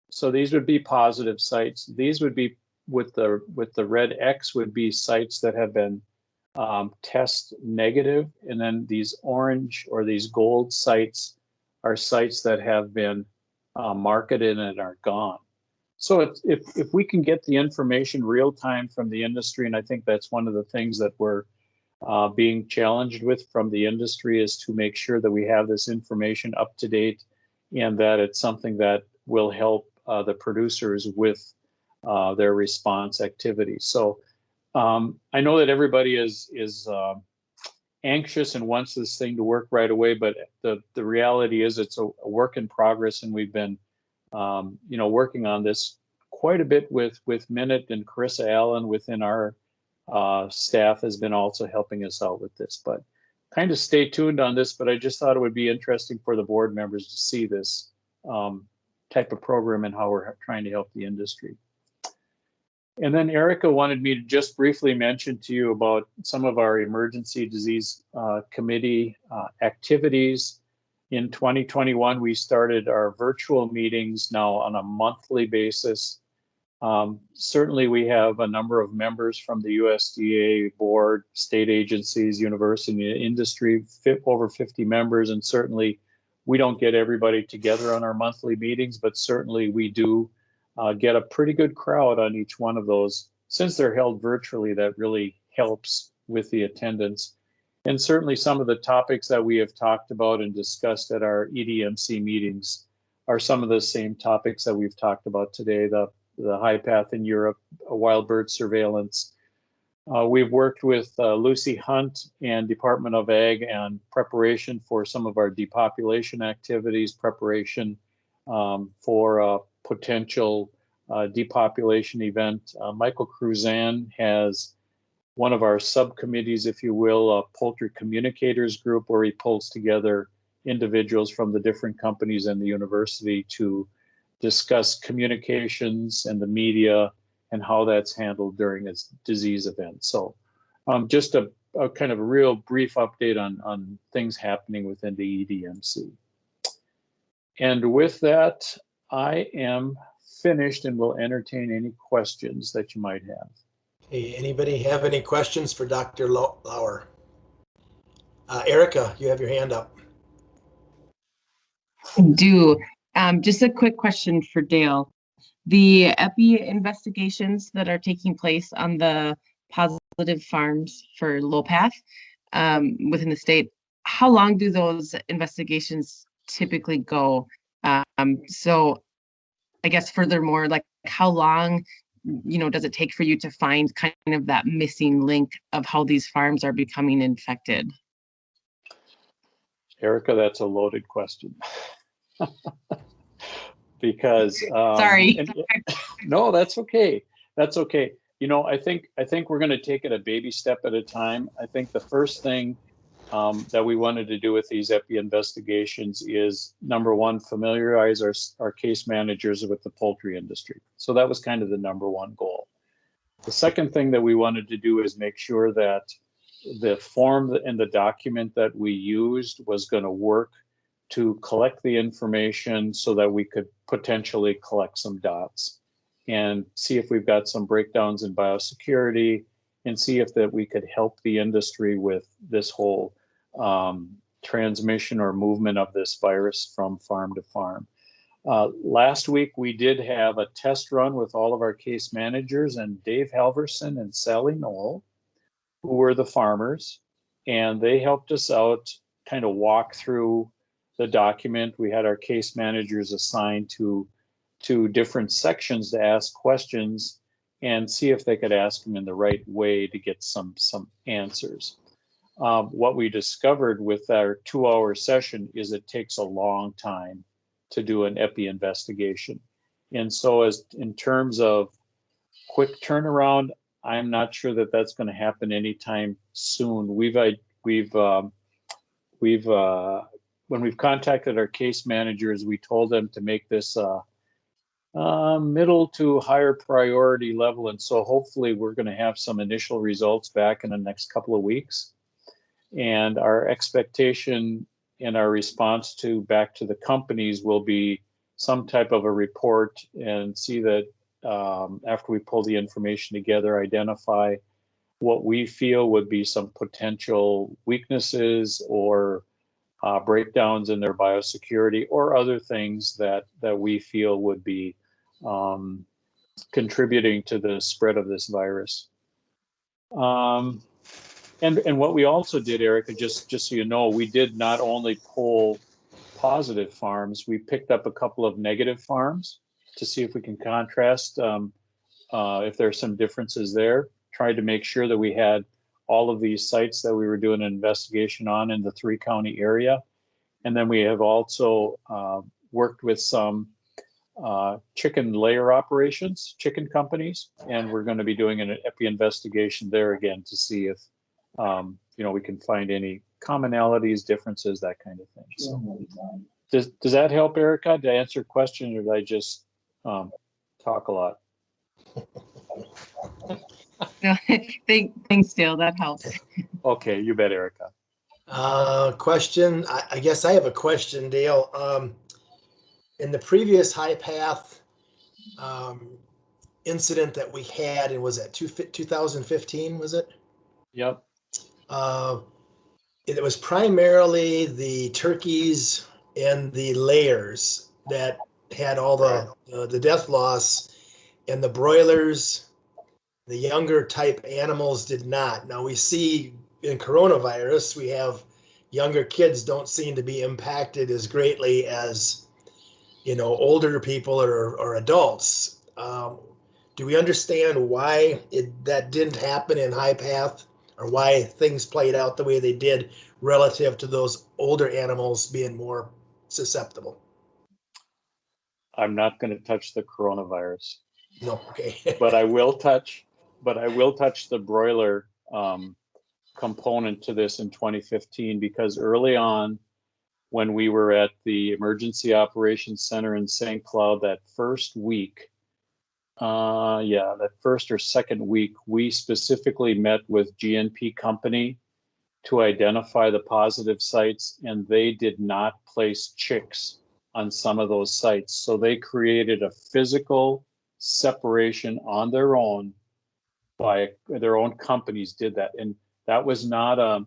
S2: so these would be positive sites. These would be with the red X would be sites that have been test negative, and then these orange or these gold sites are sites that have been marketed and are gone. So if we can get the information real time from the industry, and I think that's one of the things that we're being challenged with from the industry, is to make sure that we have this information up to date and that it's something that will help the producers with their response activities. So I know that everybody is anxious and wants this thing to work right away, but the reality is it's a work in progress, and we've been working on this quite a bit with Minute, and Carissa Allen within our staff has been also helping us out with this. But kind of stay tuned on this, but I just thought it would be interesting for the board members to see this type of program and how we're trying to help the industry. And then Erica wanted me to just briefly mention to you about some of our emergency disease committee activities. In 2021, we started our virtual meetings now on a monthly basis. Certainly we have a number of members from the USDA board, state agencies, university, industry, over 50 members, and certainly we don't get everybody together on our monthly meetings, but certainly we do get a pretty good crowd on each one of those. Since they're held virtually, that really helps with the attendance. And certainly some of the topics that we have talked about and discussed at our EDMC meetings are some of the same topics that we've talked about today, the high path in Europe, wild bird surveillance. We've worked with Lucy Hunt and Department of Ag and preparation for some of our depopulation activities, preparation for a potential depopulation event. Michael Cruzan has one of our subcommittees, if you will, a poultry communicators group, where he pulls together individuals from the different companies and the university to discuss communications and the media and how that's handled during a disease event. So just a kind of a real brief update on things happening within the EDMC. And with that, I am finished and will entertain any questions that you might have.
S1: Hey, anybody have any questions for Dr. Lauer? Erica, you have your hand up.
S9: I do. Just a quick question for Dale. The EPI investigations that are taking place on the positive farms for low path within the state, how long do those investigations typically go? So I guess furthermore, like how long, does it take for you to find kind of that missing link of how these farms are becoming infected?
S2: Erica, that's a loaded question. Because
S9: sorry.
S2: No, that's okay. That's okay. I think we're going to take it a baby step at a time. I think the first thing that we wanted to do with these EPI investigations is, number one, familiarize our case managers with the poultry industry. So that was kind of the number one goal. The second thing that we wanted to do is make sure that the form and the document that we used was going to work to collect the information so that we could potentially collect some dots and see if we've got some breakdowns in biosecurity and see if that we could help the industry with this whole transmission or movement of this virus from farm to farm. Last week, we did have a test run with all of our case managers and Dave Halverson and Sally Knoll, who were the farmers, and they helped us out, kind of walk through the document. We had our case managers assigned to different sections to ask questions and see if they could ask them in the right way to get some answers. What we discovered with our 2-hour session is it takes a long time to do an EPI investigation. And so in terms of quick turnaround, I'm not sure that that's going to happen anytime soon. When we've contacted our case managers, we told them to make this middle to higher priority level. And so hopefully we're going to have some initial results back in the next couple of weeks. And our expectation in our response back to the companies will be some type of a report, and see that after we pull the information together, identify what we feel would be some potential weaknesses or breakdowns in their biosecurity, or other things that we feel would be contributing to the spread of this virus. And what we also did, Erica, just so you know, we did not only pull positive farms, we picked up a couple of negative farms to see if we can contrast if there's some differences there. Tried to make sure that we had all of these sites that we were doing an investigation on in the 3-county area. And then we have also worked with some chicken layer operations, chicken companies, and we're going to be doing an epi investigation there again to see if we can find any commonalities, differences, that kind of thing. So, does that help, Erica? Did I answer your question, or did I just talk a lot?
S9: No, thanks, Dale. That helps.
S2: Okay, you bet, Erica.
S1: Question. I guess I have a question, Dale. In the previous high path incident that we had, and was that 2015? Was it?
S2: Yep.
S1: It was primarily the turkeys and the layers that had all the death loss, and the broilers, the younger type animals, did not. Now we see in coronavirus, we have younger kids don't seem to be impacted as greatly as, older people or adults. Do we understand why that didn't happen in high path, or why things played out the way they did relative to those older animals being more susceptible?
S2: I'm not going to touch the coronavirus.
S1: No, okay.
S2: But I will touch the broiler component to this in 2015, because early on, when we were at the Emergency Operations Center in St. Cloud that first week, that first or second week, we specifically met with GNP Company to identify the positive sites, and they did not place chicks on some of those sites. So they created a physical separation on their own, by their own companies did that. And that was not a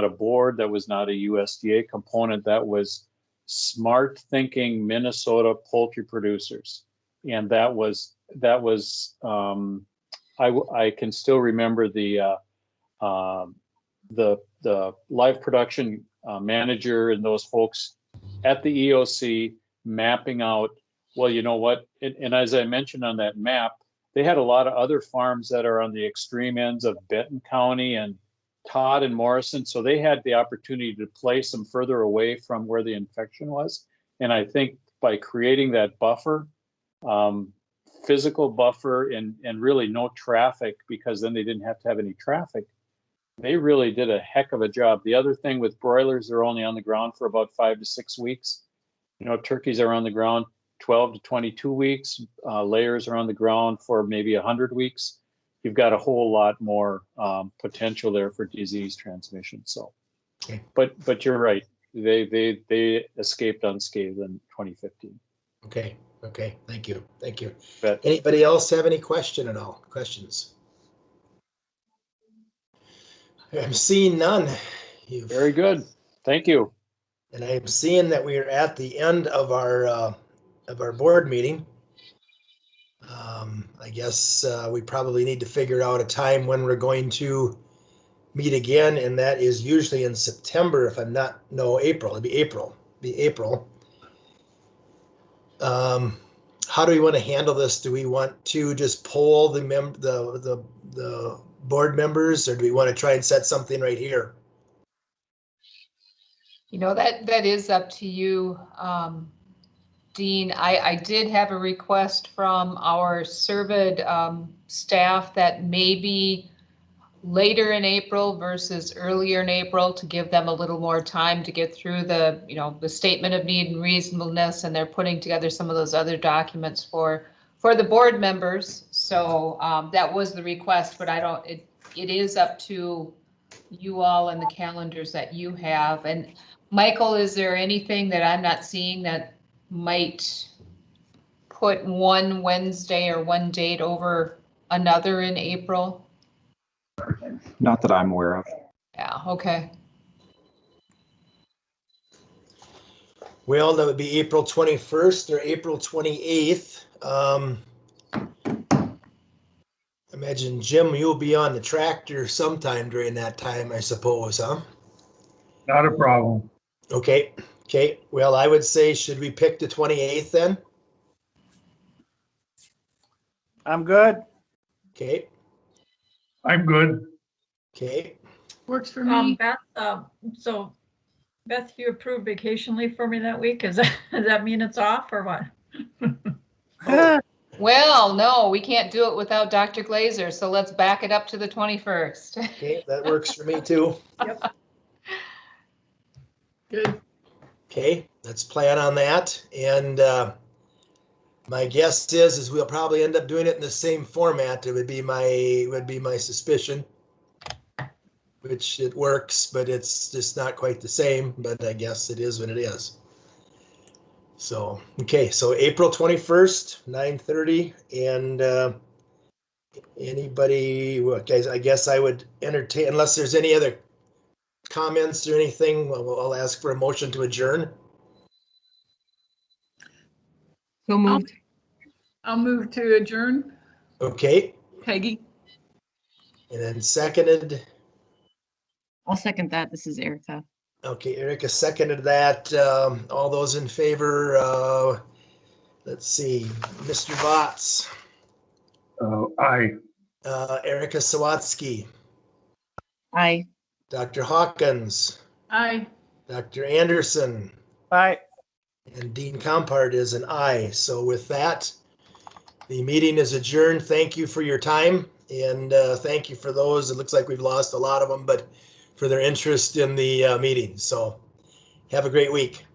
S2: board, that was not a USDA component, that was smart thinking Minnesota poultry producers. And that was I can still remember the live production manager and those folks at the EOC mapping out, well, you know what, and as I mentioned on that map, they had a lot of other farms that are on the extreme ends of Benton County and Todd and Morrison, so they had the opportunity to place them further away from where the infection was. And I think by creating that buffer, physical buffer, and really no traffic, because then they didn't have to have any traffic, they really did a heck of a job. The other thing with broilers, they're only on the ground for about 5 to 6 weeks. Turkeys are on the ground 12 to 22 weeks. Layers are on the ground for maybe 100 weeks. You've got a whole lot more potential there for disease transmission. So, but you're right. They escaped unscathed in 2015.
S1: Okay. Thank you.
S2: Bet.
S1: Anybody else have any questions? I'm seeing none.
S2: Very good. Thank you.
S1: And I'm seeing that we are at the end of our board meeting. I guess we probably need to figure out a time when we're going to meet again, and that is usually in September, if I'm not, no, April. It'd be April. How do we want to handle this? Do we want to just poll the board members, or do we want to try and set something right here?
S4: That is up to you. Dean, I did have a request from our Cervid staff that maybe later in April versus earlier in April to give them a little more time to get through the, the statement of need and reasonableness, and they're putting together some of those other documents for the board members. So that was the request, but it is up to you all and the calendars that you have. And Michael, is there anything that I'm not seeing that might put one Wednesday or one date over another in April?
S5: Not that I'm aware of.
S4: Yeah, okay.
S1: Well, that would be April 21st or April 28th. Imagine, Jim, you'll be on the tractor sometime during that time, I suppose, huh?
S6: Not a problem.
S1: Okay. Okay. Well, I would say, should we pick the 28th then?
S12: I'm good.
S1: Okay.
S6: I'm good.
S1: Okay.
S16: Works for me.
S8: Beth, so Beth, you approved vacation leave for me that week. Does that mean it's off or what?
S4: Well, no, we can't do it without Dr. Glaser, so let's back it up to the 21st.
S1: Okay, that works for me too.
S8: Yep. Good.
S1: Okay, let's plan on that. And my guess is we'll probably end up doing it in the same format. It would be my suspicion, which it works, but it's just not quite the same. But I guess it is what it is. So, okay, so April 21st, 9:30, and anybody, well, guys, I guess I would entertain, unless there's any other comments or anything, I'll ask for a motion to adjourn.
S9: So moved.
S16: I'll move to adjourn.
S1: Okay,
S16: Peggy.
S1: and then seconded.
S9: I'll second that. This is Erica.
S1: Okay, Erica seconded that. All those in favor, let's see, Mr. Voss.
S6: Aye.
S1: Erica Sawatsky.
S9: Aye.
S1: Dr. Hawkins.
S16: Aye.
S1: Dr. Anderson.
S12: Aye.
S1: And Dean Compart is an aye. So with that, the meeting is adjourned. Thank you for your time, and thank you for those. It looks like we've lost a lot of them, but for their interest in the meeting. So have a great week.